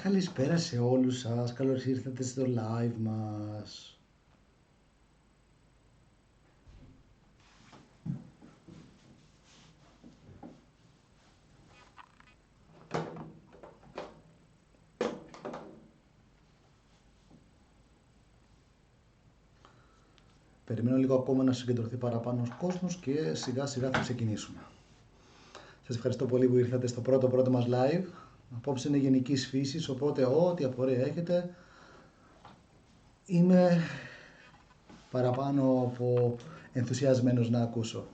Καλησπέρα σε όλους σας, καλώς ήρθατε στο live μας. Περιμένω λίγο ακόμα να συγκεντρωθεί παραπάνω ο κόσμος και σιγά σιγά θα ξεκινήσουμε. Σας ευχαριστώ πολύ που ήρθατε στο πρώτο μας live. Απόψε είναι γενικής φύσης, οπότε ό,τι απορία έχετε είμαι παραπάνω από ενθουσιασμένος να ακούσω.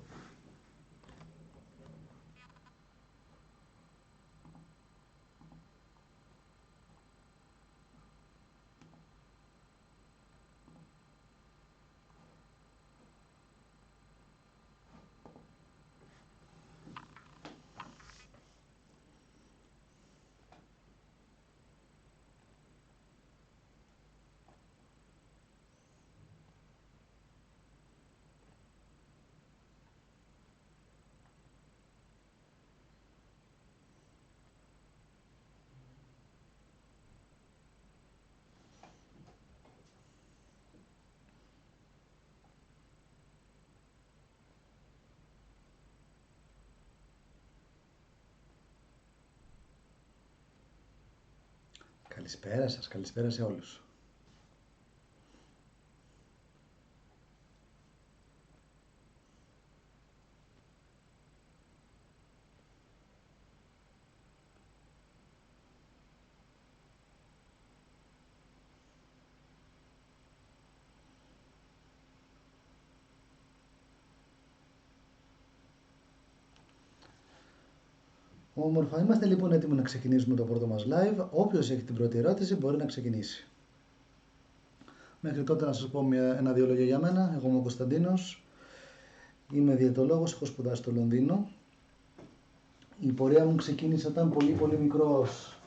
Καλησπέρα σας, καλησπέρα σε όλους. Όμορφα, είμαστε λοιπόν έτοιμοι να ξεκινήσουμε το πρώτο μας live. Όποιος έχει την πρώτη ερώτηση μπορεί να ξεκινήσει. Μέχρι τότε να σας πω ένα-δύο λόγια για μένα. Εγώ είμαι ο Κωνσταντίνος, είμαι διαιτολόγος, έχω σπουδάσει στο Λονδίνο. Η πορεία μου ξεκίνησε όταν πολύ μικρός.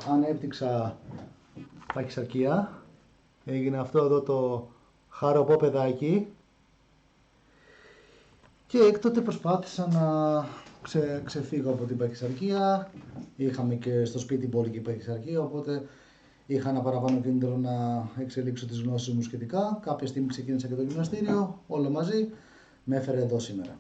Ανέπτυξα παχυσαρκία. Έγινε αυτό εδώ το χαροπό παιδάκι. Και έκτοτε προσπάθησα να ξεφύγω από την παχυσαρκία. Είχαμε και στο σπίτι μπόλικη παχυσαρκία, οπότε είχα ένα παραπάνω κίνητρο να εξελίξω τις γνώσεις μου σχετικά. Κάποια στιγμή ξεκίνησα και το γυμναστήριο, όλο μαζί με έφερε εδώ σήμερα.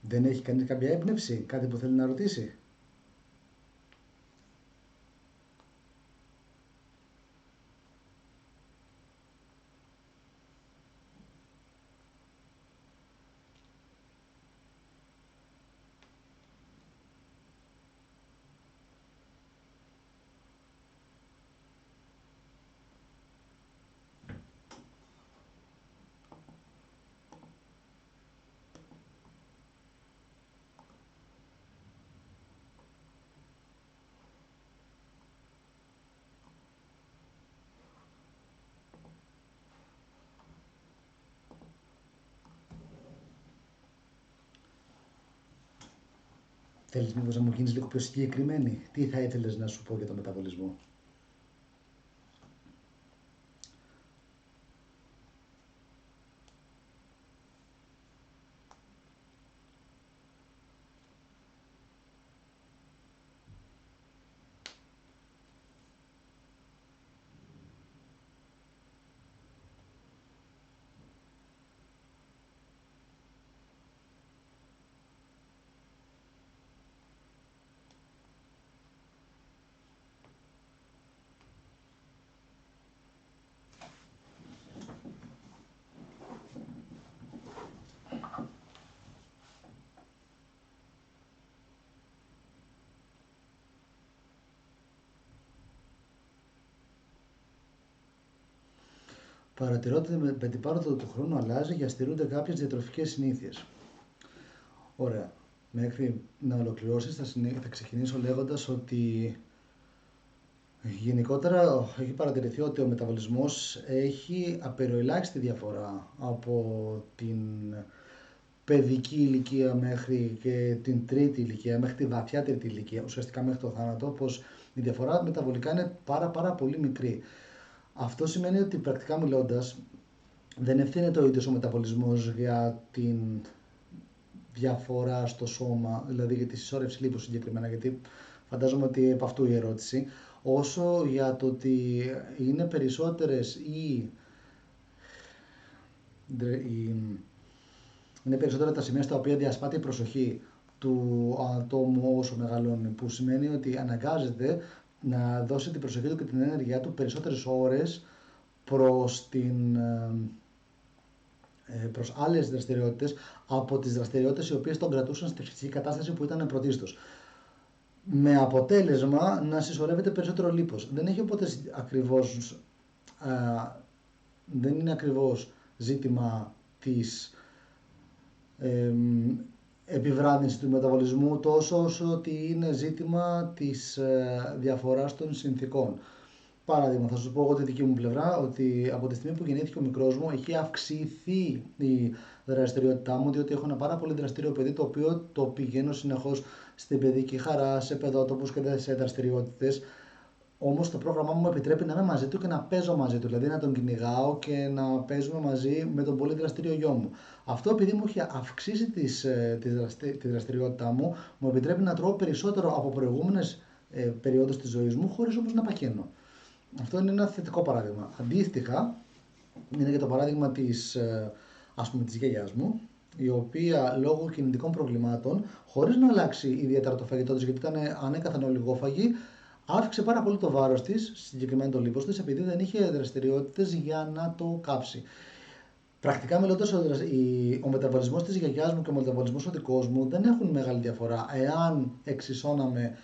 Δεν έχει κανείς κάποια έμπνευση, κάτι που θέλει να ρωτήσει? Θέλεις μήπως να μου γίνεις λίγο πιο συγκεκριμένη? Τι θα ήθελες να σου πω για το μεταβολισμό? Παρατηρώ ότι με την πάροδο του χρόνου αλλάζει και αστηρούνται κάποιες διατροφικές συνήθειες. Ωραία. Μέχρι να ολοκληρώσεις θα ξεκινήσω λέγοντας ότι γενικότερα έχει παρατηρηθεί ότι ο μεταβολισμός έχει απεριοελάχιστη διαφορά από την παιδική ηλικία μέχρι και την τρίτη ηλικία, μέχρι τη βαθιά τρίτη ηλικία, ουσιαστικά μέχρι το θάνατο, πως η διαφορά μεταβολικά είναι πάρα πολύ μικρή. Αυτό σημαίνει ότι πρακτικά μιλώντας δεν ευθύνεται ο ίδιος ο μεταβολισμός για την διαφορά στο σώμα, δηλαδή για τη συσσόρευση λίπους συγκεκριμένα, γιατί φαντάζομαι ότι επ' αυτού η ερώτηση, όσο για το ότι είναι περισσότερες είναι περισσότερα τα σημεία στα οποία διασπάται η προσοχή του ατόμου όσο μεγαλώνει, που σημαίνει ότι αναγκάζεται να δώσει την προσοχή του και την ενέργειά του περισσότερες ώρες προς άλλες δραστηριότητες από τις δραστηριότητες οι οποίες τον κρατούσαν στη φυσική κατάσταση που ήταν πρωτίστως. Με αποτέλεσμα να συσσωρεύεται περισσότερο λίπος. Δεν είναι ακριβώς ζήτημα της επιβράδυνση του μεταβολισμού τόσο όσο ότι είναι ζήτημα της διαφοράς των συνθήκων. Παράδειγμα, θα σας πω εγώ τη δική μου πλευρά, ότι από τη στιγμή που γεννήθηκε ο μικρός μου έχει αυξηθεί η δραστηριότητά μου, διότι έχω ένα πάρα πολύ δραστήριο παιδί, το οποίο το πηγαίνω συνεχώς στην παιδική χαρά, σε παιδότοπους και σε δραστηριότητες. Όμως το πρόγραμμά μου επιτρέπει να είμαι μαζί του και να παίζω μαζί του, δηλαδή να τον κυνηγάω και να παίζουμε μαζί με τον πολύ δραστήριο γιο μου. Αυτό, επειδή μου έχει αυξήσει τη δραστηριότητά μου, μου επιτρέπει να τρώω περισσότερο από προηγούμενες περιόδους της ζωής μου, χωρίς όμως να παχαίνω. Αυτό είναι ένα θετικό παράδειγμα. Αντίστοιχα, είναι και το παράδειγμα της γιαγιάς μου, η οποία λόγω κινητικών προβλημάτων, χωρίς να αλλάξει ιδιαίτερα το φαγητό της, γιατί ήταν ανέκαθεν ολιγόφαγη, αύξησε πάρα πολύ το βάρος της, συγκεκριμένα το λίπος της, επειδή δεν είχε δραστηριότητες για να το κάψει. Πρακτικά μιλώντας, ο μεταβολισμός της γιαγιάς μου και ο μεταβολισμός ο δικός μου δεν έχουν μεγάλη διαφορά, εάν εξισώναμε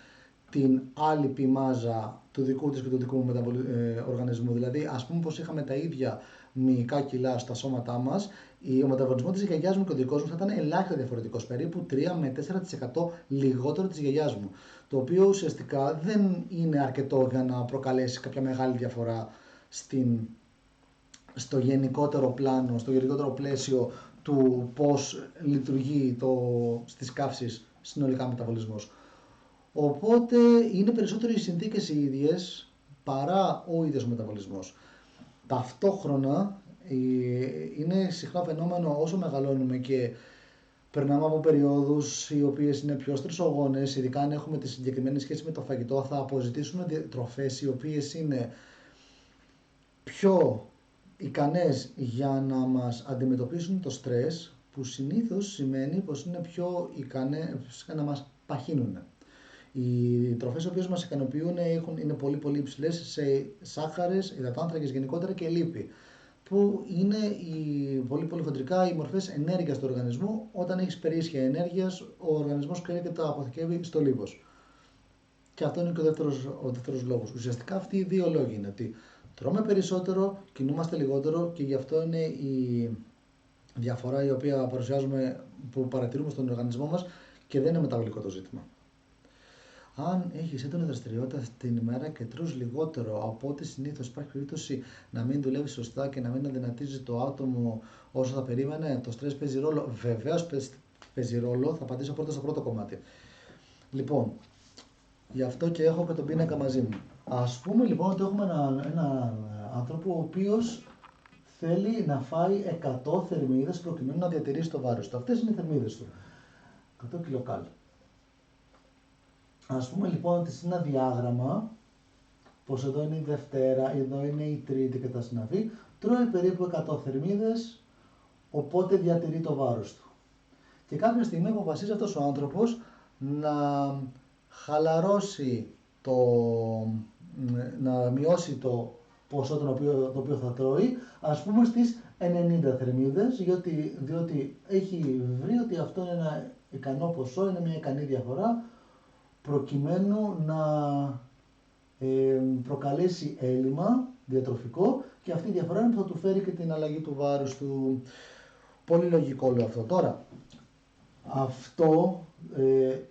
την άλυπη μάζα του δικού της και του δικού μου οργανισμού. Δηλαδή, ας πούμε πως είχαμε τα ίδια μυϊκά κιλά στα σώματά μας, ο μεταβολισμός της γιαγιάς μου και ο δικός μου θα ήταν ελάχιστα διαφορετικός, περίπου 3 με 4% λιγότερο της γιαγιάς μου, το οποίο ουσιαστικά δεν είναι αρκετό για να προκαλέσει κάποια μεγάλη διαφορά στο γενικότερο πλάνο, στο γενικότερο πλαίσιο του πώς λειτουργεί στις καύσεις συνολικά μεταβολισμός. Οπότε είναι περισσότερο οι συνθήκες οι ίδιες παρά ο ίδιος ο μεταβολισμός. Ταυτόχρονα είναι συχνά φαινόμενο όσο μεγαλώνουμε και περνάμε από περιόδους οι οποίες είναι πιο στρεσογόνες, ειδικά αν έχουμε τη συγκεκριμένη σχέση με το φαγητό, θα αποζητήσουμε τροφές οι οποίες είναι πιο ικανές για να μας αντιμετωπίσουν το στρες, που συνήθως σημαίνει πως είναι πιο ικανές να μας παχύνουν. Οι τροφές οι οποίες μας ικανοποιούν είναι πολύ υψηλές σε σάχαρες, υδατάνθρακες γενικότερα και λίπη, που είναι πολύ χοντρικά οι μορφές ενέργειας του οργανισμού. Όταν έχεις περίσσια ενέργειας, ο οργανισμός κάνει και τα αποθηκεύει στο λίπος. Και αυτό είναι και ο δεύτερος λόγος. Ουσιαστικά αυτοί οι δύο λόγοι είναι ότι τρώμε περισσότερο, κινούμαστε λιγότερο, και γι' αυτό είναι η διαφορά η οποία που παρατηρούμε στον οργανισμό μας, και δεν είναι μεταβολικό το ζήτημα. Αν έχεις έντονη δραστηριότητα την ημέρα και τρως λιγότερο από ό,τι συνήθως, υπάρχει περίπτωση να μην δουλεύει σωστά και να μην αδυνατίζει το άτομο όσο θα περίμενε. Το στρες παίζει ρόλο. Βεβαίως παίζει ρόλο. Θα απαντήσω πρώτα στο πρώτο κομμάτι. Λοιπόν, γι' αυτό και έχω και τον πίνακα μαζί μου. Ας πούμε λοιπόν ότι έχουμε έναν άνθρωπο ο οποίος θέλει να φάει 100 θερμίδες προκειμένου να διατηρήσει το βάρος του. Αυτές είναι οι θερμίδες του. 100 κιλοκάλ. Ας πούμε λοιπόν ότι σε ένα διάγραμμα, πως εδώ είναι η Δευτέρα, εδώ είναι η Τρίτη και τα συναφή, τρώει περίπου 100 θερμίδες, οπότε διατηρεί το βάρος του. Και κάποια στιγμή αποφασίζει αυτός ο άνθρωπος να χαλαρώσει, να μειώσει το ποσό το οποίο θα τρώει, ας πούμε στις 90 θερμίδες, διότι έχει βρει ότι αυτό είναι ένα ικανό ποσό, είναι μια ικανή διαφορά, προκειμένου να προκαλέσει έλλειμμα διατροφικό και αυτή η διαφορά είναι που θα του φέρει και την αλλαγή του βάρους του. Πολύ λογικό όλο αυτό. Τώρα,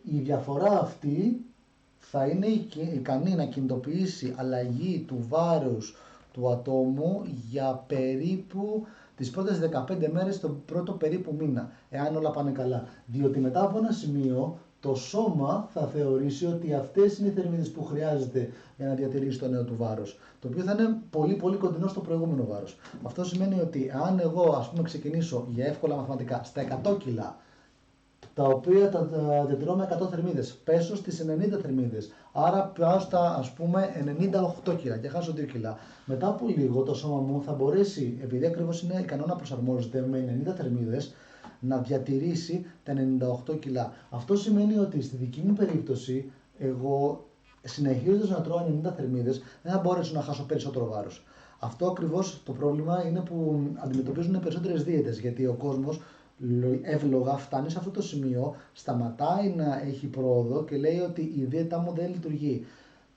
η διαφορά αυτή θα είναι ικανή να κινητοποιήσει αλλαγή του βάρους του ατόμου για περίπου τις πρώτες 15 μέρες τον πρώτο περίπου μήνα, εάν όλα πάνε καλά. Διότι μετά από ένα σημείο το σώμα θα θεωρήσει ότι αυτές είναι οι θερμίδες που χρειάζεται για να διατηρήσει το νέο του βάρος, το οποίο θα είναι πολύ πολύ κοντινό στο προηγούμενο βάρος. Αυτό σημαίνει ότι αν εγώ ξεκινήσω για εύκολα μαθηματικά στα 100 κιλά, τα οποία τα διατηρώ με 100 θερμίδες, πέσω στις 90 θερμίδες, άρα πάω στα 98 κιλά και χάσω 2 κιλά. Μετά από λίγο το σώμα μου θα μπορέσει, επειδή ακριβώς είναι ικανό να προσαρμόζεται με 90 θερμίδες, να διατηρήσει τα 98 κιλά. Αυτό σημαίνει ότι στη δική μου περίπτωση, εγώ συνεχίζοντας να τρώω 90 θερμίδες, δεν θα μπορέσω να χάσω περισσότερο βάρος. Αυτό ακριβώς το πρόβλημα είναι που αντιμετωπίζουν περισσότερες δίαιτες, γιατί ο κόσμος εύλογα φτάνει σε αυτό το σημείο, σταματάει να έχει πρόοδο και λέει ότι η δίαιτα μου δεν λειτουργεί.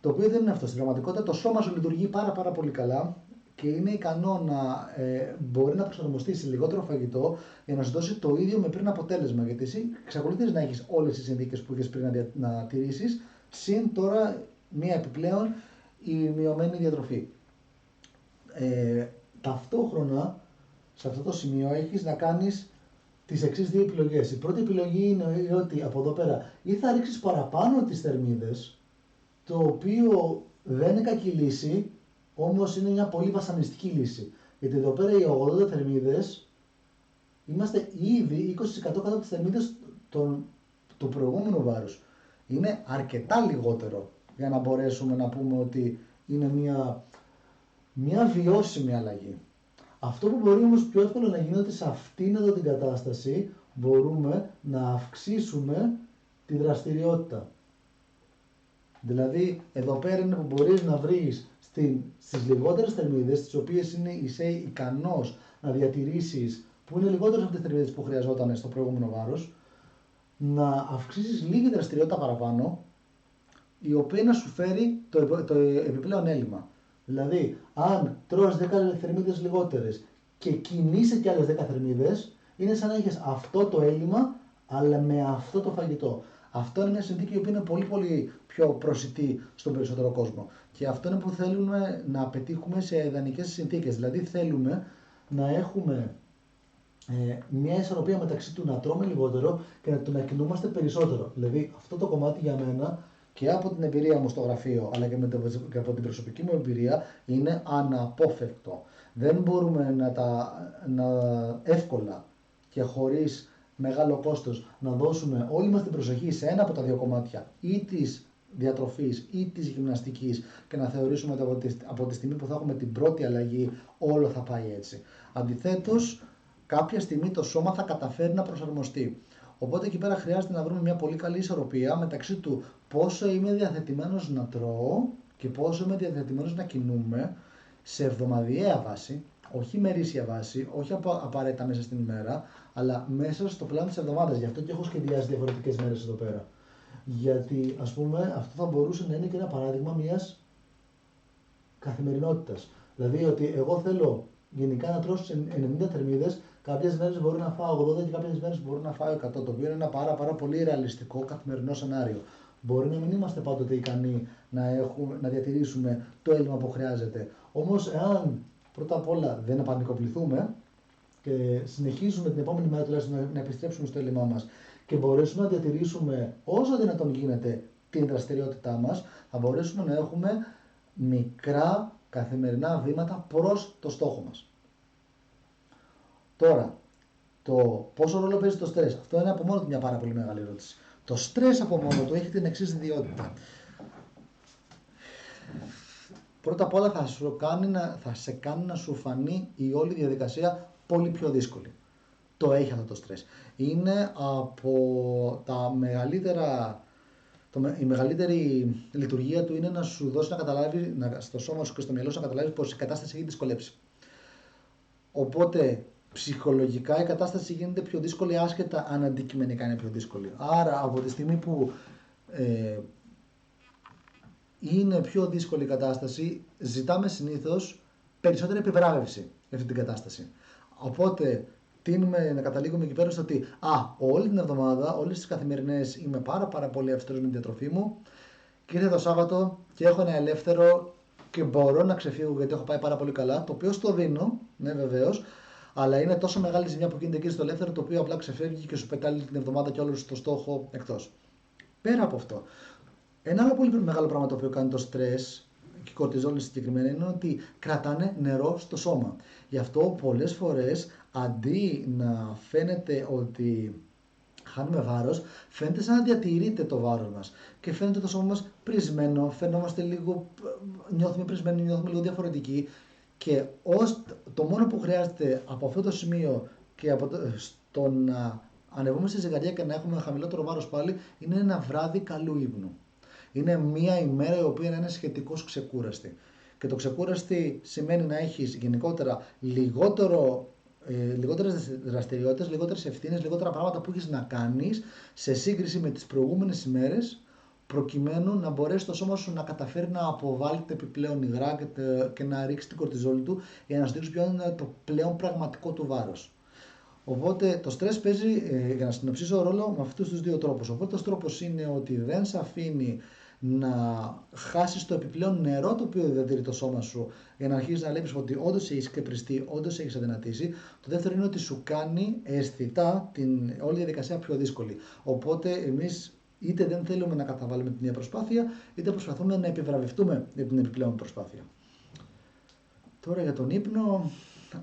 Το οποίο δεν είναι αυτό. Στην πραγματικότητα το σώμα σου λειτουργεί πάρα πολύ καλά και είναι ικανό να μπορεί να προσαρμοστεί σε λιγότερο φαγητό για να σου δώσει το ίδιο με πριν αποτέλεσμα. Γιατί εσύ εξακολουθείς να έχεις όλες τις συνθήκες που είχες πριν να τηρήσεις, συν τώρα μία επιπλέον η μειωμένη διατροφή. Ταυτόχρονα σε αυτό το σημείο έχεις να κάνεις τις εξής δύο επιλογές. Η πρώτη επιλογή είναι ότι από εδώ πέρα ή θα ρίξεις παραπάνω τις θερμίδες, το οποίο δεν είναι κακή λύση, όμως είναι μια πολύ βασανιστική λύση. Γιατί εδώ πέρα οι 80 θερμίδες είμαστε ήδη 20% κάτω από τις θερμίδες του προηγούμενου βάρους. Είναι αρκετά λιγότερο για να μπορέσουμε να πούμε ότι είναι μια βιώσιμη αλλαγή. Αυτό που μπορεί όμως πιο εύκολο να γίνει ότι σε αυτήν εδώ την κατάσταση μπορούμε να αυξήσουμε τη δραστηριότητα. Δηλαδή εδώ πέρα είναι που μπορείς να βρεις στις λιγότερες θερμίδες, τις οποίες είσαι ικανός να διατηρήσεις, που είναι λιγότερες από τις θερμίδες που χρειαζόταν στο προηγούμενο βάρος, να αυξήσεις λίγη δραστηριότητα παραπάνω, η οποία να σου φέρει το επιπλέον έλλειμμα. Δηλαδή, αν τρως 10 θερμίδες λιγότερες και κινείσαι κι άλλες 10 θερμίδες, είναι σαν να έχεις αυτό το έλλειμμα, αλλά με αυτό το φαγητό. Αυτό είναι μια συνθήκη η οποία είναι πολύ πολύ πιο προσιτή στον περισσότερο κόσμο. Και αυτό είναι που θέλουμε να πετύχουμε σε ιδανικές συνθήκες. Δηλαδή, θέλουμε να έχουμε μια ισορροπία μεταξύ του να τρώμε λιγότερο και να κινούμαστε περισσότερο. Δηλαδή, αυτό το κομμάτι για μένα, και από την εμπειρία μου στο γραφείο, αλλά και από την προσωπική μου εμπειρία, είναι αναπόφευκτο. Δεν μπορούμε να εύκολα και χωρίς μεγάλο κόστος να δώσουμε όλη μας την προσοχή σε ένα από τα δύο κομμάτια, ή της διατροφής ή της γυμναστικής, και να θεωρήσουμε ότι από τη στιγμή που θα έχουμε την πρώτη αλλαγή όλο θα πάει έτσι. Αντιθέτως, κάποια στιγμή το σώμα θα καταφέρει να προσαρμοστεί. Οπότε εκεί πέρα χρειάζεται να βρούμε μια πολύ καλή ισορροπία μεταξύ του πόσο είμαι διαθετημένος να τρώω και πόσο είμαι διαθετημένος να κινούμε σε εβδομαδιαία βάση, όχι μερίσια βάση, όχι απαραίτητα μέσα στην ημέρα, αλλά μέσα στο πλάνο της εβδομάδας. Γι' αυτό και έχω σχεδιάσει διαφορετικές μέρες εδώ πέρα. Γιατί, ας πούμε, αυτό θα μπορούσε να είναι και ένα παράδειγμα μιας καθημερινότητας. Δηλαδή ότι εγώ θέλω γενικά να τρώω στις 90 θερμίδες, κάποιες μέρες μπορώ να φάω 80 και κάποιες μέρες μπορώ να φάω 100, το οποίο είναι ένα πάρα πολύ ρεαλιστικό καθημερινό σενάριο. Μπορεί να μην είμαστε πάντοτε ικανοί να διατηρήσουμε το έλλειμμα που χρειάζεται. Όμως, εάν πρώτα απ' όλα δεν απανικοπληθούμε και συνεχίσουμε την επόμενη μέρα τουλάχιστον να επιστρέψουμε στο έλλειμμά μας και μπορέσουμε να διατηρήσουμε όσο δυνατόν γίνεται την δραστηριότητά μας, θα μπορέσουμε να έχουμε μικρά καθημερινά βήματα προς το στόχο μας. Τώρα, το πόσο ρόλο παίζει το στρες, αυτό είναι από μόνο του μια πάρα πολύ μεγάλη ερώτηση. Το στρες από μόνο του έχει την εξής ιδιότητα. Πρώτα απ' όλα θα σε κάνει να σου φανεί η όλη διαδικασία πολύ πιο δύσκολη. Το έχει αυτό το στρες. Είναι από τα μεγαλύτερα... Η μεγαλύτερη λειτουργία του είναι να σου δώσει να καταλάβει, στο σώμα σου και στο μυαλό σου να καταλάβει πως η κατάσταση έχει δυσκολέψει. Οπότε ψυχολογικά η κατάσταση γίνεται πιο δύσκολη, άσχετα αν αντικειμενικά είναι πιο δύσκολη. Άρα από τη στιγμή που είναι πιο δύσκολη η κατάσταση, ζητάμε συνήθως περισσότερη επιβράβευση για αυτή την κατάσταση. Οπότε τείνουμε να καταλήγουμε εκεί πέρα στο ότι όλη την εβδομάδα, όλες τις καθημερινές είμαι πάρα πολύ αυστηρός με τη διατροφή μου και ήρθε το Σάββατο και έχω ένα ελεύθερο και μπορώ να ξεφύγω γιατί έχω πάει πάρα πολύ καλά, το οποίο στο δίνω, ναι βεβαίως, αλλά είναι τόσο μεγάλη ζημιά που γίνεται εκεί στο ελεύθερο, το οποίο απλά ξεφεύγει και σου πετάει την εβδομάδα και όλο το στόχο εκτός. Πέρα από αυτό, ένα άλλο πολύ μεγάλο πράγμα το οποίο κάνει το στρες και η κορτιζόλη συγκεκριμένα είναι ότι κρατάνε νερό στο σώμα. Γι' αυτό πολλές φορές αντί να φαίνεται ότι χάνουμε βάρος, φαίνεται σαν να διατηρείται το βάρος μας και φαίνεται το σώμα μας πρισμένο, φαινόμαστε λίγο, νιώθουμε πρισμένοι, νιώθουμε λίγο διαφορετικοί και το μόνο που χρειάζεται από αυτό το σημείο και στο να ανεβούμε στη ζυγαριά και να έχουμε χαμηλότερο βάρος πάλι είναι ένα βράδυ καλού ύπνου. Είναι μια ημέρα η οποία είναι σχετικώς ξεκούραστη. Και το ξεκούραστη σημαίνει να έχεις γενικότερα λιγότερες δραστηριότητες, λιγότερες ευθύνες, λιγότερα πράγματα που έχεις να κάνεις σε σύγκριση με τις προηγούμενες ημέρες, προκειμένου να μπορέσει το σώμα σου να καταφέρει να αποβάλει τα επιπλέον υγρά και να ρίξει την κορτιζόλη του για να σου δείξει ποιο είναι το πλέον πραγματικό του βάρος. Οπότε το στρες παίζει, για να συνοψίσω, ρόλο με αυτούς τους δύο τρόπους. Ο πρώτος τρόπος είναι ότι δεν σε αφήνει να χάσεις το επιπλέον νερό το οποίο διατηρεί το σώμα σου για να αρχίσεις να βλέπεις ότι όντως έχεις κρεπριστεί, όντως έχεις αδυνατήσει. Το δεύτερο είναι ότι σου κάνει αισθητά την όλη διαδικασία πιο δύσκολη. Οπότε εμείς είτε δεν θέλουμε να καταβάλουμε την ίδια προσπάθεια, είτε προσπαθούμε να επιβραβευτούμε για την επιπλέον προσπάθεια. Τώρα για τον ύπνο,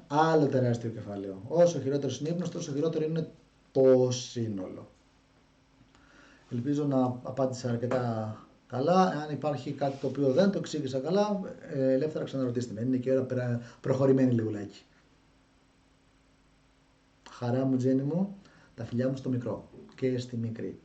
άλλο τεράστιο κεφάλαιο. Όσο χειρότερος είναι ύπνος, τόσο χειρότερο είναι το σύνολο. Ελπίζω να απάντησα αρκετά καλά. Αν υπάρχει κάτι το οποίο δεν το εξήγησα καλά, ελεύθερα ξαναρωτήστε με. Είναι και ώρα προχωρημένη λιγουλάκι. Χαρά μου, Τζένι μου, τα φιλιά μου στο μικρό και στη μικρή.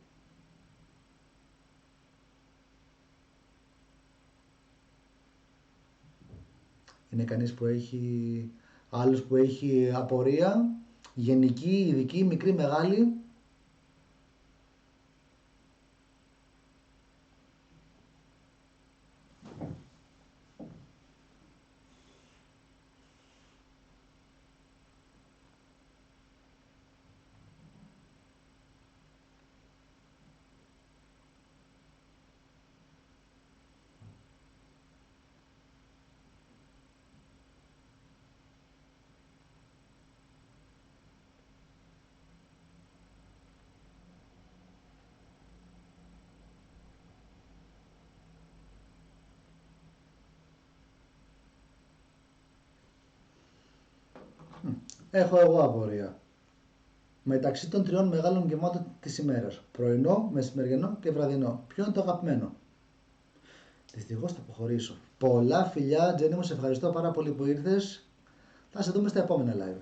Είναι κανείς που έχει, άλλος που έχει απορία, γενική, ειδική, μικρή, μεγάλη? Έχω εγώ απορία. Μεταξύ των τριών μεγάλων γεμάτων της ημέρας, πρωινό, μεσημεριανό και βραδινό, ποιο είναι το αγαπημένο? Δυστυχώς θα αποχωρήσω. Πολλά φιλιά, Τζένι μου, σε ευχαριστώ πάρα πολύ που ήρθες. Θα σε δούμε στα επόμενα live.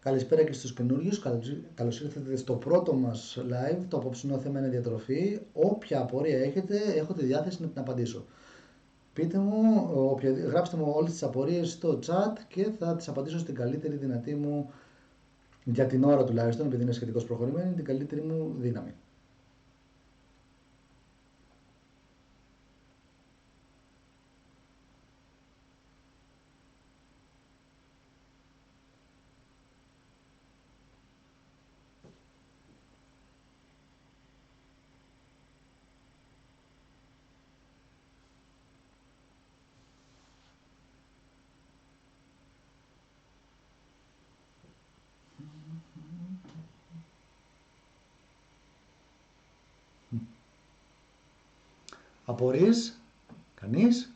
Καλησπέρα και στους καινούριους, καλώς ήρθατε στο πρώτο μας live, το απόψινό θέμα είναι διατροφή. Όποια απορία έχετε, έχω τη διάθεση να την απαντήσω. Πείτε μου, γράψτε μου όλες τις απορίες στο chat και θα τις απαντήσω στην καλύτερη δυνατή μου, για την ώρα τουλάχιστον, επειδή είναι σχετικώς προχωρημένη, την καλύτερη μου δύναμη. Απορίες? Κανείς?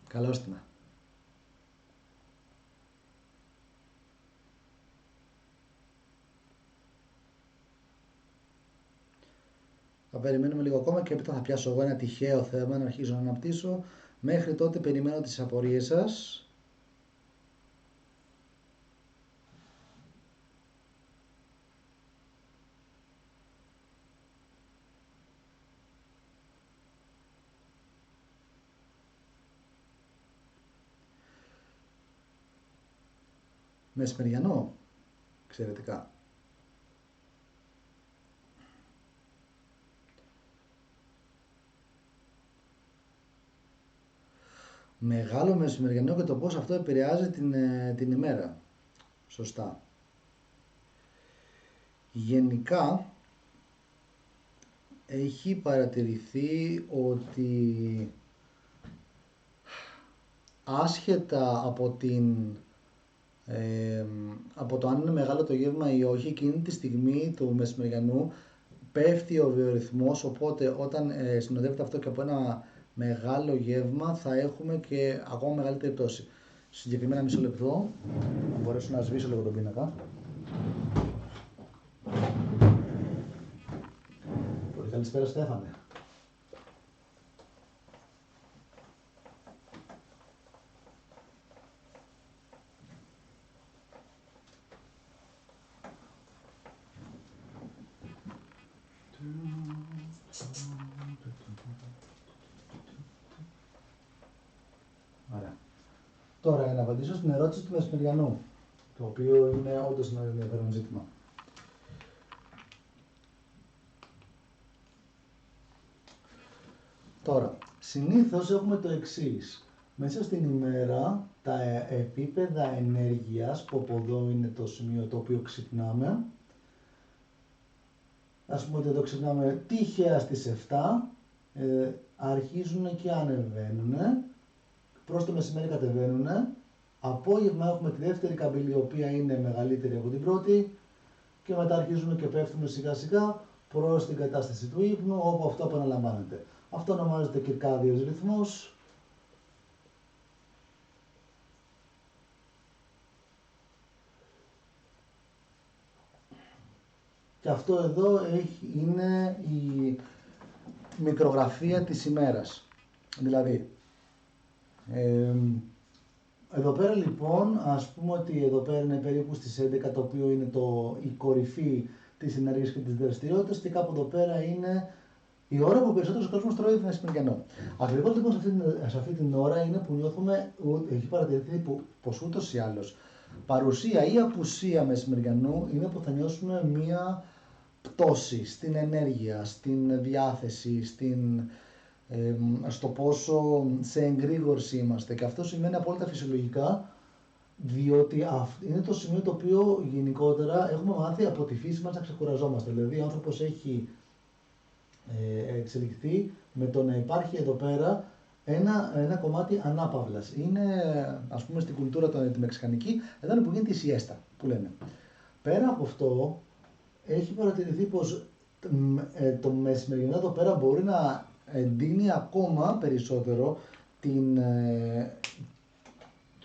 Καλώς την. Θα περιμένουμε λίγο ακόμα και έπειτα θα πιάσω εγώ ένα τυχαίο θέμα να αρχίσω να αναπτύσσω. Μέχρι τότε περιμένω τις απορίες σας. Μεσημεριανό, εξαιρετικά. Μεγάλο μεσημεριανό και το πώς αυτό επηρεάζει την ημέρα. Σωστά. Γενικά έχει παρατηρηθεί ότι άσχετα από το αν είναι μεγάλο το γεύμα ή όχι, εκείνη τη στιγμή του μεσημεριανού πέφτει ο βιορυθμός, οπότε όταν συνοδεύεται αυτό και από ένα μεγάλο γεύμα θα έχουμε και ακόμα μεγαλύτερη πτώση. Συγκεκριμένα μισό λεπτό, να μπορέσω να σβήσω λίγο τον πίνακα. Πολύ καλησπέρα Στέφανε. Ωραία. Τώρα για να απαντήσω στην ερώτηση του μεσημεριανού, το οποίο είναι όντως ένα ενδιαφέρον ζήτημα. Τώρα, συνήθως έχουμε το εξής. Μέσα στην ημέρα τα επίπεδα ενέργειας, που από εδώ είναι το σημείο το οποίο ξυπνάμε, ας πούμε ότι εδώ ξυπνάμε τυχαία στις 7, αρχίζουν και ανεβαίνουν, προς το μεσημέρι κατεβαίνουν, απόγευμα έχουμε τη δεύτερη καμπύλη, η οποία είναι μεγαλύτερη από την πρώτη, και μετά αρχίζουμε και πέφτουμε σιγά σιγά προς την κατάσταση του ύπνου, όπου αυτό επαναλαμβάνεται. Αυτό ονομάζεται κυρκάδιος ρυθμός. Και αυτό εδώ είναι η μικρογραφία της ημέρας. Δηλαδή, εδώ πέρα λοιπόν, ας πούμε ότι εδώ πέρα είναι περίπου στις 11, το οποίο είναι η κορυφή της ενέργειας και της δραστηριότητας, και κάπου εδώ πέρα είναι η ώρα που περισσότερος κόσμος τρώει μεσημεριανό. Ακριβώς λοιπόν σε αυτή την ώρα είναι που νιώθουμε, έχει παρατηρηθεί πως ούτως ή άλλως παρουσία ή απουσία μεσημεριανού είναι που θα νιώσουμε μία πτώση στην ενέργεια, στην διάθεση, στο πόσο σε εγρήγορση είμαστε, και αυτό σημαίνει απόλυτα φυσιολογικά, διότι είναι το σημείο το οποίο γενικότερα έχουμε μάθει από τη φύση μας να ξεκουραζόμαστε. Δηλαδή ο άνθρωπος έχει εξελιχθεί με το να υπάρχει εδώ πέρα ένα κομμάτι ανάπαυλας. Είναι, ας πούμε, στην κουλτούρα τη μεξικανική, εδώ είναι που γίνεται η σιέστα, που λένε. Πέρα από αυτό, έχει παρατηρηθεί πως το μεσημερινό εδώ πέρα μπορεί να εντείνει ακόμα περισσότερο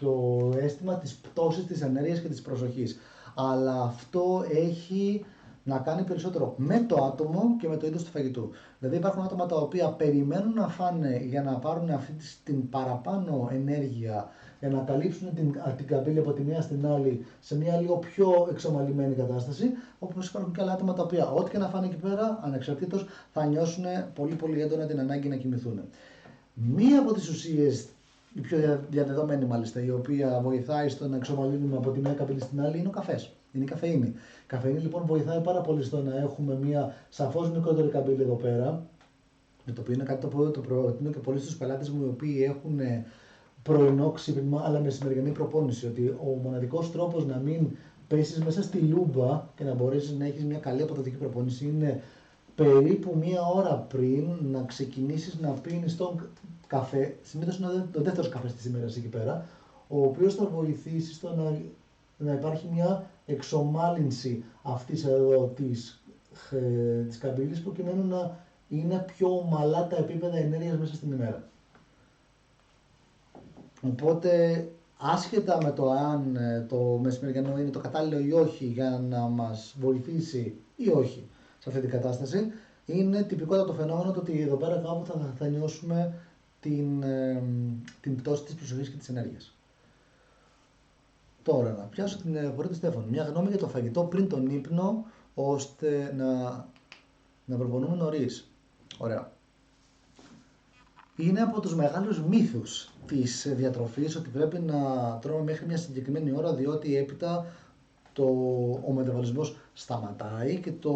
το αίσθημα της πτώσης της ενέργειας και της προσοχής. Αλλά αυτό έχει να κάνει περισσότερο με το άτομο και με το είδος του φαγητού. Δηλαδή υπάρχουν άτομα τα οποία περιμένουν να φάνε για να πάρουν αυτή την παραπάνω ενέργεια, για να καλύψουν την καμπύλη από τη μία στην άλλη σε μια λίγο πιο εξομαλυμένη κατάσταση, όπως υπάρχουν και άλλα άτομα τα οποία ό,τι και να φάνε εκεί πέρα, ανεξαρτήτως, θα νιώσουν πολύ πολύ έντονα την ανάγκη να κοιμηθούν. Μία από τις ουσίες, η πιο διαδεδομένη μάλιστα, η οποία βοηθάει στο να εξομαλύνουμε από τη μία καμπύλη στην άλλη, είναι ο καφές. Είναι η καφεΐνη. Η καφεΐνη λοιπόν βοηθάει πάρα πολύ στο να έχουμε μια σαφώς μικρότερη καμπύλη εδώ πέρα, με το οποίο είναι κάτι το οποίο το προτείνω και πολλοί στους πελάτες μου, οι οποίοι έχουν πρωινό ξύπνημα αλλά μεσημεριανή προπόνηση. Ότι ο μοναδικός τρόπος να μην πέσεις μέσα στη λούμπα και να μπορέσεις να έχεις μια καλή αποδοτική προπόνηση είναι περίπου μία ώρα πριν να ξεκινήσεις να πίνεις τον καφέ. Συνήθως είναι ο δεύτερος καφές της ημέρας εκεί πέρα, ο οποίος θα βοηθήσει στο να υπάρχει μια εξομάλυνση αυτής εδώ της καμπύλης, προκειμένου να είναι πιο ομαλά τα επίπεδα ενέργειας μέσα στην ημέρα. Οπότε, άσχετα με το αν το μεσημεριανό είναι το κατάλληλο ή όχι για να μας βοηθήσει ή όχι σε αυτή την κατάσταση, είναι τυπικότατο φαινόμενο το ότι εδώ πέρα κάπου θα νιώσουμε την πτώση της προσοχής και της ενέργειας. Τώρα, να πιάσω την πορεία του Στέφανου. Μια γνώμη για το φαγητό πριν τον ύπνο, ώστε να προπονούμε νωρίς. Ωραία. Είναι από τους μεγάλους μύθους της διατροφής ότι πρέπει να τρώμε μέχρι μια συγκεκριμένη ώρα, διότι έπειτα ο μεταβολισμός σταματάει και το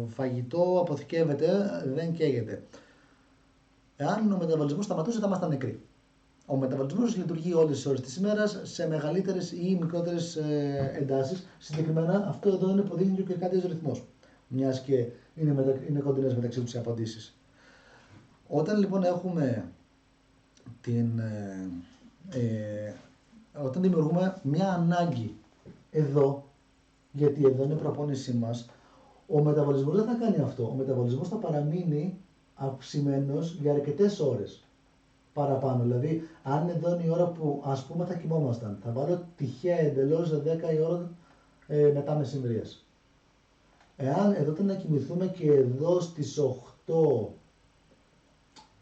φαγητό αποθηκεύεται, δεν καίγεται. Εάν ο μεταβολισμός σταματούσε, θα ήμασταν νεκροί. Ο μεταβολισμός λειτουργεί όλες τις ώρες της ημέρας σε μεγαλύτερες ή μικρότερες εντάσεις. Συγκεκριμένα, αυτό εδώ είναι που δίνει και κάτι ρυθμός, μιας και είναι κοντινές μεταξύ τους οι απαντήσεις. Όταν λοιπόν έχουμε όταν δημιουργούμε μια ανάγκη εδώ, γιατί εδώ είναι η προπόνησή μας, ο μεταβολισμός δεν θα κάνει αυτό. Ο μεταβολισμός θα παραμείνει αυξημένος για αρκετές ώρες παραπάνω. Δηλαδή, αν εδώ είναι η ώρα που ας πούμε θα κοιμόμασταν, θα βάλω τυχαία εντελώς 10 η ώρα μετά μεσημβρίας. Εάν εδώ ήταν να κοιμηθούμε και εδώ στις 8,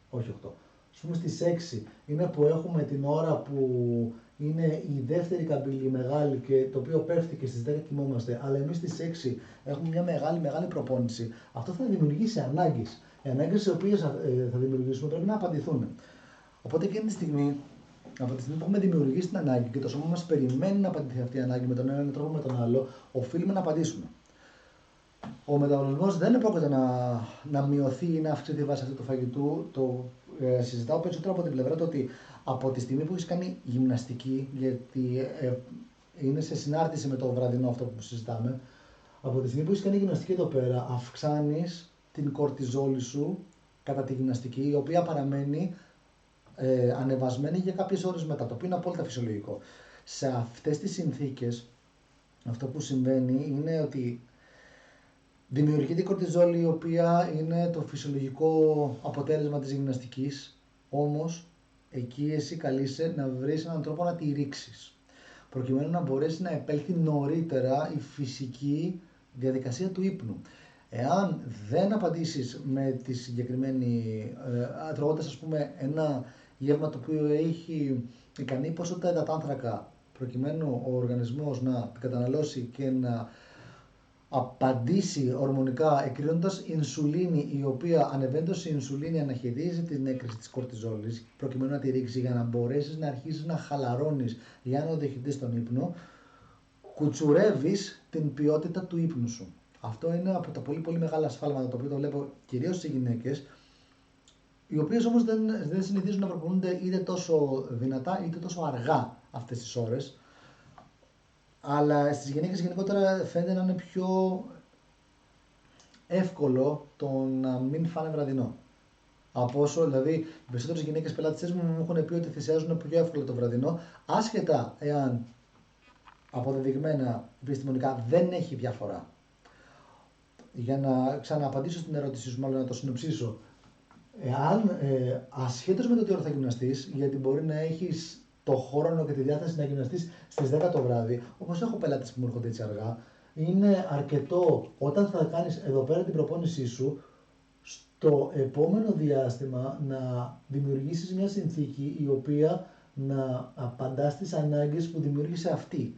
όχι 8, ας πούμε στις 6, είναι που έχουμε την ώρα που είναι η δεύτερη καμπύλη μεγάλη και το οποίο πέφτει και στις 10 κοιμόμαστε, αλλά εμείς στις 6 έχουμε μια μεγάλη προπόνηση. Αυτό θα δημιουργήσει ανάγκες. Οι ανάγκες οι οποίες θα δημιουργήσουμε πρέπει να απαντηθούν. Οπότε εκείνη τη στιγμή, από τη στιγμή που έχουμε δημιουργήσει την ανάγκη και το σώμα μας περιμένει να απαντηθεί αυτή η ανάγκη με τον έναν τρόπο με τον άλλο, οφείλουμε να απαντήσουμε. Ο μεταβολισμός δεν επρόκειται να μειωθεί ή να αυξηθεί βάσει αυτού του φαγητού. Συζητάω περισσότερο από την πλευρά του ότι από τη στιγμή που έχεις κάνει γυμναστική, γιατί είναι σε συνάρτηση με το βραδινό αυτό που συζητάμε, από τη στιγμή που έχεις κάνει γυμναστική εδώ πέρα, αυξάνεις την κορτιζόλη σου κατά τη γυμναστική, η οποία παραμένει ανεβασμένη για κάποιες ώρες μετά, το οποίο είναι απόλυτα φυσιολογικό. Σε αυτές τις συνθήκες, αυτό που συμβαίνει είναι ότι δημιουργείται η κορτιζόλη, η οποία είναι το φυσιολογικό αποτέλεσμα της γυμναστικής, όμως εκεί εσύ καλείσαι να βρεις έναν τρόπο να τη ρίξεις, προκειμένου να μπορέσει να επέλθει νωρίτερα η φυσική διαδικασία του ύπνου. Εάν δεν απαντήσεις με τη συγκεκριμένη, τρώγοντας ας πούμε ένα γεύμα το οποίο έχει ικανή ποσότητα υδατάνθρακα, προκειμένου ο οργανισμός να καταναλώσει και να απαντήσει ορμονικά εκκρίνοντας ινσουλίνη, η οποία ανεβαίνοντας η ινσουλίνη αναχαιτίζει την έκρηση της κορτιζόλης προκειμένου να τη ρίξει για να μπορέσεις να αρχίσεις να χαλαρώνεις για να οδηγηθείς στον ύπνο, κουτσουρεύεις την ποιότητα του ύπνου σου. Αυτό είναι από τα πολύ μεγάλα ασφάλματα, το οποίο το βλέπω κυρίως σε γυναίκες, οι οποίες όμως δεν συνηθίζουν να προπονούνται είτε τόσο δυνατά είτε τόσο αργά αυτές τις ώρες. Αλλά στις γυναίκες γενικότερα φαίνεται να είναι πιο εύκολο το να μην φάνε βραδινό. Από όσο, δηλαδή, οι περισσότερες γυναίκες πελάτησές μου έχουν πει ότι θυσιάζουν πιο εύκολα το βραδινό, άσχετα εάν αποδεδειγμένα επιστημονικά δεν έχει διαφορά. Για να ξανααπαντήσω στην ερώτησή σου, μάλλον να το συνοψίσω. Εάν ασχέτως με το τι ώρα θα γυμναστείς, γιατί μπορεί να έχεις το χρόνο και τη διάθεση να γυμναστείς στις 10 το βράδυ, όπως έχω πελάτες που μου έρχονται έτσι αργά, είναι αρκετό όταν θα κάνεις εδώ πέρα την προπόνησή σου, στο επόμενο διάστημα να δημιουργήσεις μια συνθήκη η οποία να απαντά στις ανάγκες που δημιούργησε αυτή.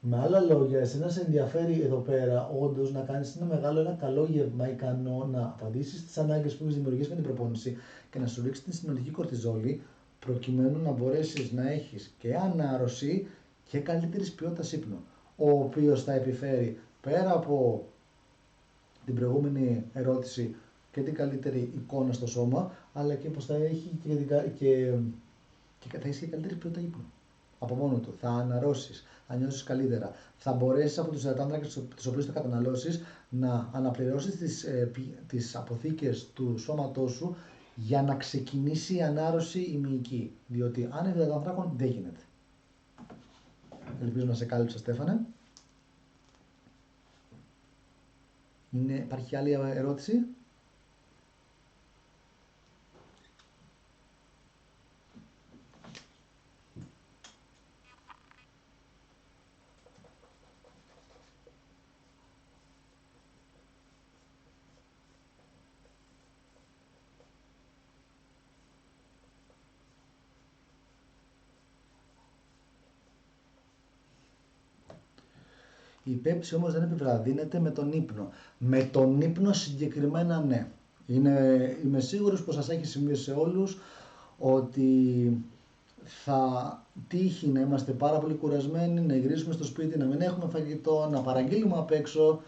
Με άλλα λόγια, εσένα σε ενδιαφέρει εδώ πέρα όντως να κάνεις ένα καλό γεύμα ικανό να απαντήσεις στις ανάγκες που έχεις δημιουργήσει με την προπόνηση και να σου ρίξει την συνολική κορτιζόλη, προκειμένου να μπορέσεις να έχεις και ανάρρωση και καλύτερης ποιότητας ύπνο, ο οποίος θα επιφέρει πέρα από την προηγούμενη ερώτηση και την καλύτερη εικόνα στο σώμα, αλλά και πως θα έχει και θα έχει και καλύτερη ποιότητα ύπνου. Από μόνο του. Θα αναρρώσεις, θα νιώσεις καλύτερα. Θα μπορέσεις από τους υδατάνθρακες τους οποίους θα καταναλώσεις να αναπληρώσεις τις αποθήκες του σώματός σου για να ξεκινήσει η ανάρρωση ημιϊκή. Διότι αν είναι υδατάνθρακων δεν γίνεται. Ελπίζω να σε κάλυψα, Στέφανε. Υπάρχει άλλη ερώτηση? Η πέψη όμως δεν επιβραδύνεται με τον ύπνο. Με τον ύπνο συγκεκριμένα ναι. Είμαι σίγουρος πως σας έχει συμβεί σε όλους ότι θα τύχει να είμαστε πάρα πολύ κουρασμένοι, να γυρίσουμε στο σπίτι, να μην έχουμε φαγητό, να παραγγείλουμε απ' έξω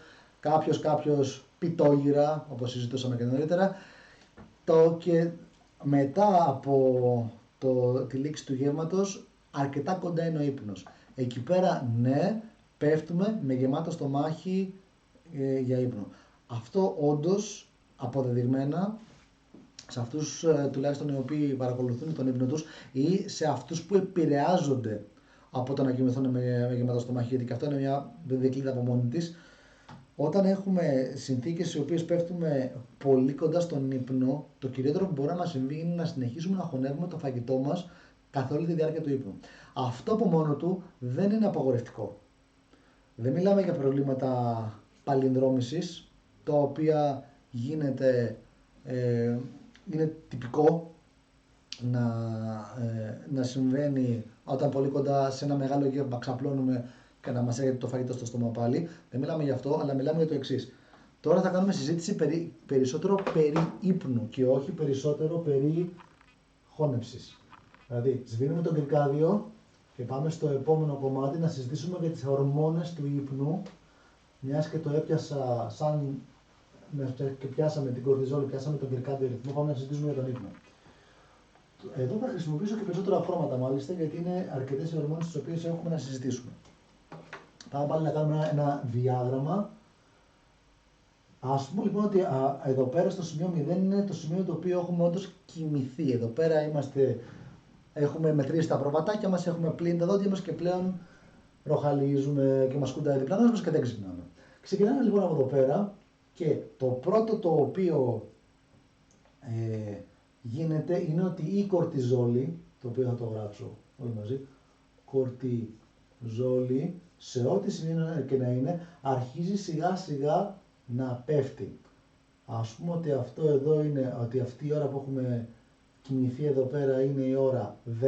κάποιος πιτόγυρα, όπως συζητούσαμε και νωρίτερα, και μετά από τη λήξη του γεύματος αρκετά κοντά είναι ο ύπνος. Εκεί πέρα ναι, πέφτουμε με γεμάτο στομάχι για ύπνο. Αυτό όντως αποδεδειγμένα σε αυτούς τουλάχιστον οι οποίοι παρακολουθούν τον ύπνο τους ή σε αυτούς που επηρεάζονται από το να κοιμηθούν με γεμάτο στομάχι, γιατί και αυτό είναι μια δικλίδα από μόνη της. Όταν έχουμε συνθήκες οι οποίες πέφτουμε πολύ κοντά στον ύπνο, το κυριότερο που μπορεί να μας συμβεί είναι να συνεχίσουμε να χωνεύουμε το φαγητό μας καθ' όλη τη διάρκεια του ύπνου. Αυτό από μόνο του δεν είναι απαγορευτικό. Δεν μιλάμε για προβλήματα παλινδρόμησης, τα οποία είναι τυπικό να συμβαίνει όταν πολύ κοντά σε ένα μεγάλο γεύμα ξαπλώνουμε και να μας έρχεται το φαγητό στο στόμα πάλι. Δεν μιλάμε για αυτό, αλλά μιλάμε για το εξής. Τώρα θα κάνουμε συζήτηση περισσότερο περί ύπνου και όχι περισσότερο περί χώνευσης. Δηλαδή, σβήνουμε τον κυρκάδιο και πάμε στο επόμενο κομμάτι να συζητήσουμε για τις ορμόνες του ύπνου, μιας και το έπιασα και πιάσαμε την κορτιζόλη, πιάσαμε τον κυρκάδιο ρυθμό, πάμε να συζητήσουμε για τον ύπνο. Εδώ θα χρησιμοποιήσω και περισσότερα χρώματα μάλιστα, γιατί είναι αρκετές οι ορμόνες τις οποίες έχουμε να συζητήσουμε. Πάμε πάλι να κάνουμε ένα διάγραμμα. Ας πούμε λοιπόν ότι εδώ πέρα στο σημείο 0 είναι το σημείο το οποίο έχουμε όντως κοιμηθεί. Εδώ πέρα έχουμε μετρήσει τα προβατάκια μας, έχουμε πλύνει τα δόντια μας και πλέον ροχαλίζουμε και μας κουντάει διπλανός μας και δεν ξυπνάμε. Ξεκινάμε λοιπόν από εδώ πέρα και το πρώτο το οποίο γίνεται είναι ότι η κορτιζόλη, το οποίο θα το γράψω όλοι μαζί, κορτιζόλη, σε ό,τι σημείο και να είναι, αρχίζει σιγά σιγά να πέφτει. Ας πούμε ότι αυτό εδώ είναι, ότι αυτή η ώρα που έχουμε κοιμηθεί εδώ πέρα είναι η ώρα 10,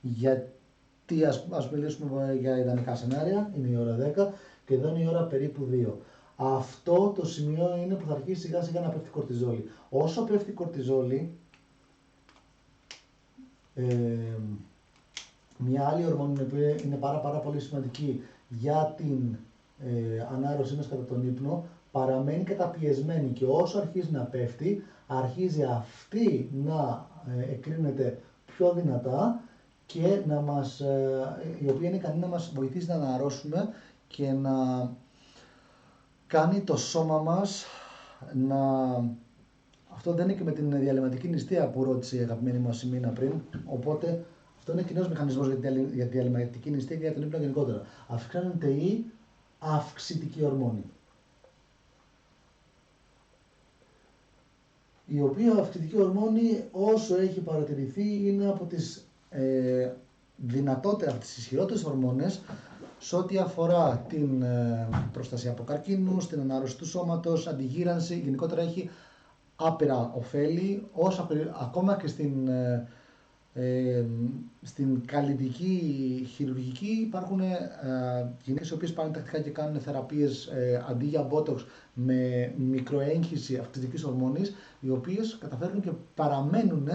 γιατί ας μιλήσουμε για ιδανικά σενάρια, είναι η ώρα 10 και εδώ είναι η ώρα περίπου 2. Αυτό το σημείο είναι που θα αρχίσει σιγά σιγά να πέφτει η κορτιζόλη. Όσο πέφτει η κορτιζόλη, μια άλλη ορμόνη που είναι πάρα πολύ σημαντική για την ανάρρωσή μας κατά τον ύπνο, παραμένει καταπιεσμένη και όσο αρχίζει να πέφτει, αρχίζει αυτή να εκρίνεται πιο δυνατά και η οποία είναι ικανή να μας βοηθήσει να αναρρώσουμε και να κάνει το σώμα μας να... Αυτό δεν είναι και με την διαλυματική νηστεία που ρώτησε η αγαπημένη μας η Μίνα πριν, οπότε αυτό είναι κοινός μηχανισμός για τη διαλυματική νηστεία και για τον ύπνο γενικότερα. Αυξάνεται η αυξητική ορμόνη. Η οποία αυξητική ορμόνη, όσο έχει παρατηρηθεί, είναι από τις δυνατότερες, από τις ισχυρότερες ορμόνες σε ό,τι αφορά την προστασία από καρκίνους, την ανάρρωση του σώματος, αντιγύρανση, γενικότερα έχει άπειρα ωφέλη, ακόμα και στην καλλιτική χειρουργική υπάρχουν γυναίκες οι οποίες πάνε τακτικά και κάνουν θεραπείες αντί για μπότοξ με μικροέγχυση αυξητικής ορμόνης, οι οποίες καταφέρνουν και παραμένουν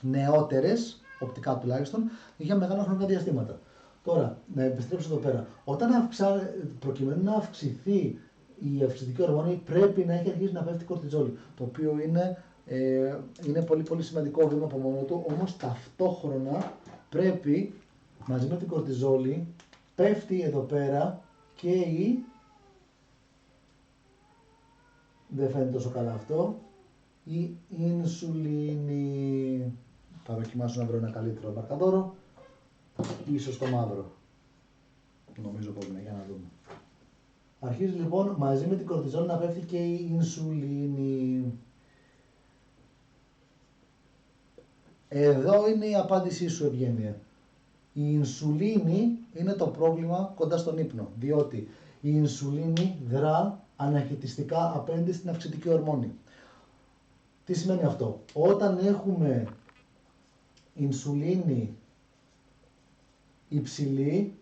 νεότερες, οπτικά τουλάχιστον, για μεγάλα χρονικά διαστήματα. Τώρα, να επιστρέψω εδώ πέρα. Προκειμένου να αυξηθεί η αυξητική ορμόνη, πρέπει να έχει αρχίσει να πέφτει η κορτιζόλη, το οποίο είναι πολύ σημαντικό βήμα από μόνο του, όμως ταυτόχρονα πρέπει μαζί με την κορτιζόλη πέφτει εδώ πέρα και δεν φαίνεται τόσο καλά αυτό, η ινσουλίνη. Θα δοκιμάσω να βρω ένα καλύτερο μαρκαδόρο, ίσως το μαύρο, νομίζω πως είναι, για να δούμε. Αρχίζει λοιπόν μαζί με την κορτιζόλη να πέφτει και η ινσουλίνη. Εδώ είναι η απάντησή σου, Ευγένεια. Η ινσουλίνη είναι το πρόβλημα κοντά στον ύπνο, διότι η ινσουλίνη δρά αναχαιτιστικά απέναντι στην αυξητική ορμόνη. Τι σημαίνει αυτό? Όταν έχουμε ινσουλίνη υψηλή,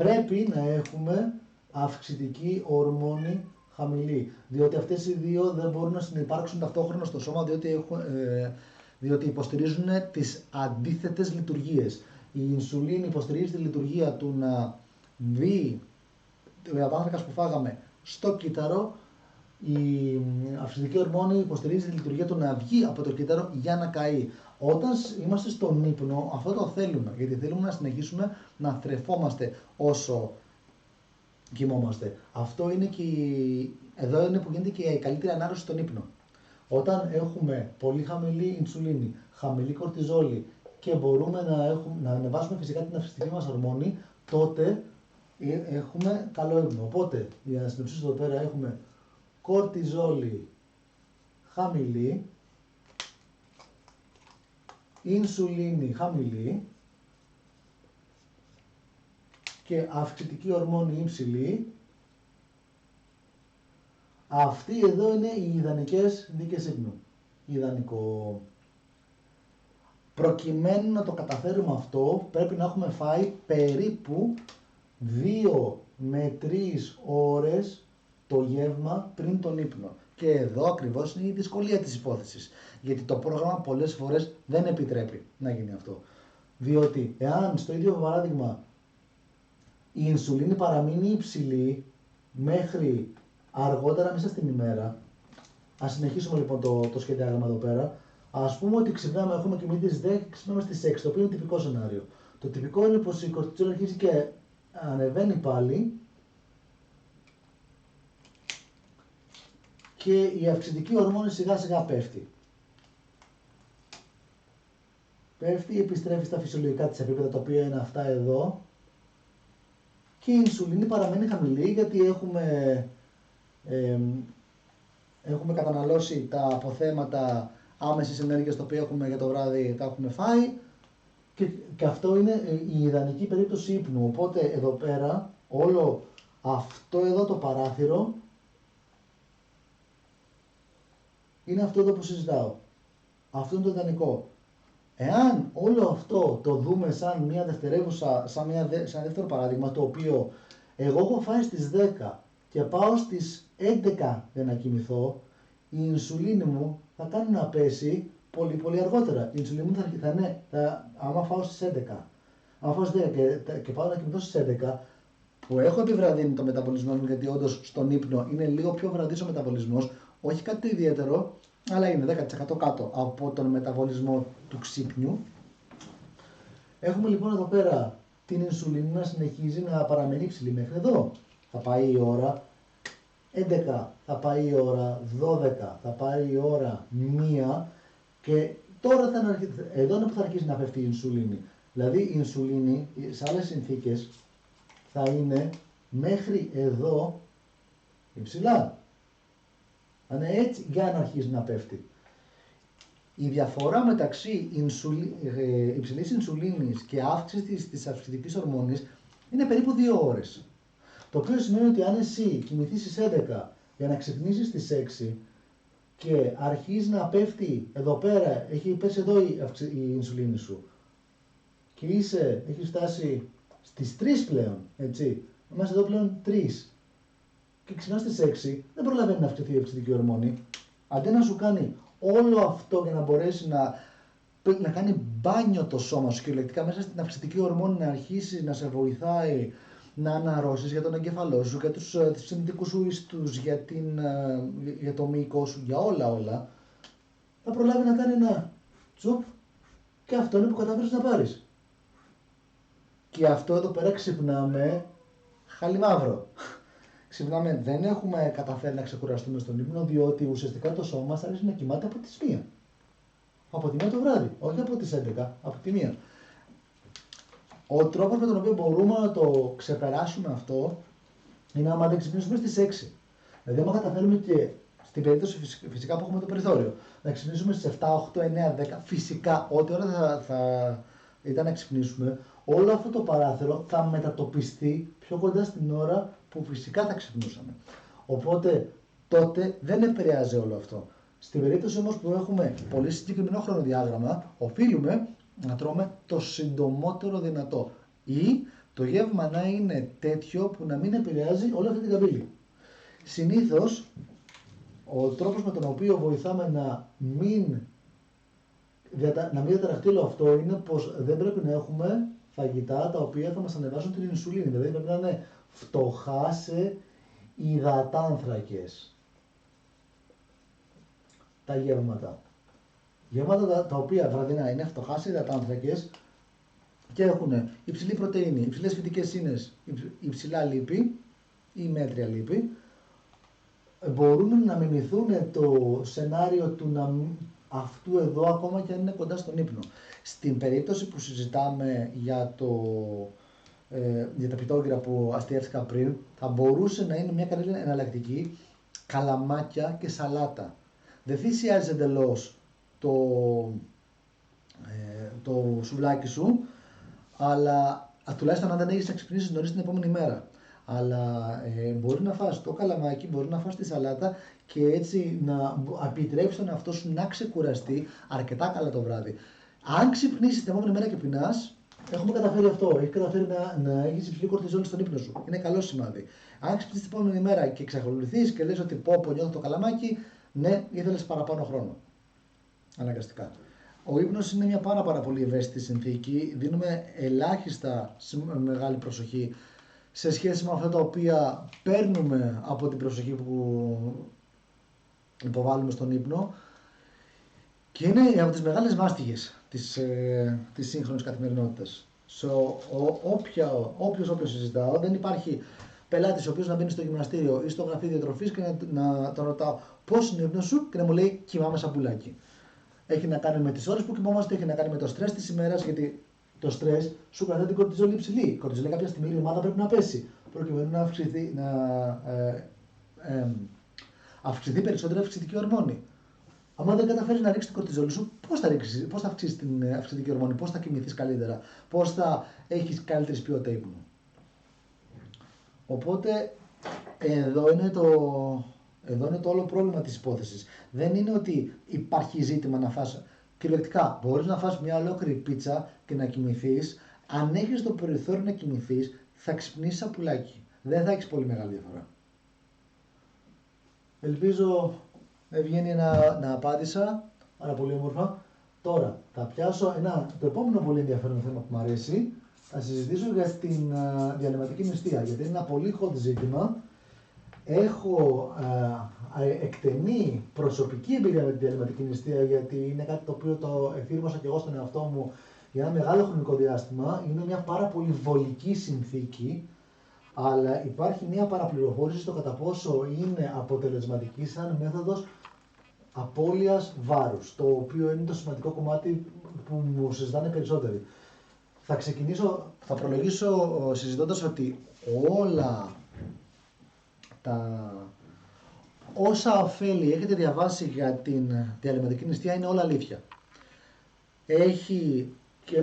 πρέπει να έχουμε αυξητική ορμόνη χαμηλή. Διότι αυτές οι δύο δεν μπορούν να συνυπάρξουν ταυτόχρονα στο σώμα, διότι υποστηρίζουν τις αντίθετες λειτουργίες. Η ινσουλίνη υποστηρίζει τη λειτουργία του να μπει ο υδατάνθρακας που φάγαμε στο κύτταρο. Η αυξητική ορμόνη υποστηρίζει τη λειτουργία του να βγει από το κύτταρο για να καεί. Όταν είμαστε στον ύπνο, αυτό το θέλουμε, γιατί θέλουμε να συνεχίσουμε να θρεφόμαστε όσο κοιμόμαστε. Αυτό είναι και εδώ είναι που γίνεται και η καλύτερη ανάρρωση στον ύπνο. Όταν έχουμε πολύ χαμηλή ινσουλίνη, χαμηλή κορτιζόλη και μπορούμε να ανεβάσουμε φυσικά την αυξητική μας ορμόνη, τότε έχουμε καλό ύπνο. Οπότε, για να συνοψίσω εδώ πέρα, έχουμε κορτιζόλη χαμηλή, ινσουλίνη χαμηλή και αυξητική ορμόνη υψηλή. Αυτοί εδώ είναι οι ιδανικές δίκες ύπνου. Ιδανικό. Προκειμένου να το καταφέρουμε αυτό, πρέπει να έχουμε φάει περίπου 2 με 3 ώρες το γεύμα πριν τον ύπνο. Και εδώ ακριβώς είναι η δυσκολία της υπόθεσης. Γιατί το πρόγραμμα πολλές φορές δεν επιτρέπει να γίνει αυτό. Διότι εάν στο ίδιο παράδειγμα η ινσουλίνη παραμείνει υψηλή μέχρι αργότερα μέσα στην ημέρα, ας συνεχίσουμε λοιπόν το σχεδιάγραμμα εδώ πέρα. Ας πούμε ότι ξυπνάμε, έχουμε κοιμηθεί στις 10 και ξυπνάμε στις 6, το οποίο είναι τυπικό σενάριο. Το τυπικό είναι πως η κορτιζόλη αρχίζει και ανεβαίνει πάλι και η αυξητική ορμόνη σιγά σιγά πέφτει. Πέφτει, επιστρέφει στα φυσιολογικά της επίπεδα, τα οποία είναι αυτά εδώ, και η ινσουλίνη παραμένει χαμηλή γιατί έχουμε καταναλώσει τα αποθέματα άμεσης ενέργειας τα οποία έχουμε για το βράδυ, τα έχουμε φάει, και αυτό είναι η ιδανική περίπτωση ύπνου. Οπότε εδώ πέρα όλο αυτό εδώ το παράθυρο είναι αυτό εδώ που συζητάω. Αυτό είναι το ιδανικό. Εάν όλο αυτό το δούμε σαν μια δευτερεύουσα, σαν ένα δεύτερο παράδειγμα, το οποίο εγώ έχω φάει στις 10 και πάω στις 11 για να κοιμηθώ, η ινσουλίνη μου θα κάνει να πέσει πολύ πολύ αργότερα. Η ινσουλίνη μου άμα φάω στις 11, άμα φάω στις 10 και πάω να κοιμηθώ στις 11, που έχω επιβραδύνει το μεταβολισμό μου, γιατί όντως στον ύπνο είναι λίγο πιο βραδύς ο μεταβολισμός, όχι κάτι το ιδιαίτερο, αλλά είναι 10% κάτω από τον μεταβολισμό του ξύπνιου. Έχουμε λοιπόν εδώ πέρα την ινσουλίνη να συνεχίζει να παραμένει υψηλή μέχρι εδώ. Θα πάει η ώρα 11, θα πάει η ώρα 12, θα πάει η ώρα 1 και τώρα εδώ είναι που θα αρχίσει να πέφτει η ινσουλίνη. Δηλαδή η ινσουλίνη σε άλλες συνθήκες θα είναι μέχρι εδώ υψηλά. Θα είναι έτσι για να αρχίσει να πέφτει. Η διαφορά μεταξύ υψηλής ινσουλίνης και αύξησης της αυξητικής ορμόνης είναι περίπου 2 ώρες. Το οποίο σημαίνει ότι αν εσύ κοιμηθείς στις 11 για να ξυπνήσεις στις 6 και αρχίζει να πέφτει εδώ πέρα, έχει πέσει εδώ η ινσουλίνη σου και έχεις φτάσει στις 3 πλέον, έτσι, είμαστε εδώ πλέον 3 και ξυπνάς στις 6, δεν προλαβαίνει να αυξηθεί η αυξητική ορμόνη. Αντί να σου κάνει όλο αυτό για να μπορέσει να κάνει μπάνιο το σώμα σου κυριολεκτικά μέσα στην αυξητική ορμόνη, να αρχίσει να σε βοηθάει να αναρρώσεις για τον εγκεφαλό σου, για τους ψυχικούς σου ιστούς, για το μυϊκό σου, για όλα, θα προλάβει να κάνει ένα τσουπ και αυτό είναι που κατάφερες να πάρεις. Και αυτό εδώ πέρα ξυπνάμε χαλιμαύρο. Ξυπνάμε, δεν έχουμε καταφέρει να ξεκουραστούμε στον ύπνο, διότι ουσιαστικά το σώμα μας άρχισε να κοιμάται από τις 1. Από τη 1 το βράδυ, όχι από τις 11, από τη 1. Ο τρόπος με τον οποίο μπορούμε να το ξεπεράσουμε αυτό είναι άμα δεν ξυπνήσουμε στις 6. Δηλαδή, άμα καταφέρουμε και στην περίπτωση φυσικά που έχουμε το περιθώριο, να ξυπνήσουμε στις 7, 8, 9, 10, φυσικά ό,τι ώρα θα ήταν να ξυπνήσουμε, όλο αυτό το παράθυρο θα μετατοπιστεί πιο κοντά στην ώρα που φυσικά θα ξυπνούσαμε. Οπότε τότε δεν επηρεάζει όλο αυτό. Στην περίπτωση όμως που έχουμε πολύ συγκεκριμένο χρονοδιάγραμμα, οφείλουμε να τρώμε το συντομότερο δυνατό ή Το γεύμα να είναι τέτοιο που να μην επηρεάζει όλη αυτή την καμπύλη. Συνήθως, ο τρόπος με τον οποίο βοηθάμε να μην διαταραχτεί όλο αυτό είναι πως δεν πρέπει να έχουμε φαγητά τα οποία θα μας ανεβάσουν την ινσουλίνη. Δηλαδή πρέπει να είναι φτωχά σε υδατάνθρακες τα γεύματα. Γεύματα τα οποία βραδινά είναι φτωχά σε υδατάνθρακες και έχουν υψηλή πρωτεΐνη, υψηλές φυτικές ίνες, υψηλά λίπη ή μέτρια λίπη, μπορούν να μιμηθούν το σενάριο του αυτού εδώ ακόμα και αν είναι κοντά στον ύπνο. Στην περίπτωση που συζητάμε για τα πιτόγυρα που αστιεύτηκα πριν, θα μπορούσε να είναι μια καλή εναλλακτική καλαμάκια και σαλάτα. Δεν θυσιάζεις εντελώς το σουβλάκι σου, αλλά τουλάχιστον αν δεν έχεις να ξυπνήσεις νωρίς την επόμενη μέρα. Αλλά μπορεί να φας το καλαμάκι, μπορεί να φας τη σαλάτα και έτσι να επιτρέψεις τον εαυτό σου να ξεκουραστεί αρκετά καλά το βράδυ. Αν ξυπνήσεις την επόμενη μέρα και πεινάς, έχουμε καταφέρει αυτό. Έχει καταφέρει να έχεις υψηλή κορτιζόλη στον ύπνο σου. Είναι καλό σημάδι. Αν ξυπνήσεις την επόμενη μέρα και εξακολουθείς και λες ότι πω νιώθω το καλαμάκι, ναι, ήθελες παραπάνω χρόνο. Αναγκαστικά. Ο ύπνος είναι μια πάρα πολύ ευαίσθητη συνθήκη. Δίνουμε ελάχιστα μεγάλη προσοχή σε σχέση με αυτά τα οποία παίρνουμε από την προσοχή που υποβάλλουμε στον ύπνο και είναι από τις μεγάλες μάστιγες της σύγχρονης καθημερινότητας. Όποιος συζητάω, δεν υπάρχει πελάτης ο οποίος να μπαίνει στο γυμναστήριο ή στο γραφείο διατροφής και να τον ρωτάω πώς είναι ο ύπνος σου και να μου λέει κοιμάμαι σαν πουλάκι. Έχει να κάνει με τις ώρες που κοιμόμαστε, έχει να κάνει με το στρες της ημέρας, γιατί το στρες σου κρατάει την κορτιζόλη υψηλή. Η κορτιζόλη κάποια στιγμή η ομάδα πρέπει να πέσει, προκειμένου να αυξηθεί περισσότερο η αυξητική ορμόνη. Αν δεν καταφέρεις να ρίξεις την κορτιζόλη σου, πώς θα αυξήσεις την αυξητική ορμόνη, πώς θα κοιμηθείς καλύτερα, πώς θα έχεις καλύτερη ποιότητα ύπνου. Οπότε εδώ είναι το όλο πρόβλημα της υπόθεσης. Δεν είναι ότι υπάρχει ζήτημα να φας. Κυριολεκτικά, μπορείς να φας μια ολόκληρη πίτσα και να κοιμηθείς. Αν έχεις το περιθώριο να κοιμηθείς, θα ξυπνήσεις σαν πουλάκι. Δεν θα έχεις πολύ μεγάλη διαφορά. Ελπίζω, Ευγένεια, να απάντησα. Άρα πολύ όμορφα. Τώρα θα πιάσω το επόμενο πολύ ενδιαφέρον θέμα που μου αρέσει. Θα συζητήσω για την διαλυματική νηστεία, γιατί είναι ένα πολύ hot ζήτημα. Έχω εκτενή προσωπική εμπειρία με τη διαλυματική νηστεία, γιατί είναι κάτι το οποίο το εφήρμοσα και εγώ στον εαυτό μου για ένα μεγάλο χρονικό διάστημα. Είναι μια πάρα πολύ βολική συνθήκη, αλλά υπάρχει μια παραπληροφόρηση στο κατά πόσο είναι αποτελεσματική σαν μέθοδος απώλειας βάρους, το οποίο είναι το σημαντικό κομμάτι που μου συζητάνε περισσότεροι. Θα προλογίσω συζητώντας ότι όλα όσα ωφέλη έχετε διαβάσει για την διαλυματική νηστεία είναι όλα αλήθεια. Έχει και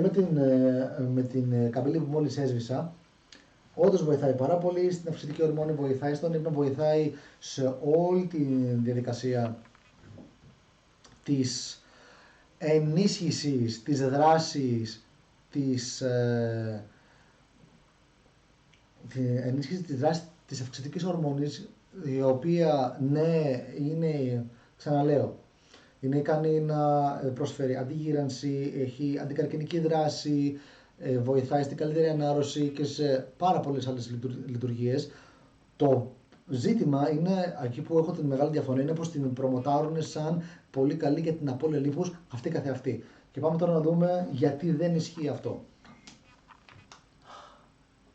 με την καμπύλη που μόλις έσβησα, όντως βοηθάει πάρα πολύ στην αυξητική ορμόνη, βοηθάει στον ύπνο, βοηθάει σε όλη τη διαδικασία της ενίσχυσης, της δράσης, της αυξητικής ορμόνης, η οποία ναι είναι, ξαναλέω, είναι ικανή να προσφέρει αντιγύρανση, έχει αντικαρκινική δράση, βοηθάει στην καλύτερη ανάρρωση και σε πάρα πολλές άλλες λειτουργίες. Το ζήτημα είναι, εκεί που έχω την μεγάλη διαφωνία, είναι πως την προμοτάρουν σαν πολύ καλή για την απώλεια λίπους αυτή καθεαυτή. Και πάμε τώρα να δούμε γιατί δεν ισχύει αυτό.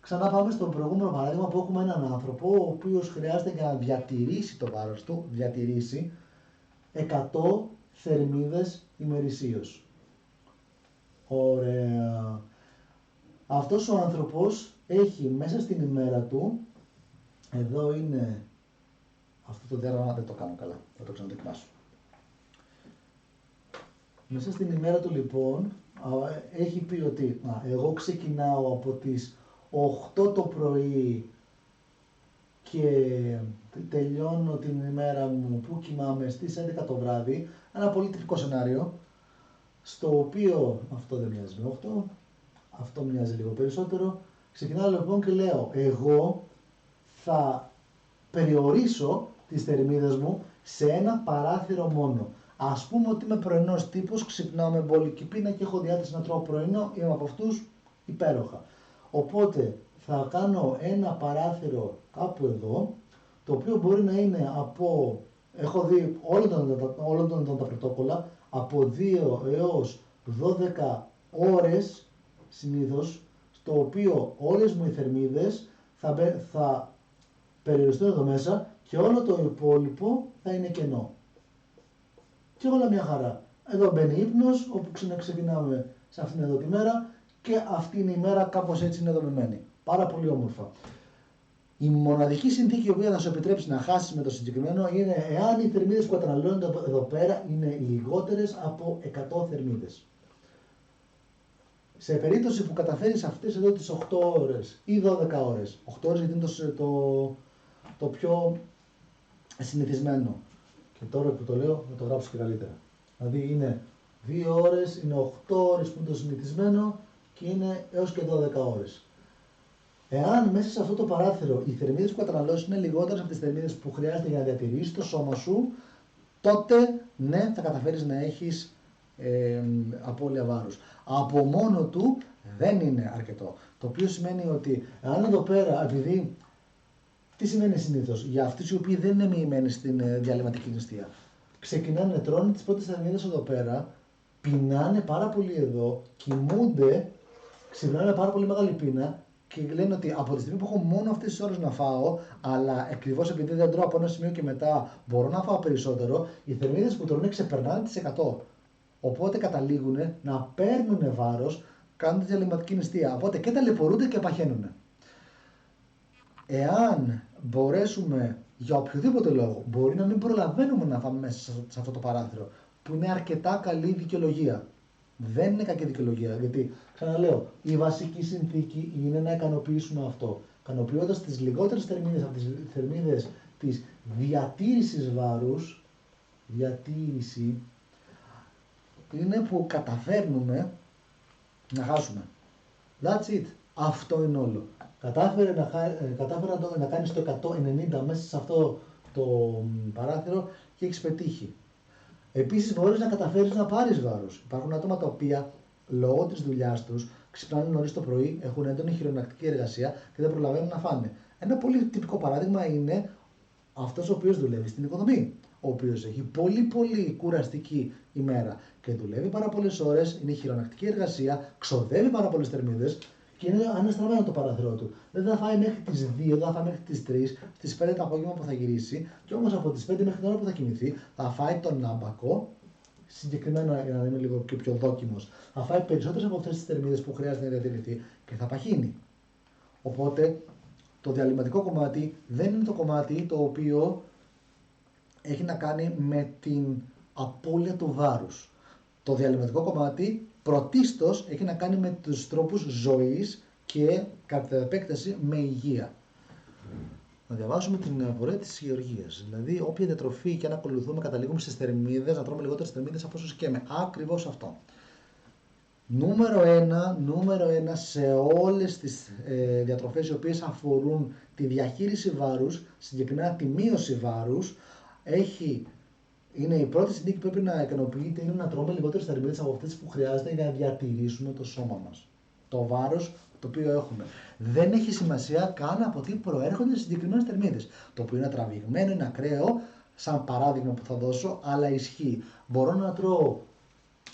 Ξανά πάμε στο προηγούμενο παράδειγμα που έχουμε έναν άνθρωπο ο οποίος χρειάζεται για να διατηρήσει το βάρος του, 100 θερμίδες ημερησίως. Ωραία. Αυτός ο άνθρωπος έχει μέσα στην ημέρα του, εδώ είναι, αυτό το διάγραμμα δεν το κάνω καλά, θα το ξαναδοκιμάσω. Μέσα στην ημέρα του λοιπόν έχει πει ότι εγώ ξεκινάω από τις 8 το πρωί και τελειώνω την ημέρα μου που κοιμάμαι στις 11 το βράδυ. Ένα πολύ τυπικό σενάριο, στο οποίο αυτό δεν μοιάζει με 8, αυτό μοιάζει λίγο περισσότερο. Ξεκινάω λοιπόν και λέω, εγώ θα περιορίσω τις θερμίδες μου σε ένα παράθυρο μόνο. Ας πούμε ότι είμαι πρωινός τύπος, ξυπνάω με μπόλικη πείνα και έχω διάθεση να τρώω πρωινό, είμαι από αυτούς υπέροχα. Οπότε θα κάνω ένα παράθυρο κάπου εδώ, το οποίο μπορεί να είναι από, έχω δει όλα τα πρωτόκολλα, από 2 έως 12 ώρες συνήθως, στο οποίο όλες μου οι θερμίδες θα περιοριστούν εδώ μέσα και όλο το υπόλοιπο θα είναι κενό. Και όλα μια χαρά. Εδώ μπαίνει ύπνος, όπου ξεκινάμε σε αυτήν εδώ τη μέρα και αυτή είναι η μέρα κάπως έτσι είναι δομημένη. Πάρα πολύ όμορφα. Η μοναδική συνθήκη η οποία θα σου επιτρέψει να χάσεις με το συγκεκριμένο είναι εάν οι θερμίδες που καταναλώνονται εδώ πέρα είναι λιγότερες από 100 θερμίδες. Σε περίπτωση που καταφέρεις αυτές εδώ τις 8 ώρες ή 12 ώρες, 8 ώρες γιατί είναι το πιο συνηθισμένο. Και τώρα που το λέω να το γράψω και καλύτερα. Δηλαδή είναι 2 ώρες, είναι 8 ώρες που είναι το συνηθισμένο και είναι έως και 12 ώρες. Εάν μέσα σε αυτό το παράθυρο οι θερμίδες που καταναλώσεις είναι λιγότερες από τις θερμίδες που χρειάζεται για να διατηρήσεις το σώμα σου, τότε ναι, θα καταφέρεις να έχεις απώλεια βάρους. Από μόνο του δεν είναι αρκετό. Το οποίο σημαίνει ότι αν εδώ πέρα, επειδή τι σημαίνει συνήθως για αυτούς οι οποίοι δεν είναι μοιημένοι στην διαλυματική νηστεία, ξεκινάνε, τρώνε τις πρώτες θερμίδες εδώ πέρα, πεινάνε πάρα πολύ εδώ, κοιμούνται, ξυπνάνε πάρα πολύ μεγάλη πείνα και λένε ότι από τη στιγμή που έχω μόνο αυτές τις ώρες να φάω, αλλά ακριβώς επειδή δεν τρώω από ένα σημείο και μετά μπορώ να φάω περισσότερο, οι θερμίδες που τρώνε ξεπερνάνε τις 100. Οπότε καταλήγουν να παίρνουν βάρος, κάνουν τη διαλυματική νηστεία. Οπότε και ταλαιπωρούνται και παχαίνουν. Εάν μπορέσουμε για οποιοδήποτε λόγο, μπορεί να μην προλαβαίνουμε να φάμε μέσα σε αυτό το παράθυρο, που είναι αρκετά καλή δικαιολογία. Δεν είναι κακή δικαιολογία, γιατί ξαναλέω, η βασική συνθήκη είναι να ικανοποιήσουμε αυτό. Ικανοποιώντας τις λιγότερες θερμίδες από τις θερμίδες της διατήρησης βάρους, διατήρηση, είναι που καταφέρνουμε να χάσουμε. That's it. Αυτό είναι όλο. Κατάφερε να κάνεις το 190 μέσα σε αυτό το παράθυρο και έχεις πετύχει. Επίσης μπορείς να καταφέρεις να πάρεις βάρος. Υπάρχουν άτομα τα οποία λόγω της δουλειάς τους ξυπνάνε νωρίς το πρωί, έχουν έντονη χειρονακτική εργασία και δεν προλαβαίνουν να φάνε. Ένα πολύ τυπικό παράδειγμα είναι αυτός ο οποίος δουλεύει στην οικοδομή, ο οποίος έχει πολύ κουραστική ημέρα και δουλεύει πάρα πολλές ώρες, είναι χειρονακτική εργασία, ξοδεύει πάρα πολλές θερμίδες και είναι αναστραμμένο το παράθυρό του. Δεν θα φάει μέχρι τις 2, δεν θα φάει μέχρι τις 3, στις 5 το απόγευμα που θα γυρίσει, και όμως από τις 5 μέχρι την ώρα που θα κοιμηθεί θα φάει τον άμπακο, συγκεκριμένα για να είμαι λίγο πιο δόκιμος, θα φάει περισσότερες από αυτές τις θερμίδες που χρειάζεται να διατηρηθεί και θα παχύνει. Οπότε το διαλυματικό κομμάτι δεν είναι το κομμάτι το οποίο έχει να κάνει με την απώλεια του βάρους. Το διαλυματικό κομμάτι πρωτίστως έχει να κάνει με τους τρόπους ζωής και κατά επέκταση με υγεία. Να διαβάσουμε την απορία της Γεωργίας. Δηλαδή, όποια διατροφή και αν ακολουθούμε, καταλήγουμε στις θερμίδες, να τρώμε λιγότερες θερμίδες από όσο σκέμε. Ακριβώς αυτό. Νούμερο ένα σε όλες τις διατροφές οι οποίες αφορούν τη διαχείριση βάρους, συγκεκριμένα τη μείωση βάρους, είναι η πρώτη συνθήκη που πρέπει να ικανοποιείται, είναι να τρώμε λιγότερες θερμίδες από αυτές που χρειάζεται για να διατηρήσουμε το σώμα μας. Το βάρος το οποίο έχουμε. Δεν έχει σημασία καν από τι προέρχονται συγκεκριμένες θερμίδες. Το οποίο είναι τραβηγμένο, είναι ακραίο, σαν παράδειγμα που θα δώσω, αλλά ισχύει. Μπορώ να τρώω,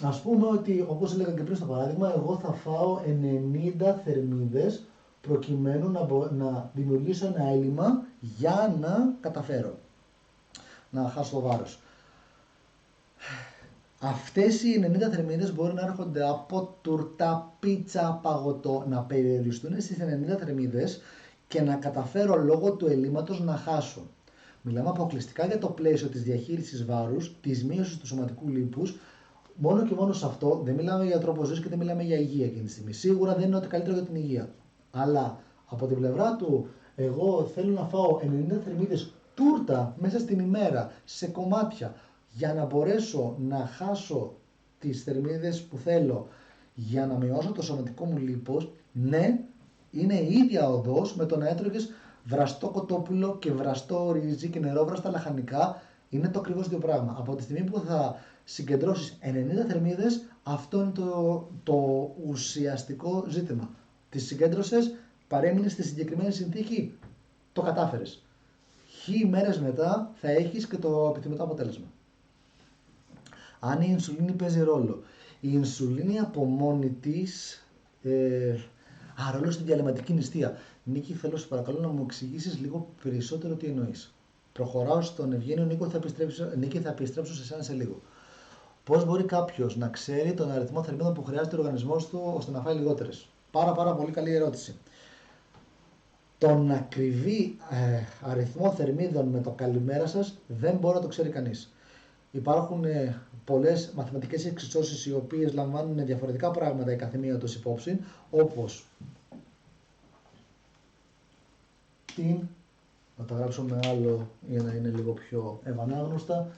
ας πούμε ότι, όπως έλεγα και πριν στο παράδειγμα, εγώ θα φάω 90 θερμίδες προκειμένου να δημιουργήσω ένα έλλειμμα για να καταφέρω να χάσω το βάρος. Αυτές οι 90 θερμίδες μπορεί να έρχονται από τούρτα, πίτσα, παγωτό, να περιοριστούν στις 90 θερμίδες και να καταφέρω λόγω του ελλείμματος να χάσω. Μιλάμε αποκλειστικά για το πλαίσιο της διαχείρισης βάρους, της μείωσης του σωματικού λίπους. Μόνο και μόνο σε αυτό, δεν μιλάμε για τρόπο ζωής και δεν μιλάμε για υγεία εκείνη τη στιγμή. Σίγουρα δεν είναι ότι καλύτερο για την υγεία. Αλλά από την πλευρά του, εγώ θέλω να φάω 90 θερμίδες τούρτα μέσα στην ημέρα, σε κομμάτια, για να μπορέσω να χάσω τις θερμίδες που θέλω, για να μειώσω το σωματικό μου λίπος. Ναι, Είναι η ίδια οδός με το να έτρωγες βραστό κοτόπουλο και βραστό ρύζι και νερόβραστα λαχανικά. Είναι το ακριβώς ίδιο πράγμα. Από τη στιγμή που θα συγκεντρώσεις 90 θερμίδες, αυτό είναι το ουσιαστικό ζήτημα. Τις συγκέντρωσες, παρέμεινες στη συγκεκριμένη συνθήκη, το κατάφερες. Χ μέρες μετά θα έχεις και το επιθυμητό αποτέλεσμα. Αν η ινσουλίνη παίζει ρόλο. Η ινσουλίνη από μόνη της, ρόλο στη διαλυματική νηστεία. Νίκη, θέλω σε παρακαλώ να μου εξηγήσεις λίγο περισσότερο τι εννοείς. Προχωράω στον Ευγένιο. Νίκη, θα επιστρέψω σε εσένα σε λίγο. Πώς μπορεί κάποιος να ξέρει τον αριθμό θερμίδων που χρειάζεται ο οργανισμός του ώστε να φάει λιγότερες? Πάρα πολύ καλή ερώτηση. Τον ακριβή αριθμό θερμίδων με το καλημέρα σας δεν μπορεί να το ξέρει κανείς. Υπάρχουν πολλές μαθηματικές εξισώσεις οι οποίες λαμβάνουν διαφορετικά πράγματα η καθεμία τους υπόψη, όπως να τα γράψω με άλλο για να είναι λίγο πιο ευανάγνωστα,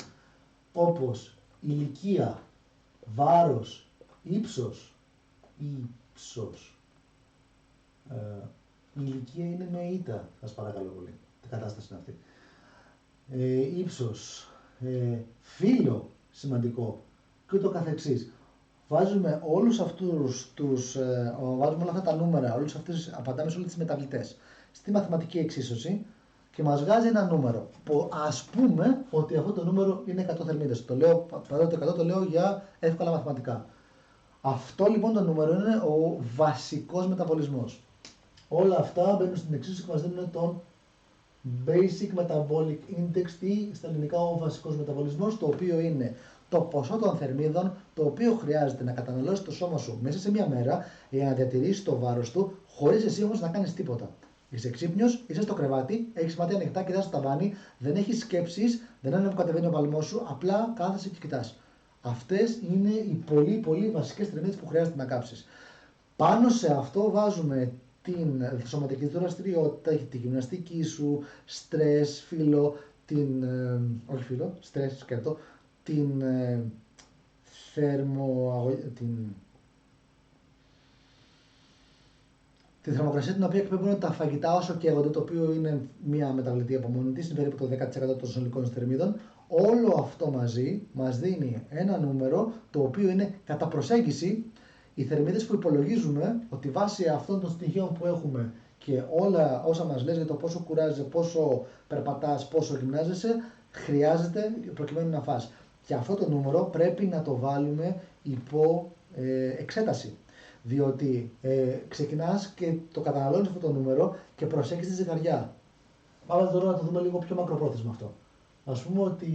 όπως ηλικία, βάρος, ύψος, η ηλικία είναι με ήττα, σας παρακαλώ πολύ, την κατάσταση είναι αυτή. Ύψος, φύλο, σημαντικό, και ούτω καθεξής. Βάζουμε όλους αυτούς βάζουμε όλα αυτά τα νούμερα, απαντάμε σε όλες τις μεταβλητές στη μαθηματική εξίσωση και μας βγάζει ένα νούμερο που ας πούμε ότι αυτό το νούμερο είναι 100 θερμίδες. Το λέω, το λέω για εύκολα μαθηματικά. Αυτό λοιπόν το νούμερο είναι ο βασικός μεταβολισμός. Όλα αυτά μπαίνουν στην εξίσωση και μας δίνουν τον Basic Metabolic Index, στα ελληνικά ο βασικός μεταβολισμός, το οποίο είναι το ποσό των θερμίδων το οποίο χρειάζεται να καταναλώσει το σώμα σου μέσα σε μια μέρα για να διατηρήσει το βάρος του, χωρίς εσύ όμως να κάνεις τίποτα. Είσαι ξύπνιος, είσαι στο κρεβάτι, έχεις μάτια ανοιχτά, κοιτάς το ταβάνι, δεν έχεις σκέψεις, δεν ανεβοκατεβαίνει ο παλμός σου, απλά κάθεσαι και κοιτάς. Αυτές είναι οι πολύ βασικές θερμίδες που χρειάζεται να κάψεις. Πάνω σε αυτό βάζουμε την σωματική δραστηριότητα, τη γυμναστική σου, στρες, τη θερμοκρασία την οποία εκπέμπουν τα φαγητά όσο καίγονται, το οποίο είναι μια μεταβλητή από μόνη της, είναι περίπου το 10% των συνολικών θερμίδων. Όλο αυτό μαζί μας δίνει ένα νούμερο το οποίο είναι κατά προσέγγιση οι θερμίδες που υπολογίζουμε ότι βάσει αυτών των στοιχείων που έχουμε και όλα όσα μας λες για το πόσο κουράζεσαι, πόσο περπατάς, πόσο γυμνάζεσαι, χρειάζεται προκειμένου να φας. Και αυτό το νούμερο πρέπει να το βάλουμε υπό εξέταση. Διότι ξεκινάς και το καταναλώνεις αυτό το νούμερο και προσέχεις τη ζυγαριά. Πάμε τώρα να το δούμε λίγο πιο μακροπρόθεσμα αυτό. Ας πούμε ότι,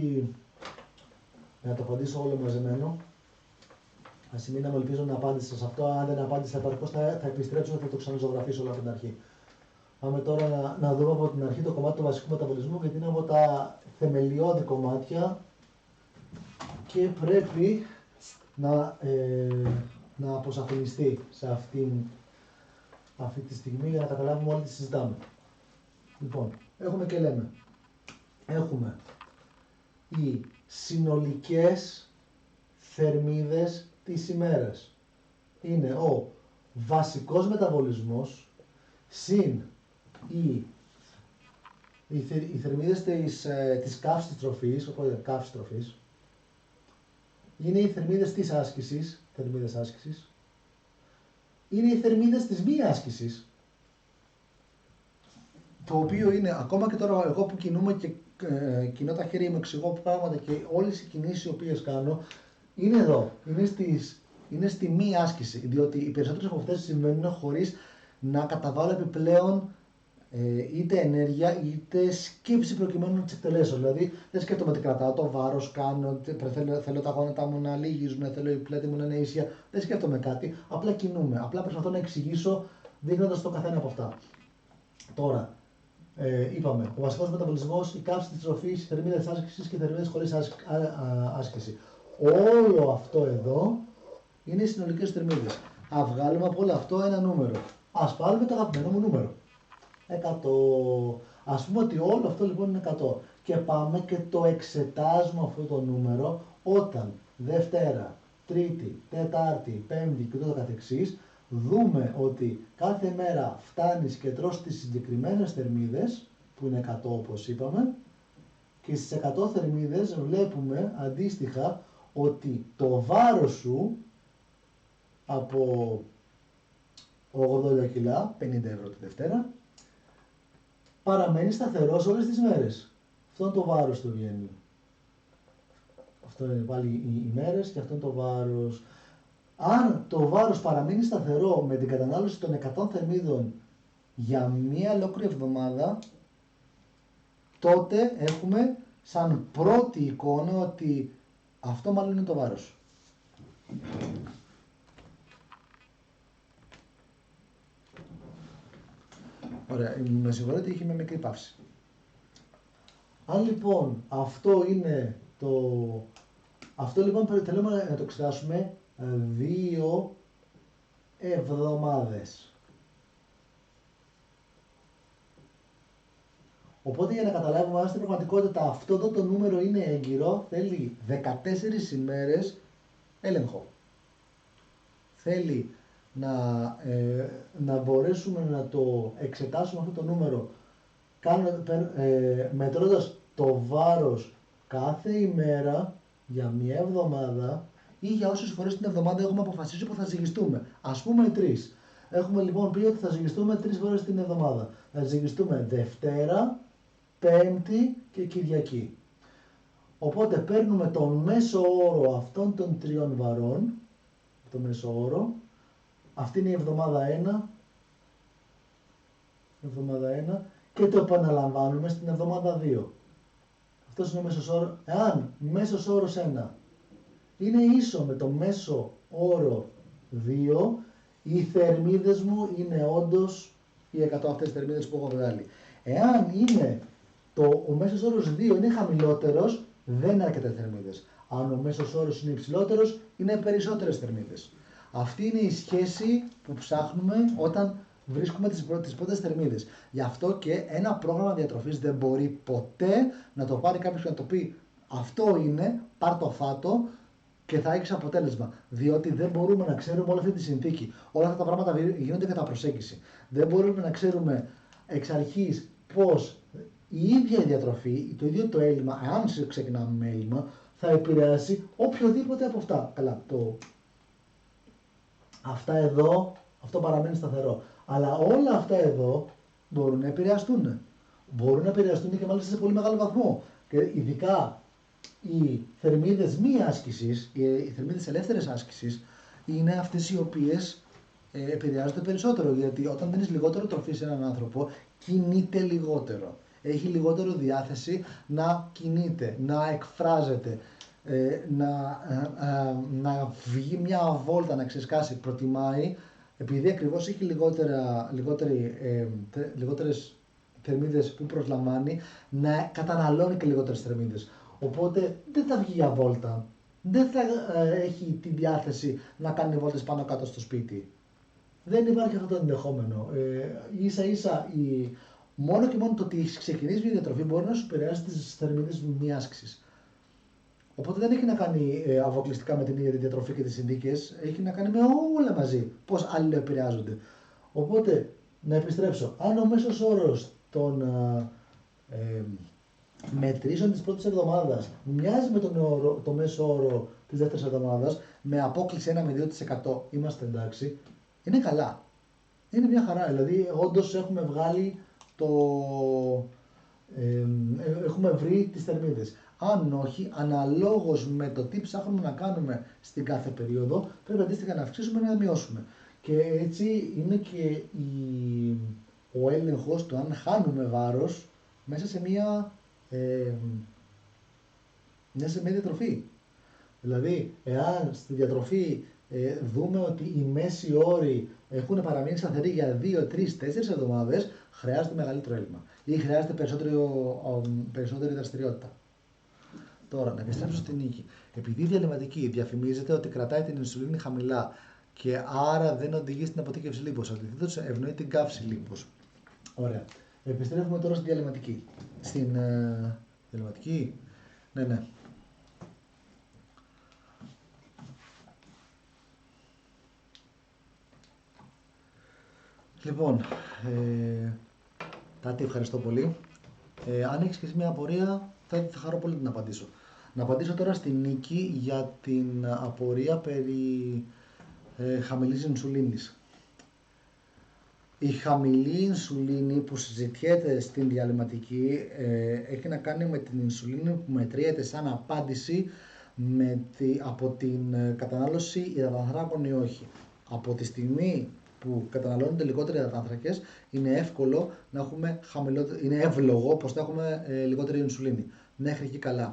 για να το απαντήσω όλο μαζεμένο, ας μείναμε, ελπίζω να απάντησα σε αυτό. Αν δεν απάντησα επαρκώς θα επιστρέψω και θα το ξαναζωγραφίσω όλα από την αρχή. Πάμε τώρα να δούμε από την αρχή το κομμάτι του βασικού μεταβολισμού, γιατί είναι από τα θεμελιώδη κομμάτια και πρέπει να αποσαφινιστεί σε αυτή τη στιγμή για να καταλάβουμε όλοι τι συζητάμε. Λοιπόν, έχουμε και λέμε. Έχουμε οι συνολικές θερμίδες της ημέρας. Είναι ο βασικός μεταβολισμός συν οι θερμίδες της καύσης τροφής, οπότε καύση τροφής. Είναι οι θερμίδες της άσκησης, θερμίδες άσκησης. Είναι οι θερμίδες της μη άσκησης. Το οποίο είναι, ακόμα και τώρα εγώ που κινούμαι και κινώ τα χέρια μου, εξηγώ πράγματα και όλες οι κινήσεις οι οποίες κάνω, είναι εδώ, είναι στη μη άσκηση. Διότι οι περισσότερες από αυτές συμβαίνουν χωρίς να καταβάλω επιπλέον είτε ενέργεια είτε σκέψη προκειμένου να τις εκτελέσω. Δηλαδή δεν σκέφτομαι τι κρατάω, το βάρος κάνω, θέλω τα γόνατα μου να λύγιζουν, θέλω η πλάτη μου να είναι ίσια. Δεν σκέφτομαι κάτι, απλά κινούμαι. Απλά προσπαθώ να εξηγήσω δείχνοντας το καθένα από αυτά. Τώρα, είπαμε, ο βασικός μεταβολισμός, η καύση της τροφής, οι θερμίδες άσκησης και οι θερμίδες χωρίς άσκηση. Όλο αυτό εδώ είναι οι συνολικές θερμίδες. Α βγάλουμε από όλο αυτό ένα νούμερο. Ας πάρουμε το αγαπημένο μου νούμερο. 100. Ας πούμε ότι όλο αυτό λοιπόν είναι 100. Και πάμε και το εξετάζουμε αυτό το νούμερο όταν Δευτέρα, Τρίτη, Τετάρτη, Πέμπτη και ούτω καθεξής δούμε ότι κάθε μέρα φτάνεις και τρως τις συγκεκριμένες θερμίδες, που είναι 100 όπως είπαμε, και στις 100 θερμίδες βλέπουμε αντίστοιχα ότι το βάρος σου από 80 κιλά, 50 ευρώ τη Δευτέρα, παραμένει σταθερός όλες τις μέρες. Αυτό είναι το βάρος του βγαίνει. Αυτό είναι πάλι οι μέρες και αυτό είναι το βάρος. Αν το βάρος παραμείνει σταθερό με την κατανάλωση των 100 θερμίδων για μία ολόκληρη εβδομάδα, τότε έχουμε σαν πρώτη εικόνα ότι αυτό μάλλον είναι το βάρος. Ωραία, με συγχωρείτε, είχε μια μικρή παύση. Αν λοιπόν αυτό είναι αυτό λοιπόν θέλουμε να το εξετάσουμε 2 εβδομάδες. Οπότε για να καταλάβουμε αν στην πραγματικότητα αυτό το νούμερο είναι έγκυρο, θέλει 14 ημέρες έλεγχο. Θέλει να μπορέσουμε να το εξετάσουμε αυτό το νούμερο μετρώντας το βάρος κάθε ημέρα για μια εβδομάδα ή για όσες φορές την εβδομάδα έχουμε αποφασίσει που θα ζυγιστούμε. Ας πούμε 3. Έχουμε λοιπόν πει ότι θα ζυγιστούμε 3 φορές την εβδομάδα. Θα ζυγιστούμε Δευτέρα, Πέμπτη και Κυριακή. Οπότε παίρνουμε τον μέσο όρο αυτών των 3 βαρών, το μέσο όρο, αυτή είναι η εβδομάδα 1, και το επαναλαμβάνουμε στην εβδομάδα 2. Αυτός είναι ο μέσος όρος. Εάν μέσος όρος 1 είναι ίσο με το μέσο όρο 2, οι θερμίδες μου είναι όντως οι 100 αυτές θερμίδες που έχω βγάλει. Εάν είναι ο μέσος όρος 2 είναι χαμηλότερος, δεν είναι αρκετές θερμίδες. Αν ο μέσος όρος είναι υψηλότερος, είναι περισσότερες θερμίδες. Αυτή είναι η σχέση που ψάχνουμε όταν βρίσκουμε τις πρώτες θερμίδες. Γι' αυτό και ένα πρόγραμμα διατροφής δεν μπορεί ποτέ να το πάρει κάποιος και να το πει αυτό είναι, πάρ' το φάτο και θα έχεις αποτέλεσμα. Διότι δεν μπορούμε να ξέρουμε όλη αυτή τη συνθήκη. Όλα αυτά τα πράγματα γίνονται κατά προσέγγιση. Δεν μπορούμε να ξέρουμε εξ αρχής πώς η ίδια η διατροφή, το ίδιο το έλλειμμα, αν ξεκινάμε με έλλειμμα, θα επηρεάσει οποιοδήποτε από αυτά. Καλά, αυτά εδώ, αυτό παραμένει σταθερό. Αλλά όλα αυτά εδώ μπορούν να επηρεαστούν. Μπορούν να επηρεαστούν και μάλιστα σε πολύ μεγάλο βαθμό. Και ειδικά οι θερμίδες μη άσκησης, οι θερμίδες ελεύθερης άσκησης, είναι αυτές οι οποίες επηρεάζονται περισσότερο. Γιατί όταν δίνεις λιγότερο τροφή σε έναν άνθρωπο, κινείται λιγότερο. Έχει λιγότερο διάθεση να κινείται, να εκφράζεται, να βγει μια βόλτα, να ξεσκάσει. Προτιμάει, επειδή ακριβώς έχει λιγότερες θερμίδες που προσλαμβάνει, να καταναλώνει και λιγότερες θερμίδες. Οπότε δεν θα βγει για βόλτα, δεν θα έχει τη διάθεση να κάνει βόλτες πάνω κάτω στο σπίτι. Δεν υπάρχει αυτό το ενδεχόμενο. Ίσα ίσα μόνο και μόνο το ότι έχει ξεκινήσει μια διατροφή μπορεί να σου επηρεάσει τις θερμίδες μη άσκησης. Οπότε δεν έχει να κάνει αποκλειστικά με την ίδια τη διατροφή και τις συνθήκες, έχει να κάνει με όλα μαζί, πώς αλληλοεπηρεάζονται. Οπότε, να επιστρέψω, αν ο μέσος όρος των μετρήσεων της πρώτης εβδομάδας μοιάζει με το μέσο όρο της δεύτερης εβδομάδας, με απόκληση 1 με 2%, είμαστε εντάξει, είναι καλά. Είναι μια χαρά, δηλαδή όντως έχουμε βγάλει έχουμε βρει τις θερμίδες. Αν όχι, αναλόγως με το τι ψάχνουμε να κάνουμε στην κάθε περίοδο, πρέπει αντίστοιχα να αυξήσουμε ή να μειώσουμε. Και έτσι είναι και ο έλεγχος του αν χάνουμε βάρος μέσα σε μια διατροφή. Δηλαδή, εάν στη διατροφή δούμε ότι οι μέσοι όροι έχουν παραμείνει σταθεροί για 2, 3, 4 εβδομάδες, χρειάζεται μεγαλύτερο έλλειμμα ή χρειάζεται περισσότερη δραστηριότητα. Τώρα, να επιστρέψω στην νίκη. Επειδή η διαλυματική διαφημίζεται ότι κρατάει την ινσουλίνη χαμηλά και άρα δεν οδηγεί στην αποθήκευση λίπος, αντιθέτως ευνοεί την καύση λίπος. Ωραία. Επιστρέφουμε τώρα στην διαλυματική. Στην διαλυματική. Ναι. Λοιπόν, Τάτη, ευχαριστώ πολύ. Αν έχεις και εσύ μια απορία, θα χαρώ πολύ να την απαντήσω. Να απαντήσω τώρα στη Νίκη για την απορία περί χαμηλής ινσουλίνης. Η χαμηλή ινσουλίνη που συζητιέται στην διαλυματική έχει να κάνει με την ινσουλίνη που μετριέται σαν απάντηση από την κατανάλωση υδατανθράκων ή όχι. Από τη στιγμή που καταναλώνονται λιγότεροι υδατάνθρακες, είναι εύκολο να έχουμε είναι εύλογο πως θα έχουμε λιγότερη ινσουλίνη. Μέχρι εκεί καλά.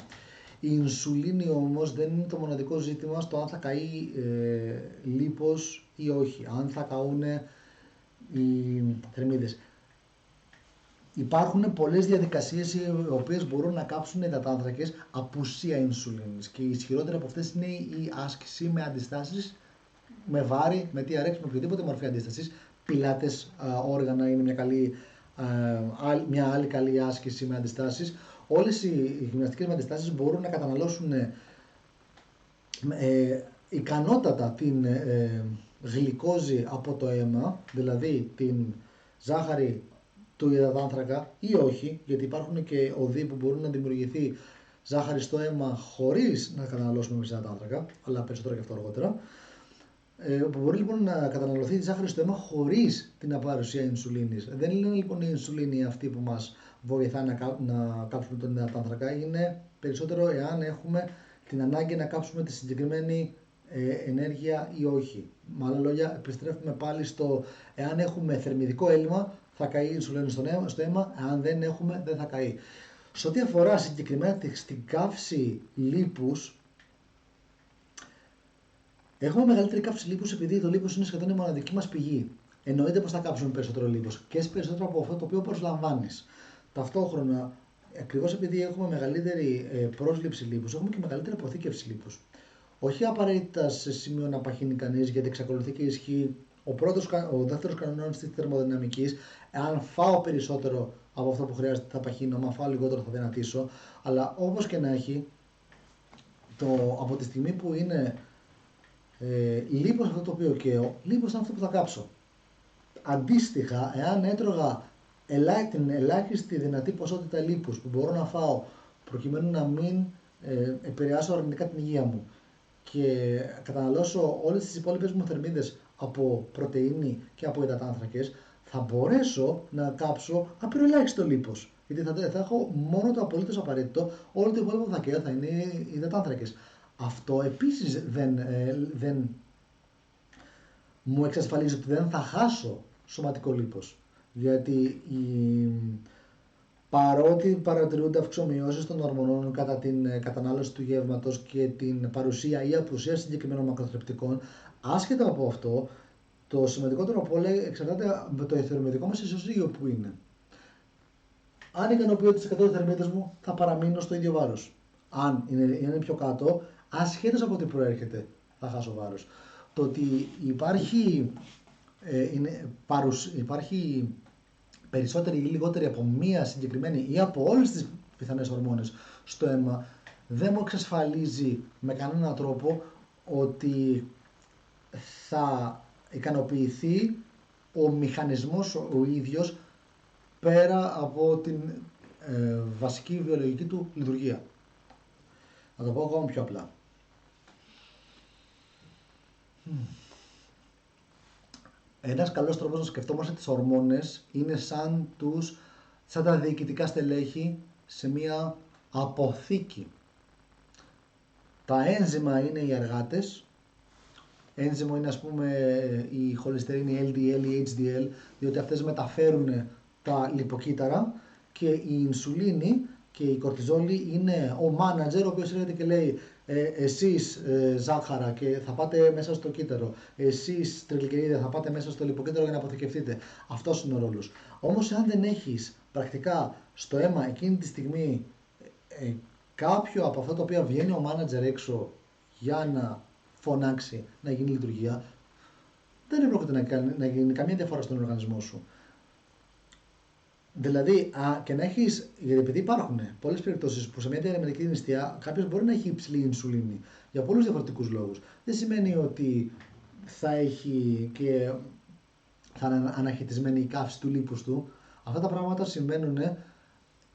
Η ινσουλίνη όμως δεν είναι το μοναδικό ζήτημα στο αν θα καεί λίπος ή όχι, αν θα καούν οι θερμίδες. Υπάρχουν πολλές διαδικασίες οι οποίες μπορούν να κάψουν υδατάνθρακες απουσία ινσουλίνης και η ισχυρότερη από αυτές είναι η άσκηση με αντιστάσεις, με βάρη, με TRX, με οποιοδήποτε μορφή αντίστασης. Πιλάτες όργανα είναι μια άλλη καλή άσκηση με αντιστάσεις. Όλες οι γυμναστικές με αντιστάσεις μπορούν να καταναλώσουν ικανότατα την γλυκόζη από το αίμα, δηλαδή την ζάχαρη του υδατάνθρακα ή όχι, γιατί υπάρχουν και οδοί που μπορούν να δημιουργηθεί ζάχαρη στο αίμα χωρίς να καταναλώσουμε εμείς υδατάνθρακα, αλλά περισσότερο και αυτό αργότερα. Που μπορεί λοιπόν να καταναλωθεί τη ζάχαρη στο αίμα χωρίς την παρουσία ινσουλίνης. Δεν είναι λοιπόν η ινσουλίνη αυτή που μας βοηθά να κάψουμε τον υδατάνθρακα, είναι περισσότερο εάν έχουμε την ανάγκη να κάψουμε τη συγκεκριμένη ενέργεια ή όχι. Με άλλα λόγια, επιστρέφουμε πάλι στο εάν έχουμε θερμιδικό έλλειμμα, θα καεί η ινσουλίνη στο αίμα, εάν δεν έχουμε, δεν θα καεί. Σε ό,τι αφορά συγκεκριμένα στην καύση λίπους, έχουμε μεγαλύτερη καύση λίπους επειδή το λίπος είναι σχεδόν η μοναδική μας πηγή. Εννοείται πως θα κάψουμε περισσότερο λίπος και εσύ περισσότερο από αυτό το οποίο προσλαμβάνεις. Ταυτόχρονα, ακριβώς επειδή έχουμε μεγαλύτερη πρόσληψη λίπους, έχουμε και μεγαλύτερη αποθήκευση λίπους. Όχι απαραίτητα σε σημείο να παχύνει κανείς, γιατί εξακολουθεί και ισχύει ο δεύτερος κανόνας της θερμοδυναμικής. Εάν φάω περισσότερο από αυτό που χρειάζεται θα παχύνω, αν φάω λιγότερο θα δυνατήσω. Αλλά όπως και να έχει, από τη στιγμή που είναι λίπος αυτό το οποίο καίω, λίπος είναι αυτό που θα κάψω. Αντίστοιχα, εάν έτρωγα την ελάχιστη δυνατή ποσότητα λίπους που μπορώ να φάω προκειμένου να μην επηρεάσω αρνητικά την υγεία μου και καταναλώσω όλες τις υπόλοιπες μου θερμίδες από πρωτεΐνη και από υδατάνθρακες, θα μπορέσω να κάψω απειροελάχιστο λίπος. Γιατί θα έχω μόνο το απολύτως απαραίτητο, όλο το υπόλοιπο που θα καίω θα είναι οι υδατάνθρακες. Αυτό επίσης δεν μου εξασφαλίζει ότι δεν θα χάσω σωματικό λίπος. Γιατί παρότι παρατηρούνται αυξομοιώσεις των ορμονών κατά την κατανάλωση του γεύματος και την παρουσία ή απουσία συγκεκριμένων μακροθρεπτικών, άσχετα από αυτό, το σημαντικότερο από όλα εξαρτάται με το θερμιδικό μας ισοζύγιο που είναι. Αν ικανοποιώ τις 100 θερμίδες μου, θα παραμείνω στο ίδιο βάρος. Αν είναι πιο κάτω, ασχέτως από τι προέρχεται, θα χάσω βάρος. Το ότι υπάρχει περισσότερη ή λιγότερη από μία συγκεκριμένη ή από όλες τις πιθανές ορμόνες στο αίμα, δεν μου εξασφαλίζει με κανέναν τρόπο ότι θα ικανοποιηθεί ο μηχανισμός ο ίδιος πέρα από την βασική βιολογική του λειτουργία. Να το πω ακόμα πιο απλά. Ένας καλός τρόπος να σκεφτόμαστε τις ορμόνες είναι σαν τα διοικητικά στελέχη σε μια αποθήκη. Τα ένζημα είναι οι εργάτες. Ένζυμο είναι ας πούμε η χολυστερίνη LDL ή HDL, διότι αυτές μεταφέρουν τα λιποκύτταρα, και η ινσουλίνη και η κορτιζόλη είναι ο μάνατζερ ο οποίος έρχεται και λέει εσείς ζάχαρα και θα πάτε μέσα στο κύτταρο, εσείς τριγλικερίδια θα πάτε μέσα στο λιποκύτταρο για να αποθηκευτείτε. Αυτός είναι ο ρόλος. Όμως αν δεν έχεις πρακτικά στο αίμα εκείνη τη στιγμή κάποιο από αυτά τα οποία βγαίνει ο μάνατζερ έξω για να φωνάξει να γίνει λειτουργία, δεν πρόκειται να γίνει καμία διαφορά στον οργανισμό σου. Δηλαδή, και να έχεις, γιατί επειδή υπάρχουν πολλές περιπτώσεις που σε μια διαλυματική νηστεία κάποιος μπορεί να έχει υψηλή ινσουλίνη για πολλούς διαφορετικούς λόγους. Δεν σημαίνει ότι θα έχει και θα είναι αναχαιτισμένη η καύση του λίπους του. Αυτά τα πράγματα συμβαίνουν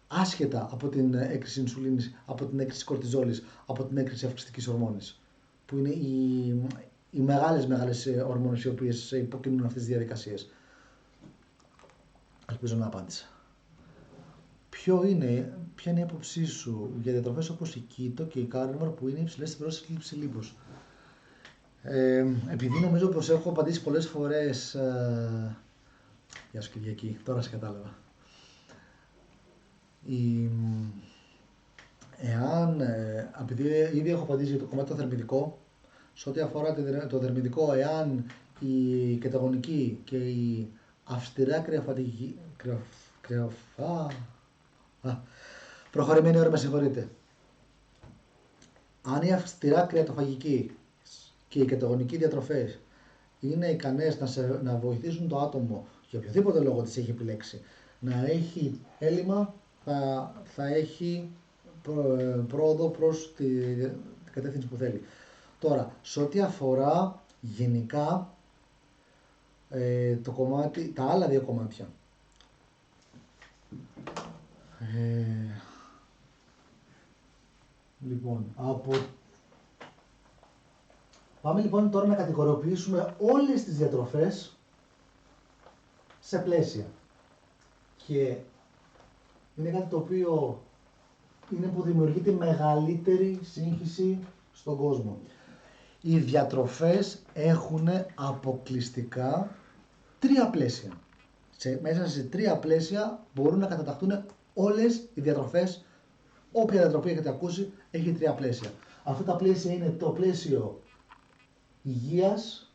άσχετα από την έκρηση ινσουλίνης, από την έκρηση κορτιζόλης, από την έκρηση αυξητικής ορμόνης, που είναι οι μεγάλες ορμόνες οι οποίες υποκινούν αυτές τις διαδικασίες. Ελπίζω να απάντησα. Ποια είναι η άποψή σου για διατροφές όπως η keto και η carnivore που είναι υψηλές στην πρόσληψη λίπους? Επειδή νομίζω πως έχω απαντήσει πολλές φορές. Γεια σου Κυριακή, τώρα σε κατάλαβα. Επειδή ήδη έχω απαντήσει για το κομμάτι το θερμιδικό, σε ό,τι αφορά το θερμιδικό, εάν η κεταγονική και η αυστηρά προχωρημένη ώρα, με συγχωρείτε. Αν η αυστηρά κρεατοφαγική και οι κεταγονικοί διατροφές είναι ικανές να βοηθήσουν το άτομο, για οποιοδήποτε λόγο τις έχει επιλέξει, να έχει έλλειμμα, θα έχει πρόοδο προς την κατεύθυνση που θέλει. Τώρα, σε ό,τι αφορά γενικά τα άλλα δύο κομμάτια. Λοιπόν, πάμε λοιπόν τώρα να κατηγοριοποιήσουμε όλες τις διατροφές σε πλαίσια. Και είναι κάτι το οποίο είναι που δημιουργεί τη μεγαλύτερη σύγχυση στον κόσμο. Οι διατροφές έχουν αποκλειστικά τρία πλαίσια. Μέσα σε τρία πλαίσια μπορούν να καταταχθούν όλες οι διατροφές. Όποια διατροφή έχετε ακούσει έχει τρία πλαίσια. Αυτά τα πλαίσια είναι το πλαίσιο υγείας,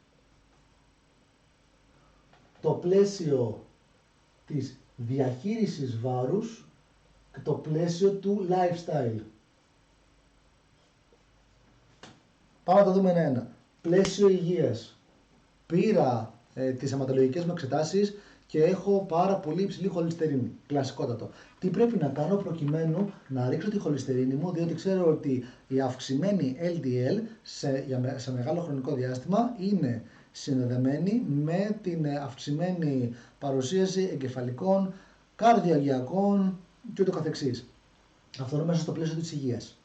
το πλαίσιο της διαχείρισης βάρους και το πλαίσιο του lifestyle. Πάμε να το δούμε ένα-ένα. Πλαίσιο υγείας. Πήρα τις αιματολογικές μου εξετάσεις και έχω πάρα πολύ υψηλή χολυστερίνη. Κλασικότατο. Τι πρέπει να κάνω προκειμένου να ρίξω τη χολυστερίνη μου, διότι ξέρω ότι η αυξημένη LDL σε μεγάλο χρονικό διάστημα είναι συνδεδεμένη με την αυξημένη παρουσίαση εγκεφαλικών, καρδιαγγειακών και ούτω καθεξής. Αυτό είναι μέσα στο πλαίσιο της υγείας.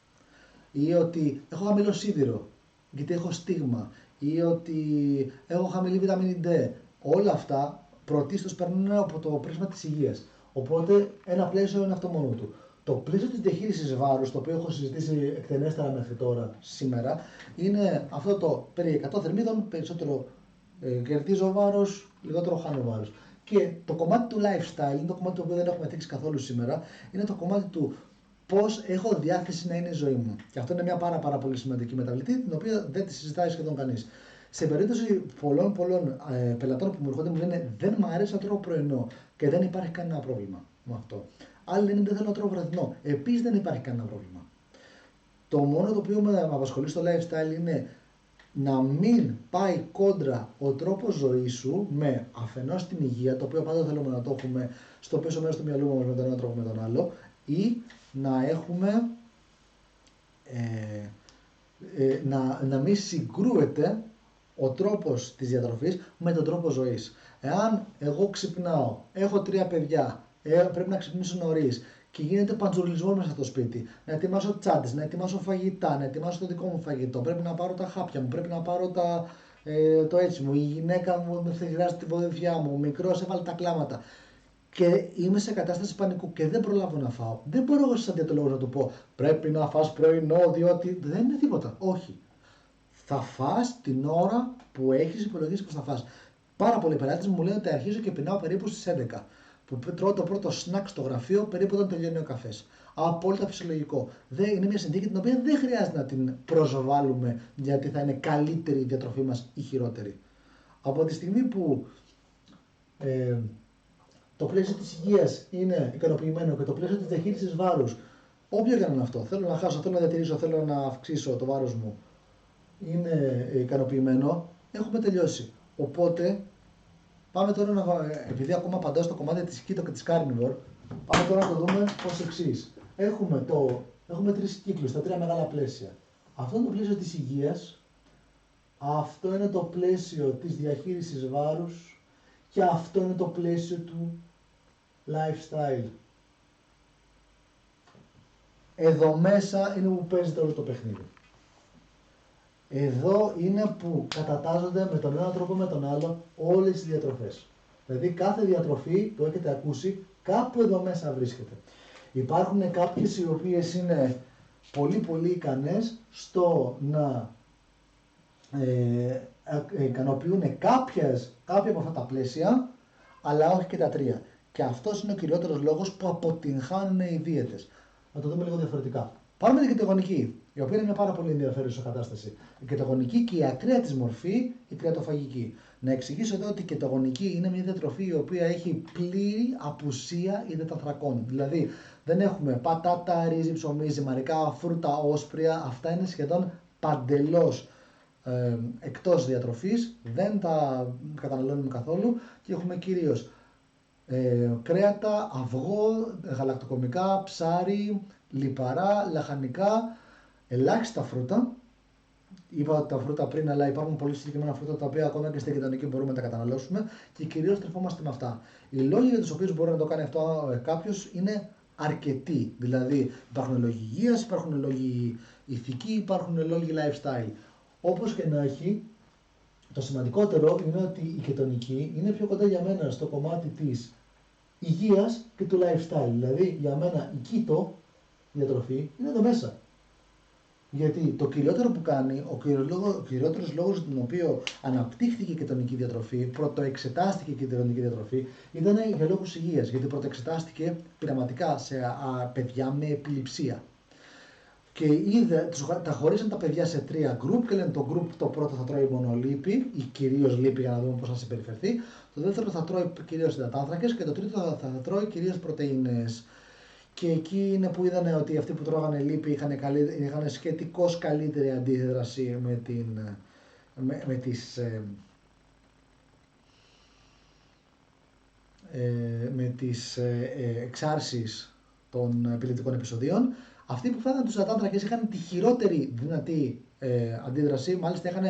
Ή ότι έχω χαμηλό σίδηρο, γιατί έχω στίγμα. Ή ότι έχω χαμηλή βιταμίνη D. Όλα αυτά πρωτίστως περνούν από το πρίσμα της υγείας. Οπότε ένα πλαίσιο είναι αυτό μόνο του. Το πλαίσιο της διαχείρισης βάρους, το οποίο έχω συζητήσει εκτενέστερα μέχρι τώρα σήμερα, είναι αυτό το περί 100 θερμίδων, περισσότερο κερδίζω βάρος, λιγότερο χάνω βάρος. Και το κομμάτι του lifestyle, είναι το κομμάτι το οποίο δεν έχουμε θίξει καθόλου σήμερα, είναι το κομμάτι του πώς έχω διάθεση να είναι η ζωή μου. Και αυτό είναι μια πάρα πολύ σημαντική μεταβλητή, την οποία δεν τη συζητάει σχεδόν κανείς. Σε περίπτωση πολλών πελατών που μου έρχονται, μου λένε δεν μου αρέσει να τρώω πρωινό και δεν υπάρχει κανένα πρόβλημα με αυτό. Άλλοι λένε δεν θέλω να τρώω βραδινό. Επίσης δεν υπάρχει κανένα πρόβλημα. Το μόνο το οποίο με απασχολεί στο lifestyle είναι να μην πάει κόντρα ο τρόπος ζωής σου με αφενός την υγεία, το οποίο πάντα θέλουμε να το έχουμε στο πίσω μέρος του μυαλού μας με τον ένα τρόπο με τον άλλο, ή να έχουμε να μην συγκρούεται ο τρόπος της διατροφής με τον τρόπο ζωής. Εάν εγώ ξυπνάω, έχω 3 παιδιά, πρέπει να ξυπνήσω νωρίς και γίνεται παντζουρλισμό μέσα στο σπίτι, να ετοιμάσω τσάντες, να ετοιμάσω φαγητά, να ετοιμάσω το δικό μου φαγητό, πρέπει να πάρω τα χάπια μου, πρέπει να πάρω το έτσι μου, η γυναίκα μου χρειάζεται τη βοήθειά μου, ο μικρός έβαλε τα κλάματα και είμαι σε κατάσταση πανικού και δεν προλάβω να φάω. Δεν μπορώ εγώ σαν διαιτολόγος να του πω πρέπει να φας πρωινό διότι δεν είναι τίποτα. Όχι. Θα φας την ώρα που έχεις υπολογίσει πως θα φας. Πάρα πολλοί πελάτες μου λένε ότι αρχίζω και πεινάω περίπου στις 11. Που τρώω το πρώτο σνακ στο γραφείο περίπου όταν τελειώνει ο καφές. Απόλυτα φυσιολογικό. Είναι μια συνθήκη την οποία δεν χρειάζεται να την προσβάλλουμε γιατί θα είναι καλύτερη η διατροφή μας ή χειρότερη. Από τη στιγμή που το πλαίσιο της υγείας είναι ικανοποιημένο και το πλαίσιο της διαχείρισης βάρους, όποιο και να είναι αυτό, θέλω να χάσω, θέλω να διατηρήσω, θέλω να αυξήσω το βάρος μου, είναι ικανοποιημένο, έχουμε τελειώσει. Οπότε, πάμε τώρα επειδή ακόμα απαντάω στο κομμάτι της keto και της carnivore, πάμε τώρα να το δούμε ως εξής. Έχουμε 3 κύκλους, τα 3 μεγάλα πλαίσια. Αυτό είναι το πλαίσιο της υγείας, αυτό είναι το πλαίσιο της διαχείρισης βάρους Και αυτό είναι το πλαίσιο του lifestyle. Εδώ μέσα είναι που παίζεται όλο το παιχνίδι. Εδώ είναι που κατατάζονται με τον ένα τρόπο με τον άλλο όλες οι διατροφές. Δηλαδή κάθε διατροφή που έχετε ακούσει κάπου εδώ μέσα βρίσκεται. Υπάρχουν κάποιες οι οποίες είναι πολύ ικανές στο να ικανοποιούν κάποια από αυτά τα πλαίσια, αλλά όχι και τα τρία. Και αυτός είναι ο κυριότερος λόγος που αποτυγχάνουν οι δίαιτες. Να το δούμε λίγο διαφορετικά. Πάρουμε την κετογονική, η οποία είναι μια πάρα πολύ ενδιαφέρουσα κατάσταση. Η κετογονική και η ακραία της μορφή, η κρεατοφαγική. Να εξηγήσω εδώ ότι η κετογονική είναι μια διατροφή η οποία έχει πλήρη απουσία υδατανθρακών. Δηλαδή δεν έχουμε πατάτα, ρύζι, ψωμί, ζυμαρικά, φρούτα, όσπρια. Αυτά είναι σχεδόν παντελώς εκτός διατροφής, δεν τα καταναλώνουμε καθόλου και έχουμε κυρίως κρέατα, αυγό, γαλακτοκομικά, ψάρι, λιπαρά, λαχανικά, ελάχιστα φρούτα. Είπα τα φρούτα πριν, αλλά υπάρχουν πολύ συγκεκριμένα φρούτα τα οποία ακόμα και στην κετογονική μπορούμε να τα καταναλώσουμε και κυρίως τρεφόμαστε με αυτά. Οι λόγοι για τους οποίους μπορεί να το κάνει αυτό κάποιος είναι αρκετοί. Δηλαδή υπάρχουν λόγοι υγείας, υπάρχουν λόγοι ηθικοί, υπάρχουν λόγοι lifestyle. Όπως και να έχει, το σημαντικότερο είναι ότι η κετονική είναι πιο κοντά για μένα στο κομμάτι της υγείας και του lifestyle. Δηλαδή για μένα η keto διατροφή είναι εδώ μέσα. Γιατί το κυριότερο που κάνει, ο κυριότερος λόγος για τον οποίο αναπτύχθηκε η κετονική διατροφή, πρωτοεξετάστηκε η κετονική διατροφή, ήταν για λόγους υγείας. Γιατί πρωτοεξετάστηκε πειραματικά σε παιδιά με επιληψία. Και τα χωρίσαν τα παιδιά σε τρία γκρουπ και λένε το γκρουπ το πρώτο θα τρώει μόνο λίπη ή κυρίως λίπη για να δούμε πώς θα συμπεριφερθεί. Το δεύτερο θα τρώει κυρίως υδατάνθρακες και το τρίτο θα τρώει κυρίως πρωτεΐνες. Και εκεί είναι που είδανε ότι αυτοί που τρώγανε λίπη είχαν σχετικώς καλύτερη αντίδραση με τις εξάρσεις των επιληπτικών επεισοδίων. Αυτοί που φάγανε τους υδατάνθρακες είχαν τη χειρότερη δυνατή αντίδραση, μάλιστα είχαν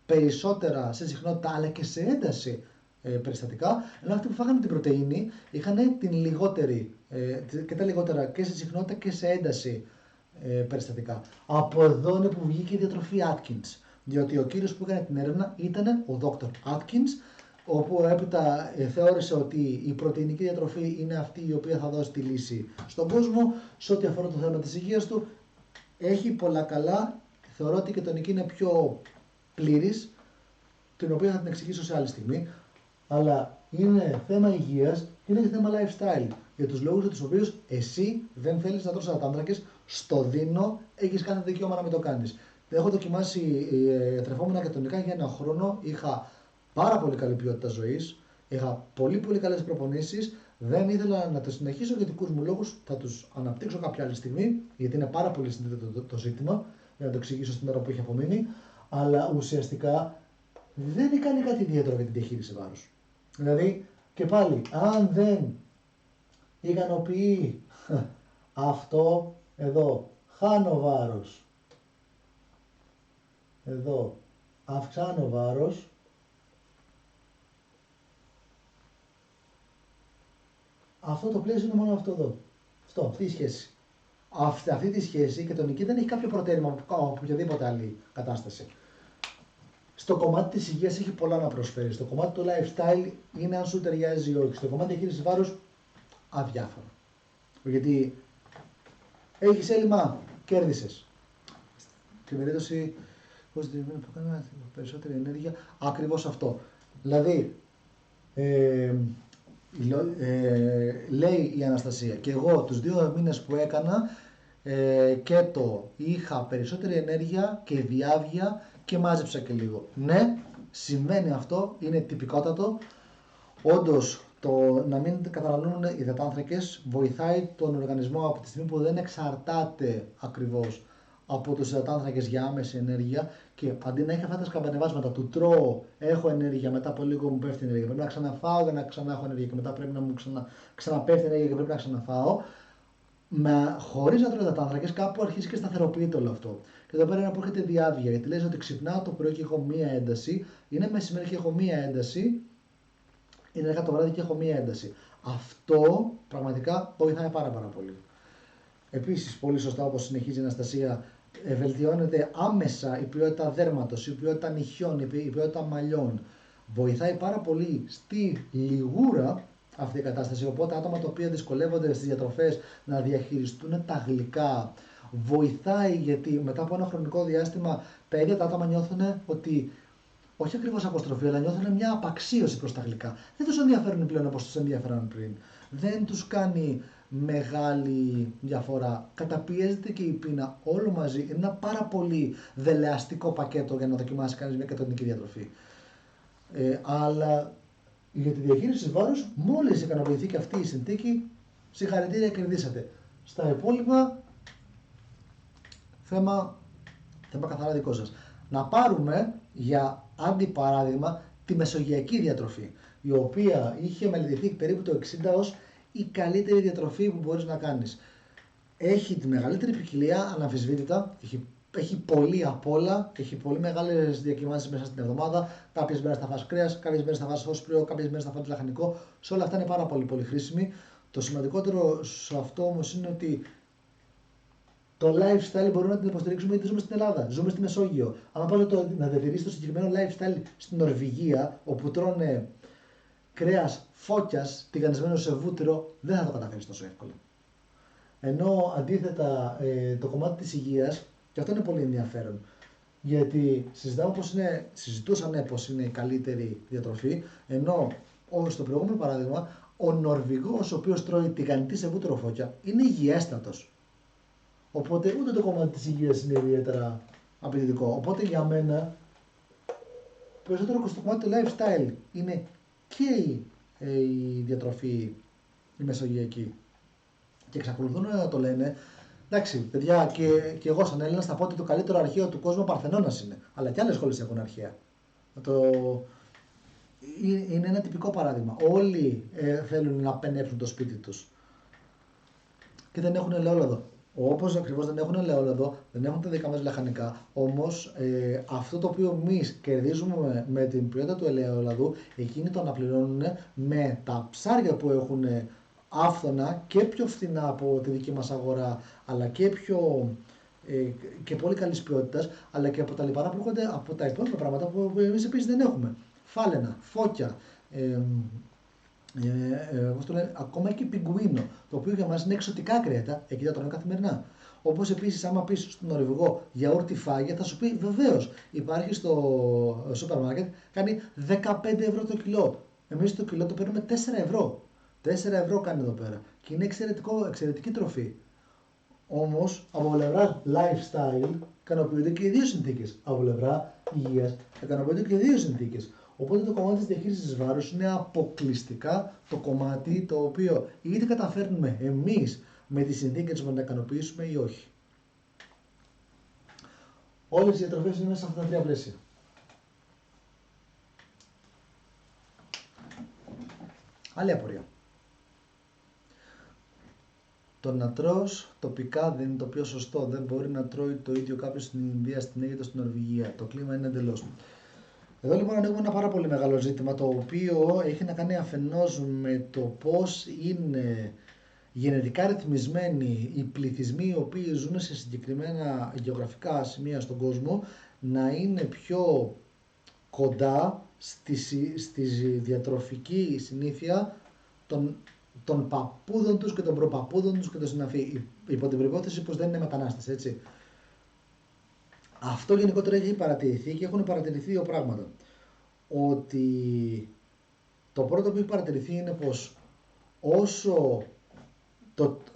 περισσότερα σε συχνότητα αλλά και σε ένταση περιστατικά, ενώ αυτοί που φάγανε την πρωτεΐνη είχαν την λιγότερη και τα λιγότερα και σε συχνότητα και σε ένταση περιστατικά. Από εδώ είναι που βγήκε η διατροφή Atkins, διότι ο κύριος που έκανε την έρευνα ήταν ο Dr. Atkins, όπου έπειτα θεώρησε ότι η πρωτεϊνική διατροφή είναι αυτή η οποία θα δώσει τη λύση στον κόσμο. Σε ό,τι αφορά το θέμα της υγείας του, έχει πολλά καλά. Θεωρώ ότι η κετονική είναι πιο πλήρης, την οποία θα την εξηγήσω σε άλλη στιγμή. Αλλά είναι θέμα υγείας και είναι και θέμα lifestyle. Για τους λόγους για τους οποίους εσύ δεν θέλεις να τρως υδατάνθρακες, στο δίνω, έχεις κάθε δικαίωμα να μην το κάνεις. Έχω δοκιμάσει τρεφόμενα κετονικά για ένα χρόνο, είχα πάρα πολύ καλή ποιότητα ζωής, είχα πολύ καλές προπονήσεις, δεν ήθελα να το συνεχίσω για δικούς μου λόγους, θα τους αναπτύξω κάποια άλλη στιγμή, γιατί είναι πάρα πολύ συνδεδεμένο το ζήτημα, για να το εξηγήσω στην ώρα που έχει απομείνει, αλλά ουσιαστικά δεν κάνει κάτι ιδιαίτερο για την διαχείριση βάρους. Δηλαδή, και πάλι, αν δεν ικανοποιεί αυτό εδώ, χάνω βάρος, εδώ αυξάνω βάρος, αυτό το πλαίσιο είναι μόνο αυτό εδώ. Αυτή η σχέση. Αυτή τη σχέση και τον δεν έχει κάποιο προτέρημα από οποιαδήποτε άλλη κατάσταση. Στο κομμάτι της υγείας έχει πολλά να προσφέρει. Στο κομμάτι του lifestyle είναι αν σου ταιριάζει ή όχι. Στο κομμάτι διαχείρισης βάρους, αδιάφορο. Γιατί έχεις έλλειμμα, κέρδισες. Στην περίπτωση που κάνει περισσότερη ενέργεια, ακριβώς αυτό. Δηλαδή, λέει η Αναστασία, και εγώ τους 2 μήνες που έκανα και το είχα περισσότερη ενέργεια και διάβγεια και μάζεψα και λίγο. Ναι, συμβαίνει αυτό, είναι τυπικότατο. Όντως, το να μην καταναλώνουν υδατάνθρακες βοηθάει τον οργανισμό από τη στιγμή που δεν εξαρτάται ακριβώς από τους υδατάνθρακες για άμεση ενέργεια και αντί να έχει αυτά τα σκαμπανεβάσματα του τρώω, έχω ενέργεια, μετά από λίγο μου πέφτει η ενέργεια, πρέπει να ξαναφάω για να ξανά έχω ενέργεια και μετά πρέπει να μου ξαναπέφτει η ενέργεια και πρέπει να ξαναφάω. Χωρίς να τρώω υδατάνθρακες, κάπου αρχίζει και σταθεροποιείται όλο αυτό. Και εδώ πέρα είναι που έρχεται διάβγεια, γιατί λες ότι ξυπνάω το πρωί και έχω μία ένταση, είναι μεσημέρι και έχω μία ένταση, είναι 10 το βράδυ και έχω μία ένταση. Αυτό πραγματικά βοηθάει πάρα πολύ. Επίσης, πολύ σωστά όπως συνεχίζει η Αναστασία, βελτιώνεται άμεσα η ποιότητα δέρματος, η ποιότητα νυχιών, η ποιότητα μαλλιών. Βοηθάει πάρα πολύ στη λιγούρα αυτή η κατάσταση, οπότε άτομα τα οποία δυσκολεύονται στις διατροφές να διαχειριστούν τα γλυκά, βοηθάει γιατί μετά από ένα χρονικό διάστημα τα ίδια τα άτομα νιώθουν ότι όχι ακριβώς αποστροφή, αλλά νιώθουν μια απαξίωση προς τα γλυκά. Δεν τους ενδιαφέρουν πλέον όπως τους ενδιαφέραν πριν. Δεν τους κάνει μεγάλη διαφορά. Καταπιέζεται και η πείνα όλο μαζί. Είναι ένα πάρα πολύ δελεαστικό πακέτο για να δοκιμάσει κανείς μια κατατονική διατροφή. Αλλά για τη διαχείριση της βάρους, μόλις ικανοποιηθεί και αυτή η συνθήκη, συγχαρητήρια, κερδίσατε. Στα υπόλοιπα, θέμα καθαρά δικό σας. Να πάρουμε για αντιπαράδειγμα τη μεσογειακή διατροφή, η οποία είχε μελετηθεί περίπου το 60 ως η καλύτερη διατροφή που μπορείς να κάνεις. Έχει τη μεγαλύτερη ποικιλία, αναμφισβήτητα, έχει πολύ απ' όλα, έχει πολύ μεγάλες διακυμάνσεις μέσα στην εβδομάδα. Κάποιες μέρες θα φας κρέας, κάποιες μέρες θα φας όσπριο, κάποιες μέρες θα φας λαχανικό. Σε όλα αυτά είναι πάρα πολύ χρήσιμη. Το σημαντικότερο σε αυτό όμως είναι ότι το lifestyle μπορούμε να την υποστηρίξουμε γιατί ζούμε στην Ελλάδα, ζούμε στη Μεσόγειο. Αν πάω να διατηρήσει το συγκεκριμένο lifestyle στην Νορβηγία, όπου τρώνε κρέας φώκιας τηγανισμένο σε βούτυρο, δεν θα το καταφέρεις τόσο εύκολα. Ενώ αντίθετα το κομμάτι της υγείας, και αυτό είναι πολύ ενδιαφέρον, γιατί συζητούσαν πως είναι η καλύτερη διατροφή, ενώ στο προηγούμενο παράδειγμα, ο Νορβηγός ο οποίος τρώει τηγανιτή σε βούτυρο φώκια είναι υγιέστατος. Οπότε ούτε το κομμάτι της υγείας είναι ιδιαίτερα απαιτητικό. Οπότε για μένα, περισσότερο στο κομμάτι του lifestyle είναι και η διατροφή η μεσογειακή. Και εξακολουθούν να το λένε. Εντάξει, παιδιά, και εγώ σαν Έλληνας θα πω ότι το καλύτερο αρχαίο του κόσμου ο Παρθενώνας είναι. Αλλά και άλλες σχόλες έχουν αρχαία. Είναι ένα τυπικό παράδειγμα. Όλοι θέλουν να πενέψουν το σπίτι τους. Και δεν έχουν ελαιόλαδο. Όπως ακριβώς δεν έχουν ελαιόλαδο, δεν έχουν τα δικά μας λαχανικά. Όμως αυτό το οποίο εμείς κερδίζουμε με την ποιότητα του ελαιόλαδου, εκείνοι το αναπληρώνουν με τα ψάρια που έχουν άφθονα και πιο φθηνά από τη δική μας αγορά, αλλά και πολύ καλής ποιότητας, αλλά και από τα λιπαρά που έρχονται από τα υπόλοιπα πράγματα που εμείς επίσης δεν έχουμε. Φάλαινα, φώκια, ακόμα και πιγκουίνο, το οποίο για μας είναι εξωτικά κρέατα, εκεί τα τρώνε καθημερινά. Όπως επίσης, άμα πεις στον Νορβηγό γιαούρτι φάγια, θα σου πει βεβαίως, υπάρχει στο σούπερ μάρκετ, κάνει 15 ευρώ το κιλό. Εμείς το κιλό το παίρνουμε 4 ευρώ. 4 ευρώ κάνει εδώ πέρα. Και είναι εξαιρετική τροφή. Όμως, από πλευρά lifestyle, ικανοποιούνται και οι δύο συνθήκες. Από πλευρά υγείας, ικανοποιούνται και οι δύο συνθήκες. Οπότε το κομμάτι της διαχείρισης της βάρους είναι αποκλειστικά το κομμάτι το οποίο είτε καταφέρνουμε εμείς με τις συνθήκες μας να ικανοποιήσουμε ή όχι. Όλες οι διατροφές είναι μέσα σε αυτά τα τρία πλαίσια. Άλλη απορία. Το να τρως τοπικά δεν είναι το πιο σωστό. Δεν μπορεί να τρώει το ίδιο κάποιος στην Ινδία, στην Αίγυπτο, στην Νορβηγία. Το κλίμα είναι εντελώς. Εδώ λοιπόν ανοίγουμε ένα πάρα πολύ μεγάλο ζήτημα, το οποίο έχει να κάνει αφενός με το πώς είναι γενετικά ρυθμισμένοι οι πληθυσμοί οι οποίοι ζουν σε συγκεκριμένα γεωγραφικά σημεία στον κόσμο, να είναι πιο κοντά στη διατροφική συνήθεια των παππούδων τους και των προπαππούδων τους και των συναφή, υπό την προϋπόθεση πως δεν είναι μετανάστες, έτσι. Αυτό γενικότερα έχει παρατηρηθεί και έχουν παρατηρηθεί δύο πράγματα. Ότι το πρώτο που έχει παρατηρηθεί είναι πως όσο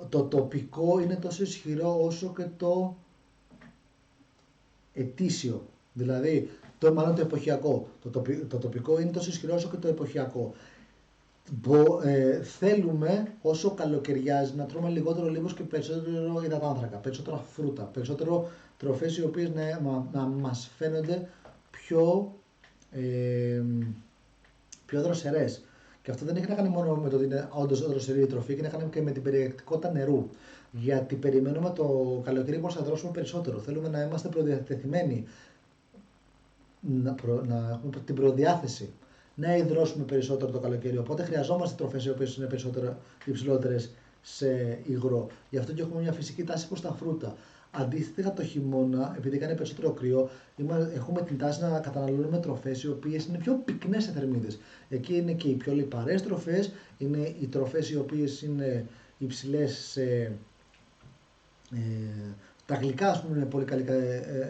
το τοπικό είναι τόσο ισχυρό όσο και το ετήσιο. Δηλαδή, μάλλον το εποχιακό. Το τοπικό είναι τόσο ισχυρό όσο και το εποχιακό. Θέλουμε όσο καλοκαιριάζει να τρώμε λιγότερο λίπος και περισσότερο υδατάνθρακα, περισσότερα φρούτα, περισσότερο τροφές οι οποίες να μας φαίνονται πιο δροσερές. Και αυτό δεν έχει να κάνει μόνο με το ότι είναι όντως δροσερή η τροφή, έχει να κάνει και με την περιεκτικότητα νερού. Γιατί περιμένουμε το καλοκαίρι πως θα δρόσουμε περισσότερο. Θέλουμε να είμαστε προδιατεθειμένοι, να έχουμε την προδιάθεση να υδρώσουμε περισσότερο το καλοκαίρι. Οπότε χρειαζόμαστε τροφές οι οποίες είναι περισσότερο υψηλότερες σε υγρό. Γι' αυτό και έχουμε μια φυσική τάση προς τα φρούτα. Αντίθετα, το χειμώνα, επειδή κάνει περισσότερο κρύο, έχουμε την τάση να καταναλώνουμε τροφές οι οποίες είναι πιο πυκνές σε θερμίδες. Εκεί είναι και οι πιο λιπαρές τροφές, είναι οι τροφές οι οποίες είναι υψηλές σε. Τα γλυκά, ας πούμε, είναι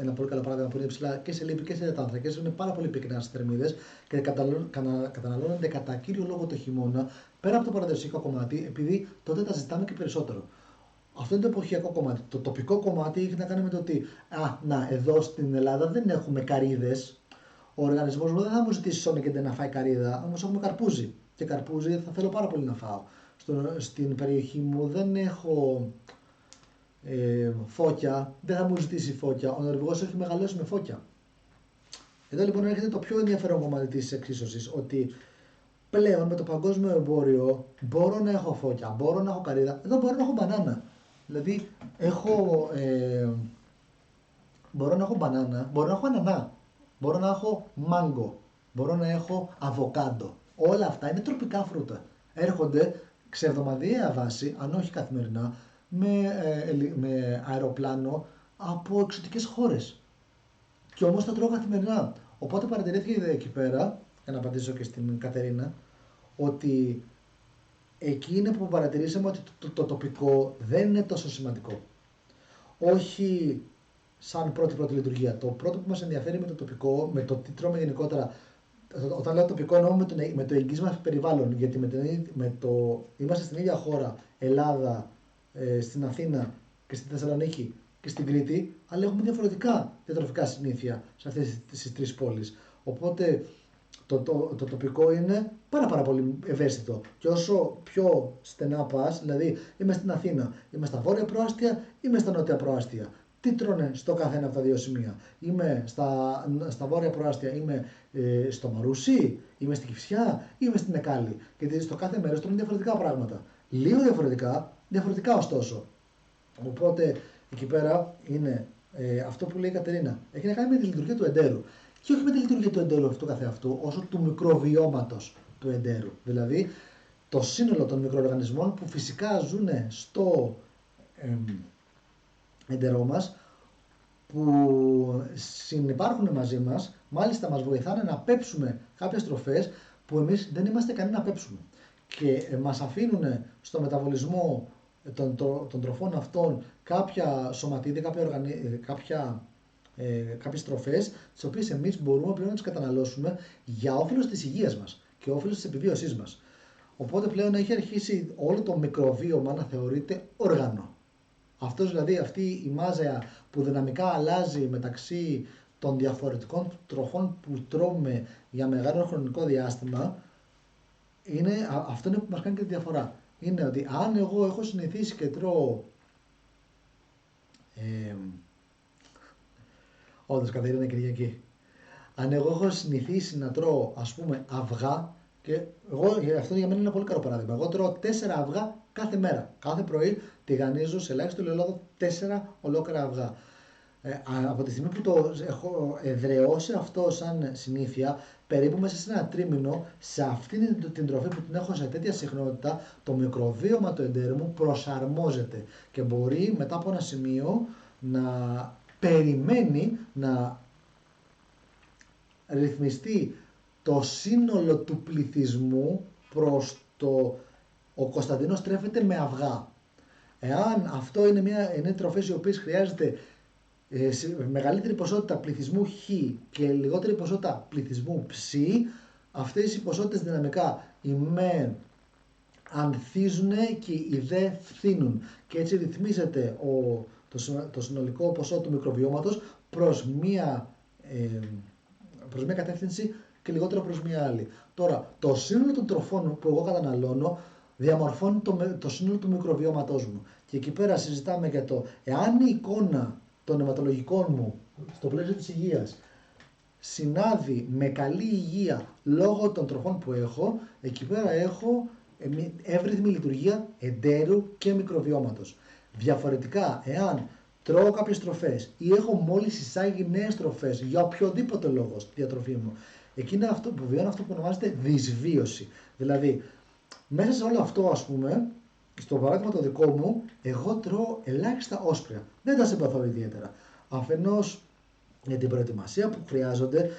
ένα πολύ καλό παράδειγμα που είναι υψηλά και σε λίπη και σε υδατάνθρακες, είναι πάρα πολύ πυκνά στις θερμίδες και καταναλώνονται κατά κύριο λόγο το χειμώνα, πέρα από το παραδοσιακό κομμάτι, επειδή τότε τα ζητάμε και περισσότερο. Αυτό είναι το εποχιακό κομμάτι. Το τοπικό κομμάτι έχει να κάνει με το ότι, εδώ στην Ελλάδα δεν έχουμε καρύδες. Ο οργανισμός μου δεν θα μου ζητήσει σόνικεντε να φάει καρύδα, όμως έχουμε καρπούζι. Και καρπούζι θα θέλω πάρα πολύ να φάω. Στην περιοχή μου δεν έχω φώκια, δεν θα μου ζητήσει φώκια. Ο Νορβηγός έχει μεγαλώσει με φώκια. Εδώ λοιπόν έρχεται το πιο ενδιαφέρον κομμάτι της εξίσωσης, ότι πλέον με το παγκόσμιο εμπόριο μπορώ να έχω φώκια, μπορώ να έχω καρύδα, εδώ μπορώ να έχω μπανάνα. Δηλαδή μπορώ να έχω μπανάνα, μπορώ να έχω ανανά, μπορώ να έχω μάγκο, μπορώ να έχω αβοκάντο. Όλα αυτά είναι τροπικά φρούτα. Έρχονται σε εβδομαδιαία βάση, αν όχι καθημερινά, με αεροπλάνο από εξωτικές χώρες. Και όμως τα τρώω καθημερινά. Οπότε παρατηρήθηκε εκεί πέρα, για να απαντήσω και στην Κατερίνα, ότι εκεί είναι που παρατηρήσαμε ότι το τοπικό δεν είναι τόσο σημαντικό. Όχι σαν πρώτη λειτουργία. Το πρώτο που μας ενδιαφέρει με το τοπικό, με το τι τρώμε γενικότερα, όταν λέω τοπικό εννοώ με το εγγύς μας περιβάλλον, γιατί είμαστε στην ίδια χώρα, Ελλάδα, στην Αθήνα και στη Θεσσαλονίκη και στην Κρήτη, αλλά έχουμε διαφορετικά διατροφικά συνήθεια σε αυτές τις τρεις πόλεις. Οπότε το τοπικό είναι πάρα πολύ ευαίσθητο. Και όσο πιο στενά πας, δηλαδή είμαι στην Αθήνα, είμαι στα βόρεια προάστια, είμαι στα νότια προάστια. Τι τρώνε στο καθένα από τα δύο σημεία? Είμαι στα βόρεια προάστια, είμαι στο Μαρούσι, είμαι στη Κηφισιά, είμαι στην Εκάλη. Γιατί στο κάθε μέρος τρώνε διαφορετικά πράγματα. Λίγο διαφορετικά ωστόσο. Οπότε εκεί πέρα είναι αυτό που λέει η Κατερίνα. Έχει να κάνει με τη λειτουργία του εντέρου. Και όχι με τη λειτουργία του εντέρου αυτού καθεαυτού, όσο του μικροβιώματος του εντέρου. Δηλαδή το σύνολο των μικροοργανισμών που φυσικά ζουν στο εντερό μας, που συνυπάρχουν μαζί μας, μάλιστα μας βοηθάνε να πέψουμε κάποιες τροφές που εμείς δεν είμαστε ικανοί να πέψουμε. Και μας αφήνουν στο μεταβολισμό των τροφών αυτών κάποια σωματίδια, κάποιες τροφές, τις οποίες εμείς μπορούμε πλέον να τις καταναλώσουμε για όφελος της υγείας μας και όφελος της επιβίωσής μας. Οπότε πλέον έχει αρχίσει όλο το μικροβίωμα να θεωρείται όργανο. Αυτή η μάζα που δυναμικά αλλάζει μεταξύ των διαφορετικών τροφών που τρώμε για μεγάλο χρονικό διάστημα, αυτό είναι που μας κάνει και τη διαφορά. Είναι ότι αν εγώ έχω συνηθίσει και τρώω όντως Κατερίνα είναι Κυριακή. Αν εγώ έχω συνηθίσει να τρώω ας πούμε αυγά, και αυτό για μένα είναι ένα πολύ καλό παράδειγμα. Εγώ τρώω 4 αυγά κάθε μέρα. Κάθε πρωί τηγανίζω σε ελάχιστο ελαιόλαδο 4 ολόκληρα αυγά. Από τη στιγμή που το έχω εδραιώσει αυτό σαν συνήθεια, περίπου μέσα σε ένα τρίμηνο, σε αυτή την τροφή που την έχω σε τέτοια συχνότητα, το μικροβίωμα του εντέρου μου προσαρμόζεται και μπορεί μετά από ένα σημείο να περιμένει να ρυθμιστεί το σύνολο του πληθυσμού προς ο Κωνσταντίνος τρέφεται με αυγά. Εάν αυτό είναι τροφές οι οποίες χρειάζεται μεγαλύτερη ποσότητα πληθυσμού Χ και λιγότερη ποσότητα πληθυσμού Ψ, αυτές οι ποσότητες δυναμικά οι μεν ανθίζουν και οι δε φθήνουν και έτσι ρυθμίζεται το συνολικό ποσό του μικροβιώματος προς μία κατεύθυνση και λιγότερο προς μία άλλη. Τώρα, το σύνολο των τροφών που εγώ καταναλώνω διαμορφώνει το σύνολο του μικροβιώματός μου. Και εκεί πέρα συζητάμε για το εάν η εικόνα των αιματολογικών μου στο πλαίσιο της υγείας συνάδει με καλή υγεία λόγω των τροφών που έχω, εκεί πέρα έχω εύρυθμη λειτουργία εντέρου και μικροβιώματος. Διαφορετικά, εάν τρώω κάποιες τροφές ή έχω μόλις εισάγει νέες τροφές για οποιοδήποτε λόγο στη διατροφή μου Εκεί είναι αυτό που βιώνω αυτό που ονομάζεται δυσβίωση. Δηλαδή, μέσα σε όλο αυτό, ας πούμε, στο παράδειγμα το δικό μου, εγώ τρώω ελάχιστα όσπρια. Δεν τα συμπαθώ ιδιαίτερα. Αφενός για την προετοιμασία που χρειάζονται,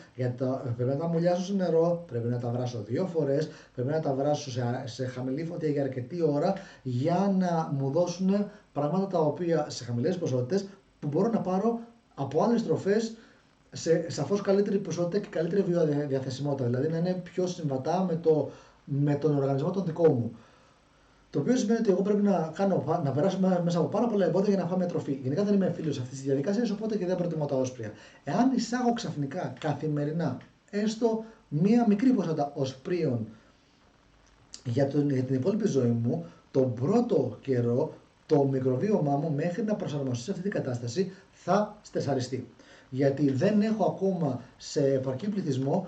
πρέπει να τα μουλιάσω σε νερό, πρέπει να τα βράσω 2 φορές, πρέπει να τα βράσω σε χαμηλή φωτιά για αρκετή ώρα για να μου δώσουν πράγματα τα οποία σε χαμηλές ποσότητες που μπορώ να πάρω από άλλες τροφές σε σαφώς καλύτερη ποσότητα και καλύτερη βιοδιαθεσιμότητα, δηλαδή να είναι πιο συμβατά με τον οργανισμό τον δικό μου. Το οποίο σημαίνει ότι εγώ πρέπει να περάσω μέσα από πάρα πολλά εμπόδια για να φάμε τροφή. Γενικά δεν είμαι φίλος αυτή τη διαδικασία, οπότε και δεν προτιμώ τα όσπρια. Εάν εισάγω ξαφνικά καθημερινά έστω μία μικρή ποσότητα οσπρίων για την υπόλοιπη ζωή μου, τον πρώτο καιρό το μικροβίωμά μου μέχρι να προσαρμοστεί σε αυτή την κατάσταση θα στρεσαριστεί. Γιατί δεν έχω ακόμα σε επαρκή πληθυσμό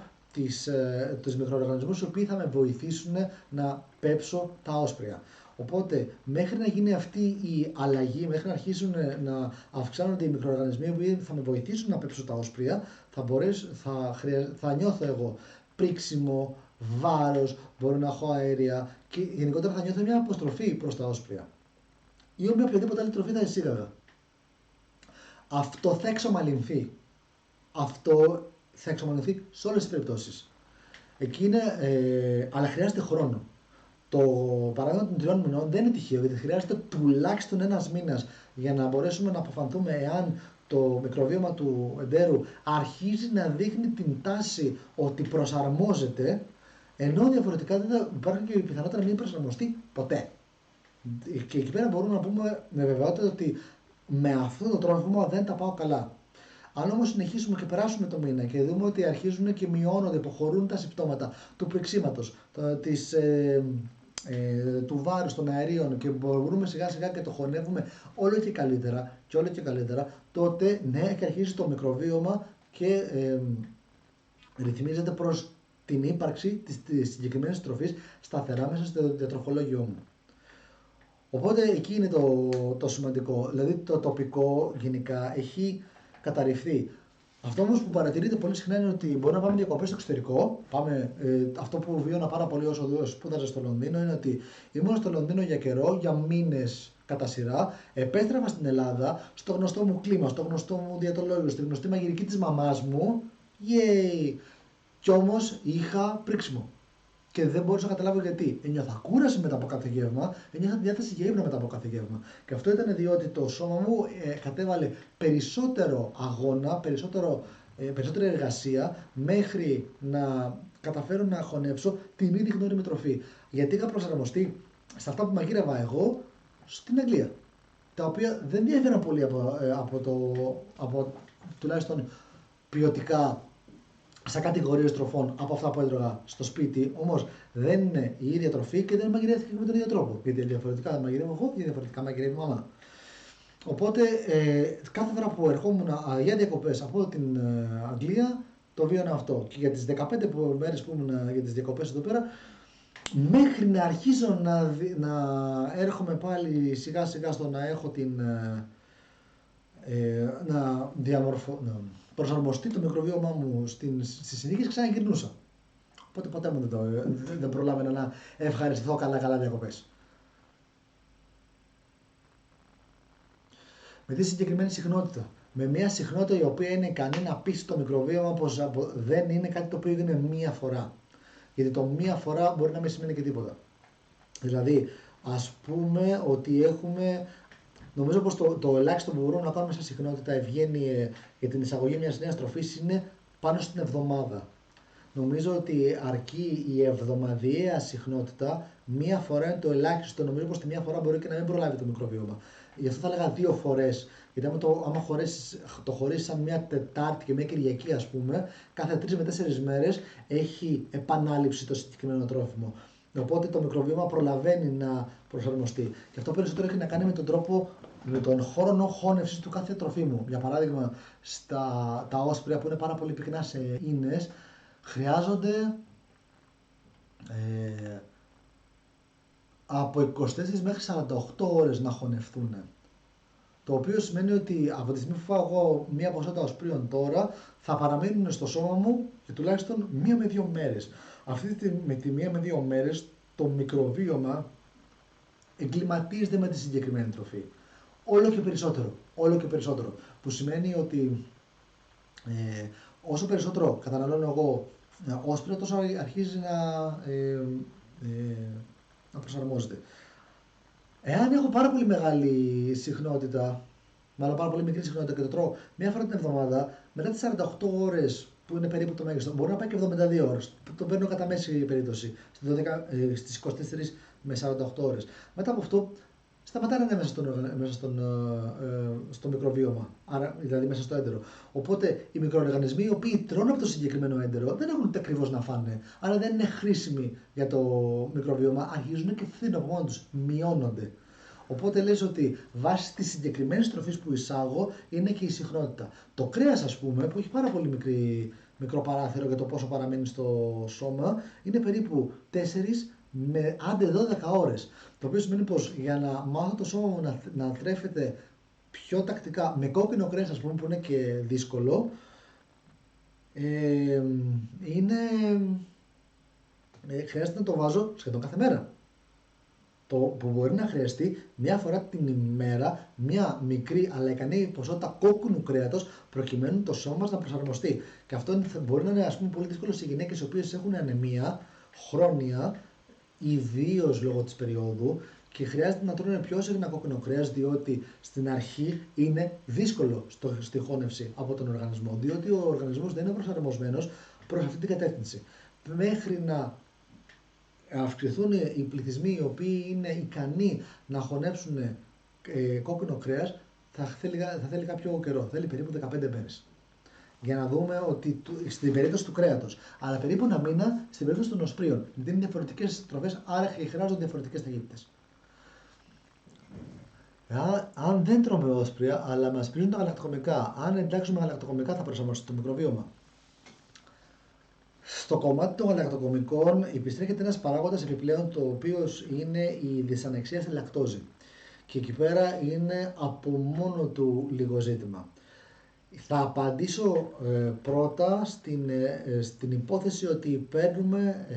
τους μικροοργανισμούς οι οποίοι θα με βοηθήσουν να πέψω τα όσπρια. Οπότε μέχρι να γίνει αυτή η αλλαγή, μέχρι να αρχίσουν να αυξάνονται οι μικροοργανισμοί που θα με βοηθήσουν να πέψω τα όσπρια, θα νιώθω εγώ πρίξιμο, βάρος, μπορώ να έχω αέρια και γενικότερα θα νιώθω μια αποστροφή προς τα όσπρια. Ή με οποιαδήποτε άλλη τροφή θα εισήγαγα. Αυτό θα εξομαλυνθεί. Αυτό θα εξομαλυνθεί σε όλες τις περιπτώσεις. Αλλά χρειάζεται χρόνο. Το παράδειγμα των 3 μηνών δεν είναι τυχαίο, γιατί χρειάζεται τουλάχιστον 1 μήνας για να μπορέσουμε να αποφανθούμε εάν το μικροβίωμα του εντέρου αρχίζει να δείχνει την τάση ότι προσαρμόζεται, ενώ διαφορετικά δεν θα υπάρχει και η πιθανότητα να μην προσαρμοστεί ποτέ. Και εκεί πέρα μπορούμε να πούμε με βεβαιότητα ότι με αυτό το τρόφιμο δεν τα πάω καλά. Αν όμως συνεχίσουμε και περάσουμε το μήνα και δούμε ότι αρχίζουν και μειώνονται, υποχωρούν τα συμπτώματα του πριξίματος, του βάρους των αερίων και μπορούμε σιγά σιγά και το χωνεύουμε όλο και καλύτερα, τότε ναι, και αρχίζει το μικροβίωμα και ρυθμίζεται προς την ύπαρξη της συγκεκριμένης τροφής σταθερά μέσα στο διατροφολόγιό μου. Οπότε εκεί είναι το σημαντικό, δηλαδή το τοπικό γενικά έχει καταρριφθεί. Αυτό όμως που παρατηρείται πολύ συχνά είναι ότι μπορεί να πάμε διακοπές στο εξωτερικό. Αυτό που βίωνα πάρα πολύ όσο σπούδαζα στο Λονδίνο είναι ότι ήμουν στο Λονδίνο για καιρό, για μήνες κατά σειρά. Επέστρεφα στην Ελλάδα, στο γνωστό μου κλίμα, στο γνωστό μου διαιτολόγιο, στη γνωστή μαγειρική της μαμάς μου. Yay! Κι όμως είχα πρίξιμο. Και δεν μπορούσα να καταλάβω γιατί. Ένιωθα κούραση μετά από κάθε γεύμα, ένιωθα διάθεση για ύπνο μετά από κάθε γεύμα. Και αυτό ήταν διότι το σώμα μου κατέβαλε περισσότερο αγώνα, περισσότερη εργασία μέχρι να καταφέρω να χωνέψω την ήδη γνώριμη τροφή. Γιατί είχα προσαρμοστεί σε αυτά που μαγείρευα εγώ στην Αγγλία. Τα οποία δεν διέφεραν πολύ από τουλάχιστον ποιοτικά σαν κατηγορίες τροφών από αυτά που έτρωγα στο σπίτι, όμως δεν είναι η ίδια τροφή και δεν μαγειρεύτηκε με τον ίδιο τρόπο. Γιατί διαφορετικά μαγειρεύω εγώ και διαφορετικά μαγειρεύει η μαμά. Οπότε κάθε φορά που ερχόμουν για διακοπές από την Αγγλία το βίωνα αυτό. Και για τις 15 μέρες που ήμουν για τις διακοπές εδώ πέρα, μέχρι να αρχίσω να έρχομαι πάλι σιγά σιγά στο να έχω να προσαρμοστεί το μικροβίωμά μου στις συνήθειες, ξαναγυρνούσα. Οπότε ποτέ μου δεν προλάβαινα να ευχαριστηθώ καλά διακοπές. Με τη συγκεκριμένη συχνότητα. Με μια συχνότητα η οποία είναι ικανή να πείσει το μικροβίωμα πως δεν είναι κάτι το οποίο είναι μία φορά. Γιατί το μία φορά μπορεί να μην σημαίνει και τίποτα. Δηλαδή, ας πούμε ότι νομίζω πως το ελάχιστο που μπορούμε να κάνουμε σε συχνότητα ευγένεια για την εισαγωγή μιας νέας τροφής είναι πάνω στην εβδομάδα. Νομίζω ότι αρκεί η εβδομαδιαία συχνότητα, μία φορά είναι το ελάχιστο. Νομίζω πως τη μία φορά μπορεί και να μην προλάβει το μικροβίωμα. Γι' αυτό θα έλεγα 2 φορές. Γιατί άμα το χωρίσεις σαν μια Τετάρτη και μια Κυριακή, ας πούμε, κάθε 3 με 4 μέρες έχει επανάληψη το συγκεκριμένο τρόφιμο. Οπότε το μικροβίωμα προλαβαίνει να προσαρμοστεί. Και αυτό περισσότερο έχει να κάνει με τον χρόνο χώνευσης του κάθε τροφίμου. Για παράδειγμα, τα όσπρια που είναι πάρα πολύ πυκνά σε ίνες, χρειάζονται από 24 μέχρι 48 ώρες να χωνευτούν. Το οποίο σημαίνει ότι από τη στιγμή που φάω εγώ μία ποσότητα οσπρίων τώρα, θα παραμείνουν στο σώμα μου για τουλάχιστον 1 με 2 μέρες. Με τη 1 με 2 μέρες το μικροβίωμα εγκληματίζεται με τη συγκεκριμένη τροφή. Όλο και περισσότερο. Όλο και περισσότερο. Που σημαίνει ότι όσο περισσότερο καταναλώνω εγώ όσπρια, τόσο αρχίζει να προσαρμόζεται. Εάν έχω πάρα πολύ μεγάλη συχνότητα, μάλλον πάρα πολύ μικρή συχνότητα και το τρώω μία φορά την εβδομάδα, μετά τις 48 ώρες που είναι περίπου το μέγιστο, μπορεί να πάει και 72 ώρες. Το παίρνω κατά μέση περίπτωση, στις 24 με 48 ώρες. Μετά από αυτό, σταματάνε να είναι μέσα στο μικροβίωμα, άρα, δηλαδή μέσα στο έντερο. Οπότε οι μικροοργανισμοί οι οποίοι τρώνε από το συγκεκριμένο έντερο δεν έχουν ούτε ακριβώς να φάνε, άρα δεν είναι χρήσιμοι για το μικροβίωμα, αρχίζουν και φθήνουν από μόνοι τους, μειώνονται. Οπότε λες ότι βάσει της συγκεκριμένης τροφής που εισάγω είναι και η συχνότητα. Το κρέας, ας πούμε, που έχει πάρα πολύ μικρό παράθυρο για το πόσο παραμένει στο σώμα, είναι περίπου 4 με άντε 12 ώρες. Το οποίο σημαίνει πως για να μάθω το σώμα μου να τρέφεται πιο τακτικά με κόκκινο κρέας, ας πούμε, που είναι και δύσκολο, χρειάζεται να το βάζω σχεδόν κάθε μέρα. Το που μπορεί να χρειαστεί μια φορά την ημέρα μια μικρή αλλά ικανή ποσότητα κόκκινου κρέατος προκειμένου το σώμα μας να προσαρμοστεί. Και αυτό μπορεί να είναι, ας πούμε, πολύ δύσκολο σε γυναίκες οι οποίες έχουν ανεμία χρόνια, ιδίως λόγω της περίοδου, και χρειάζεται να τρώνε πιο συχνά κόκκινο κρέας, διότι στην αρχή είναι δύσκολο στη χώνευση από τον οργανισμό, διότι ο οργανισμός δεν είναι προσαρμοσμένος προς αυτή την κατεύθυνση. Μέχρι να αυξηθούν οι πληθυσμοί οι οποίοι είναι ικανοί να χωνέψουν κόκκινο κρέας, θα θέλει κάποιο καιρό, θέλει περίπου 15 μέρες. Για να δούμε ότι στην περίπτωση του κρέατος, αλλά περίπου ένα μήνα στην περίπτωση των οσπρίων. Γιατί είναι διαφορετικές τροφές, άρα χρειάζονται διαφορετικές ταχύτητες. Αν δεν τρώμε όσπρια, αλλά μας πίζουν τα γαλακτοκομικά, αν εντάξουμε γαλακτοκομικά θα προσαρμοστεί το μικροβίωμα. Στο κομμάτι των γαλακτοκομικών επιστρέφεται ένας παράγοντας επιπλέον, το οποίο είναι η δυσανεξία στη λακτόζη. Και εκεί πέρα είναι από μόνο του λίγο ζήτημα. Θα απαντήσω πρώτα στην υπόθεση ότι παίρνουμε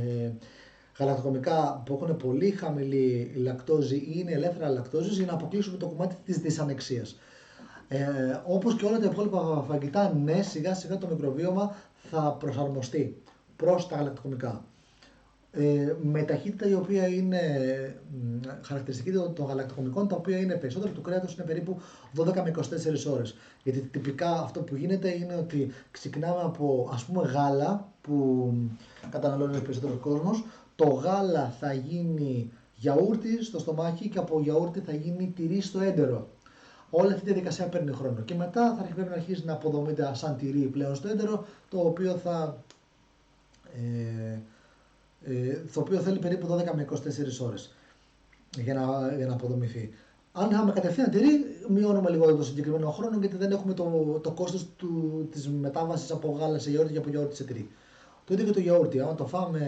γαλακτοκομικά που έχουν πολύ χαμηλή λακτόζη ή είναι ελεύθερα λακτόζης για να αποκλείσουμε το κομμάτι της δυσανεξίας. Όπως και όλα τα υπόλοιπα φαγητά, ναι, σιγά σιγά το μικροβίωμα θα προσαρμοστεί προς τα γαλακτοκομικά. Με ταχύτητα η οποία είναι χαρακτηριστική των γαλακτοκομικών, τα οποία είναι περισσότερο του κρέατος, είναι περίπου 12 με 24 ώρες. Γιατί τυπικά αυτό που γίνεται είναι ότι ξεκινάμε από, ας πούμε, γάλα που καταναλώνει ο περισσότερος κόσμος. Το γάλα θα γίνει γιαούρτι στο στομάχι και από γιαούρτι θα γίνει τυρί στο έντερο. Όλη αυτή η διαδικασία παίρνει χρόνο και μετά θα πρέπει να αρχίσει να αποδομείται σαν τυρί πλέον στο έντερο, το οποίο θέλει περίπου 12 με 24 ώρες για να αποδομηθεί. Αν είχαμε κατευθείαν τυρί, μειώνουμε λίγο το συγκεκριμένο χρόνο, γιατί δεν έχουμε το κόστος της μετάβασης από γάλα σε γιαούρτι και από γιαούρτι σε τυρί. Το ίδιο και το γιαούρτι, αν το φάμε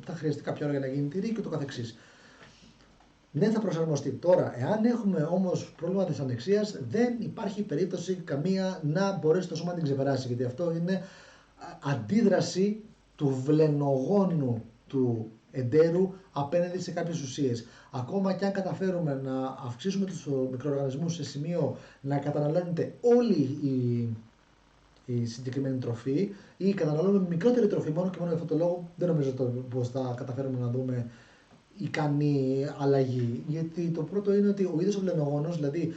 θα χρειαστεί κάποια ώρα για να γίνει τυρί και το καθεξής. Ναι, θα προσαρμοστεί. Τώρα, εάν έχουμε όμως πρόβλημα δυσανεξίας, δεν υπάρχει περίπτωση καμία να μπορέσει το σώμα να την ξεπεράσει, γιατί αυτό είναι αντίδραση του βλενογόνου του εντέρου απέναντι σε κάποιες ουσίες. Ακόμα και αν καταφέρουμε να αυξήσουμε τους μικροοργανισμούς σε σημείο να καταναλώνεται όλη η συγκεκριμένη τροφή ή καταναλώνουμε μικρότερη τροφή μόνο και μόνο για αυτόν τον λόγο, δεν νομίζω πως θα καταφέρουμε να δούμε ικανή αλλαγή. Γιατί το πρώτο είναι ότι ο ίδιος ο βλενογόνος, δηλαδή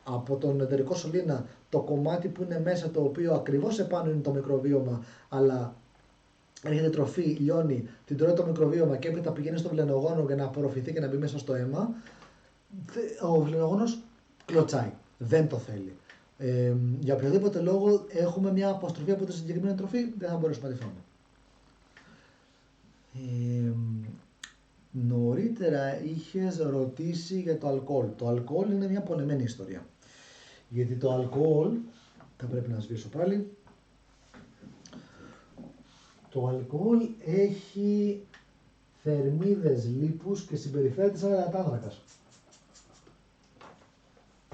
από τον εντερικό σωλήνα, το κομμάτι που είναι μέσα, το οποίο ακριβώς επάνω είναι το μικροβίωμα, αλλά έρχεται τροφή, λιώνει, την τρώει το μικροβίωμα και έπειτα πηγαίνει στο βλενογόνο για να απορροφηθεί και να μπει μέσα στο αίμα, ο βλενογόνος κλωτσάει, δεν το θέλει. Για οποιοδήποτε λόγο έχουμε μια αποστροφή από τη συγκεκριμένη τροφή, δεν θα μπορέσουμε να τη φάμε. Νωρίτερα είχες ρωτήσει για το αλκοόλ. Το αλκοόλ είναι μια πονεμένη ιστορία. Γιατί το αλκοόλ, θα πρέπει να σβήσω πάλι, το αλκοόλ έχει θερμίδες λίπους και συμπεριφέρεται σαν υδατάνθρακας.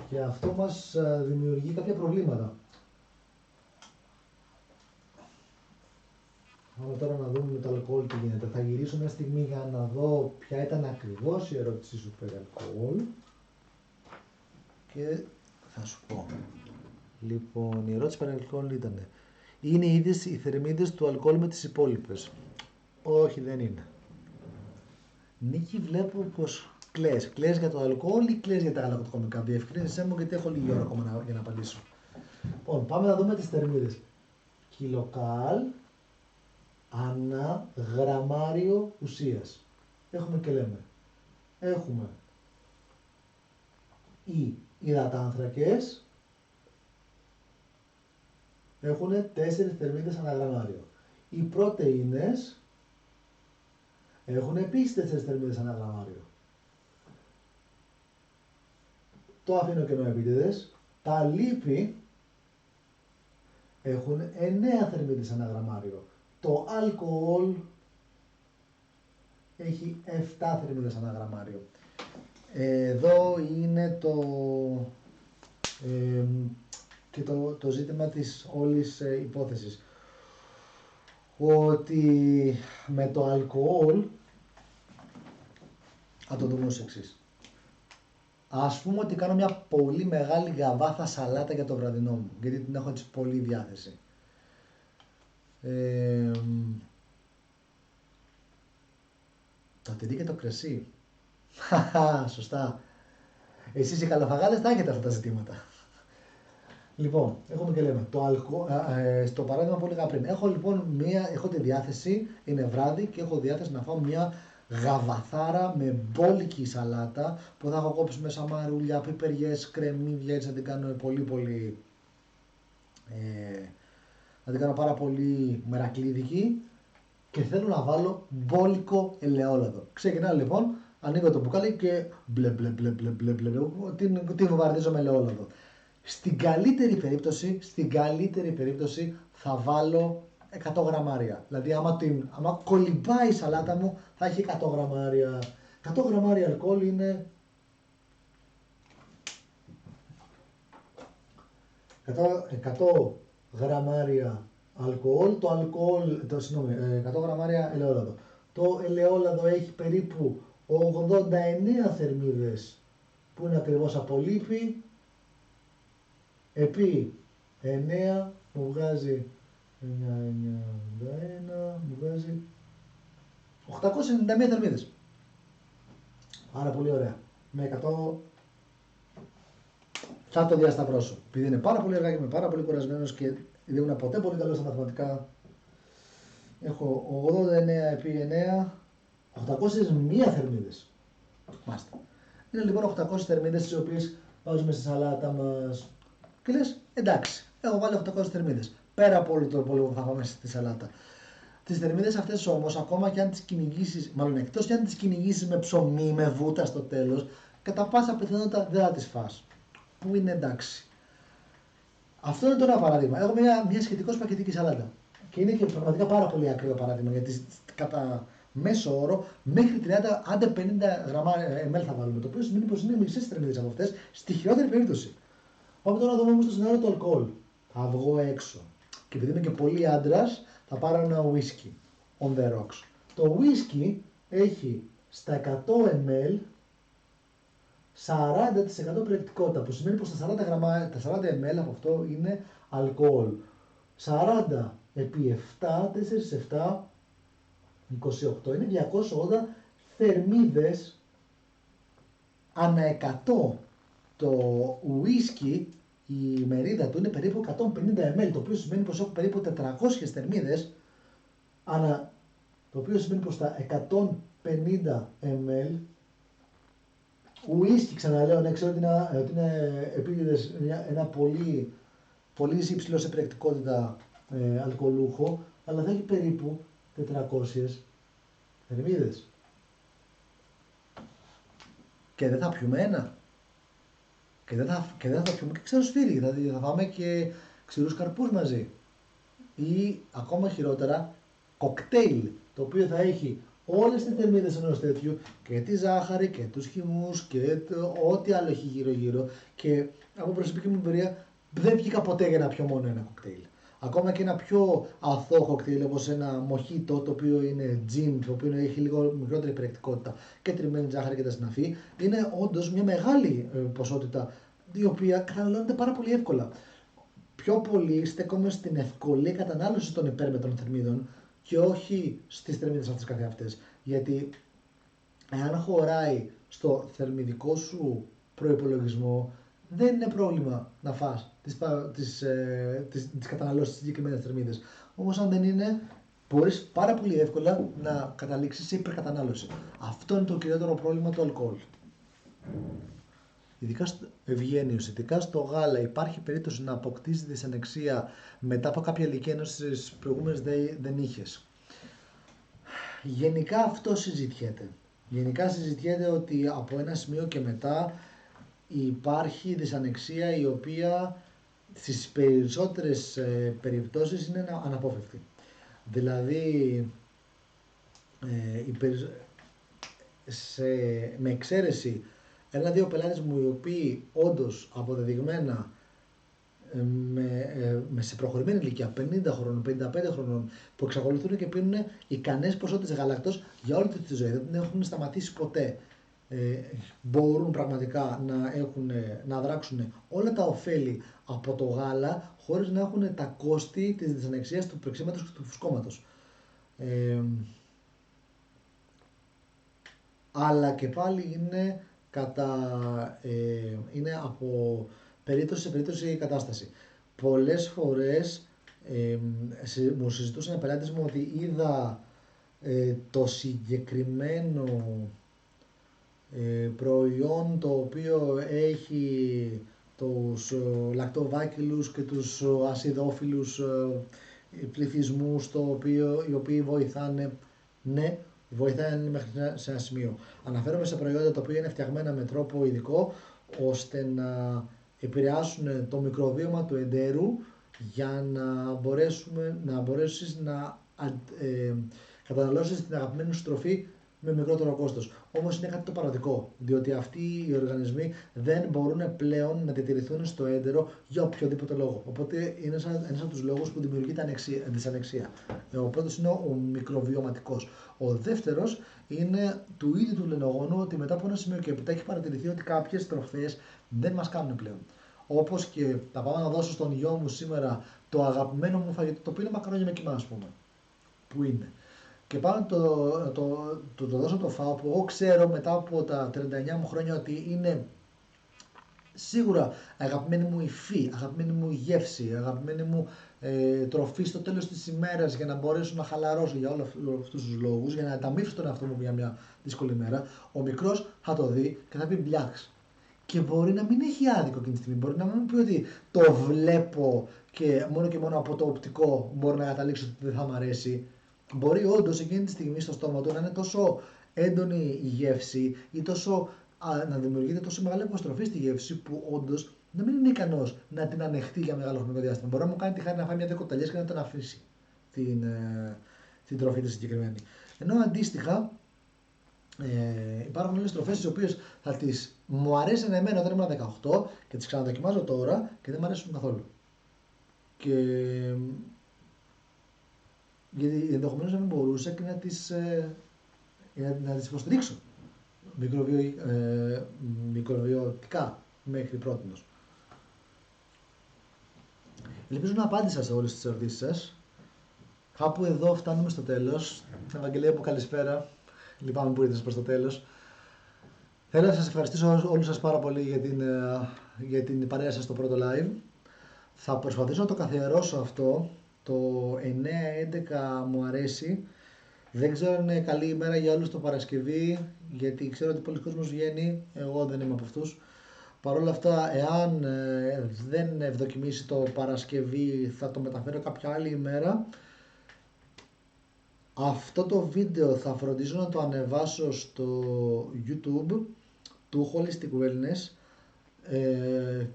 Και αυτό μας δημιουργεί κάποια προβλήματα. Πάμε τώρα να δούμε με το αλκοόλ τι γίνεται. Θα γυρίσω μια στιγμή για να δω ποια ήταν ακριβώς η ερώτησή σου περί αλκοόλ και θα σου πω. Λοιπόν, η ερώτηση περί αλκοόλ ήταν: είναι οι ίδιες οι θερμίδες του αλκοόλ με τις υπόλοιπες? Όχι, δεν είναι. Νίκη, βλέπω πως κλαις. Κλαις για το αλκοόλ ή κλαις για τα γαλακτοκομικά? Διευκρίνησέ μου, γιατί έχω λίγη ώρα ακόμα για να απαντήσω. Λοιπόν, πάμε να δούμε τις θερμίδες. Κιλοκάλ ανά γραμμάριο ουσίας. Έχουμε και λέμε. Έχουμε οι υδατάνθρακες, έχουν 4 θερμίδες ανά γραμμάριο. Οι πρωτεΐνες έχουν επίσης 4 θερμίδες ανά γραμμάριο. Το αφήνω κενό επίτηδες. Τα λίπη έχουν 9 θερμίδες ανά γραμμάριο. Το αλκοόλ έχει 7 θερμίδες ανά γραμμάριο. Εδώ είναι και το ζήτημα της όλης υπόθεσης. Ότι με το αλκοόλ, θα το δούμε ως εξής. Ας πούμε ότι κάνω μια πολύ μεγάλη γαβάθα σαλάτα για το βραδινό μου, γιατί την έχω έτσι πολύ διάθεση. Το τυρί και το κρασί. Σωστά. Εσείς οι καλοφαγάδες θα έχετε αυτά τα ζητήματα. Λοιπόν, έχουμε και λέμε, στο παράδειγμα που έλεγα πριν, έχω τη διάθεση, είναι βράδυ και έχω διάθεση να φάω μια γαβαθάρα με μπόλικη σαλάτα που θα έχω κόψει μέσα μαρούλια, πιπεριές, κρεμμύδια, έτσι να την κάνω να την κάνω πάρα πολύ μερακλίδικη και θέλω να βάλω μπόλικο ελαιόλαδο. Ξεκινάω λοιπόν, ανοίγω το μπουκάλι και μπλε την βομβαρδίζω με ελαιόλαδο. Στην καλύτερη περίπτωση θα βάλω 100 γραμμάρια. Δηλαδή άμα κολυμπάει η σαλάτα μου θα έχει 100 γραμμάρια. 100 γραμμάρια αλκοόλ είναι 100 γραμμάρια αλκοόλ, 100 γραμμάρια ελαιόλαδο. Το ελαιόλαδο έχει περίπου 89 θερμίδες που είναι ακριβώς από λίπη. Επί 9 μου βγάζει 9, 91, μου βγάζει 891 θερμίδες. Άρα πολύ ωραία. Με 100 θα το διασταυρώσω. Επειδή είναι πάρα πολύ αργά και είμαι πάρα πολύ κουρασμένος και δεν ήμουν ποτέ πολύ καλός στα μαθηματικά, έχω 89 επί 9, 801 θερμίδες. Μάλιστα. Είναι λοιπόν 800 θερμίδες τις οποίες βάζουμε στη σαλάτα μας. Και λες, εντάξει, έχω βάλει 800 θερμίδες. Πέρα από όλο το πολύ που θα πάμε στη σαλάτα. Τις θερμίδες αυτές όμως, ακόμα και αν τις κυνηγήσεις, μάλλον εκτός και αν τις κυνηγήσεις με ψωμί, με βούτα στο τέλος, κατά πάσα πιθανότητα δεν θα τις φας. Που είναι εντάξει. Αυτό είναι τώρα ένα παράδειγμα. Έχω μια σχετικώς πακετική σαλάτα. Και είναι και πραγματικά πάρα πολύ ακραίο παράδειγμα, γιατί κατά μέσο όρο μέχρι 30, άντε 50 ml θα βάλουμε. Το οποίο σημαίνει πως είναι μισές θερμίδες από αυτές, στη χειρότερη περίπτωση. Πάμε τώρα να δούμε όμως το σενάριο του αλκοόλ. Θα βγω έξω. Και επειδή είμαι και πολύ άντρας, θα πάρω ένα whisky on the rocks. Το whisky έχει στα 100 ml 40% περιεκτικότητα, που σημαίνει πως τα 40 ml από αυτό είναι αλκοόλ. 40 επί 7, 4 7, 28, είναι 280 θερμίδες ανά 100. Το whisky, η μερίδα του είναι περίπου 150 ml, το οποίο σημαίνει πως έχω περίπου 400 θερμίδες ανά, το οποίο σημαίνει πως τα 150 ml ουίσκι, ξαναλέω, ναι, ξέρω ότι είναι επίτηδες ένα πολύ υψηλό σε περιεκτικότητα αλκοολούχο, αλλά θα έχει περίπου 400 θερμίδες. Και δεν θα πιούμε ένα. Και δεν θα πιούμε και ξερό σφύρι, δηλαδή θα φάμε και ξηρούς καρπούς μαζί. Ή ακόμα χειρότερα, κοκτέιλ, το οποίο θα έχει όλες τις θερμίδες ενός τέτοιου, και τη ζάχαρη και τους χυμούς και ό,τι άλλο έχει γύρω-γύρω, και από προσωπική μου εμπειρία δεν βγήκα ποτέ για να πιω μόνο ένα κοκτέιλ. Ακόμα και ένα πιο αθώο κοκτέιλ όπως ένα μοχίτο, το οποίο είναι gin, το οποίο έχει λίγο μικρότερη περιεκτικότητα και τριμμένη ζάχαρη και τα συναφή, είναι όντως μια μεγάλη ποσότητα, η οποία καταναλώνεται πάρα πολύ εύκολα. Πιο πολύ στέκομαι στην ευκολή κατανάλωση των υπέρμετρων θερμίδων και όχι στις θερμίδες αυτές καθεαυτές. Γιατί εάν χωράει στο θερμιδικό σου προϋπολογισμό, δεν είναι πρόβλημα να φας τις καταναλώσεις στις συγκεκριμένες θερμίδες. Όμως αν δεν είναι, μπορείς πάρα πολύ εύκολα να καταλήξεις σε υπερκατανάλωση. Αυτό είναι το κυριότερο πρόβλημα του αλκοόλ. Ειδικά στο γάλα υπάρχει περίπτωση να αποκτήσει δυσανεξία μετά από κάποια ηλικία ενώ στις προηγούμενες δεν είχες. Γενικά αυτό συζητιέται. Γενικά συζητιέται ότι από ένα σημείο και μετά υπάρχει δυσανεξία η οποία στις περισσότερες περιπτώσεις είναι αναπόφευκτη. Δηλαδή, με εξαίρεση ένα-δύο πελάτες μου οι οποίοι όντως αποδεδειγμένα σε προχωρημένη ηλικία 50 χρονών, 55 χρονών που εξακολουθούν και πίνουν ικανές ποσότητες γάλακτος για όλη τη ζωή, δεν την έχουν σταματήσει ποτέ, μπορούν πραγματικά να δράξουν όλα τα ωφέλη από το γάλα χωρίς να έχουν τα κόστη της δυσανεξίας, του πλεξίματος και του φουσκώματος. Αλλά και πάλι είναι από περίπτωση σε περίπτωση η κατάσταση. Πολλές φορές μου συζητούσε ένα πελάτης μου ότι είδα το συγκεκριμένο προϊόν το οποίο έχει τους λακτοβάκυλους και τους ασιδόφιλους πληθυσμούς οι οποίοι βοηθάνε, ναι, βοηθάνε μέχρι σε ένα σημείο. Αναφέρομαι σε προϊόντα τα οποία είναι φτιαγμένα με τρόπο ειδικό ώστε να επηρεάσουν το μικροβίωμα του εντέρου για να μπορέσεις να καταναλώσεις την αγαπημένη σου τροφή με μικρότερο κόστος. Όμως είναι κάτι το παραδικό, διότι αυτοί οι οργανισμοί δεν μπορούν πλέον να διατηρηθούν στο έντερο για οποιοδήποτε λόγο. Οπότε είναι ένας από τους λόγους που δημιουργείται δυσανεξία. Ο πρώτος είναι ο μικροβιωματικός. Ο δεύτερος είναι του ίδιου του λενογόνου ότι μετά από ένα σημείο και έπειτα έχει παρατηρηθεί ότι κάποιες τροφές δεν μας κάνουν πλέον. Όπως και θα πάω να δώσω στον γιο μου σήμερα το αγαπημένο μου φαγητό, το οποίο είναι μακαρόνια με κιμά, ας πούμε. Που είναι. Και πάω να το δώσω το φάω που εγώ ξέρω μετά από τα 39 μου χρόνια ότι είναι σίγουρα αγαπημένη μου υφή, αγαπημένη μου γεύση, αγαπημένη μου τροφή στο τέλος της ημέρας για να μπορέσω να χαλαρώσω για όλους αυτούς τους λόγους, για να ανταμείψω τον εαυτό μου για μια δύσκολη μέρα. Ο μικρός θα το δει και θα πει μπλιάξ. Και μπορεί να μην έχει άδικο εκείνη τη στιγμή. Μπορεί να μην πει ότι το βλέπω και μόνο από το οπτικό μπορώ να καταλήξω ότι δεν θα μου αρέσει. Μπορεί όντως εκείνη τη στιγμή στο στόμα του να είναι τόσο έντονη η γεύση ή να δημιουργείται τόσο μεγάλη αποστροφή στη γεύση που όντως να μην είναι ικανός να την ανεχτεί για μεγάλο χρονικό διάστημα. Μπορεί να μου κάνει τη χάρη να φάει μια δεκοταλιές και να την αφήσει την τροφή τη συγκεκριμένη. Ενώ αντίστοιχα υπάρχουν άλλες τροφές τις οποίες μου αρέσουν εμένα όταν ήμουν 18 και τις ξαναδοκιμάζω τώρα και δεν μου αρέσουν καθόλου. Και γιατί ενδεχομένως να μην μπορούσα και να τις υποστηρίξω μικροβιωτικά μέχρι πρότινος. Ελπίζω να απάντησα σε όλες τις ερωτήσεις σας. Κάπου εδώ φτάνουμε στο τέλος. Ευαγγελία μου, καλησπέρα. Λυπάμαι που ήρθες προς το τέλος. Θέλω να σας ευχαριστήσω όλους σας πάρα πολύ για την παρέα σας στο πρώτο live. Θα προσπαθήσω να το καθιερώσω αυτό. Το 9-11 μου αρέσει. Δεν ξέρω αν είναι καλή ημέρα για όλους το Παρασκευή, γιατί ξέρω ότι πολλοί κόσμος βγαίνει, εγώ δεν είμαι από αυτούς. Παρ' όλα αυτά, εάν δεν ευδοκιμήσει το Παρασκευή, θα το μεταφέρω κάποια άλλη ημέρα. Αυτό το βίντεο θα φροντίζω να το ανεβάσω στο YouTube του Holistic Wellness.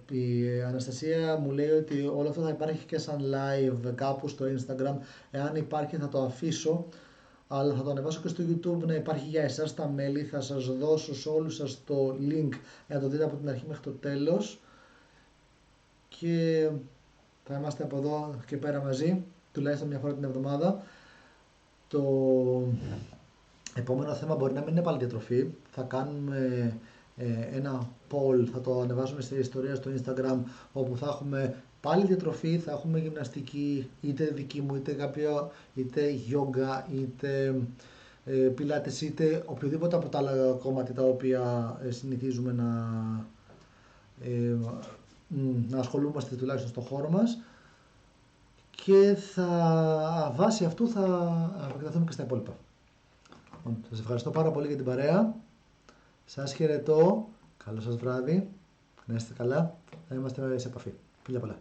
Η Αναστασία μου λέει ότι όλο αυτό θα υπάρχει και σαν live κάπου στο Instagram. Εάν υπάρχει θα το αφήσω, αλλά θα το ανεβάσω και στο YouTube να υπάρχει για εσάς τα μέλη. Θα σας δώσω σε όλους σας το link για να το δείτε από την αρχή μέχρι το τέλος και θα είμαστε από εδώ και πέρα μαζί, τουλάχιστον μια φορά την εβδομάδα. Το επόμενο θέμα μπορεί να μην είναι πάλι διατροφή. Θα κάνουμε ένα poll, θα το ανεβάσουμε στη ιστορία στο Instagram, όπου θα έχουμε πάλι διατροφή, θα έχουμε γυμναστική, είτε δική μου, είτε γιόγκα, είτε πιλάτες, είτε οποιοδήποτε από τα άλλα κόμματα τα οποία συνηθίζουμε να ασχολούμαστε τουλάχιστον στο χώρο μας, και βάσει αυτού θα επεκταθούμε και στα υπόλοιπα. Σας ευχαριστώ πάρα πολύ για την παρέα. Σας χαιρετώ. Καλό σας βράδυ. Να είστε καλά. Θα είμαστε σε επαφή. Φιλιά πολλά.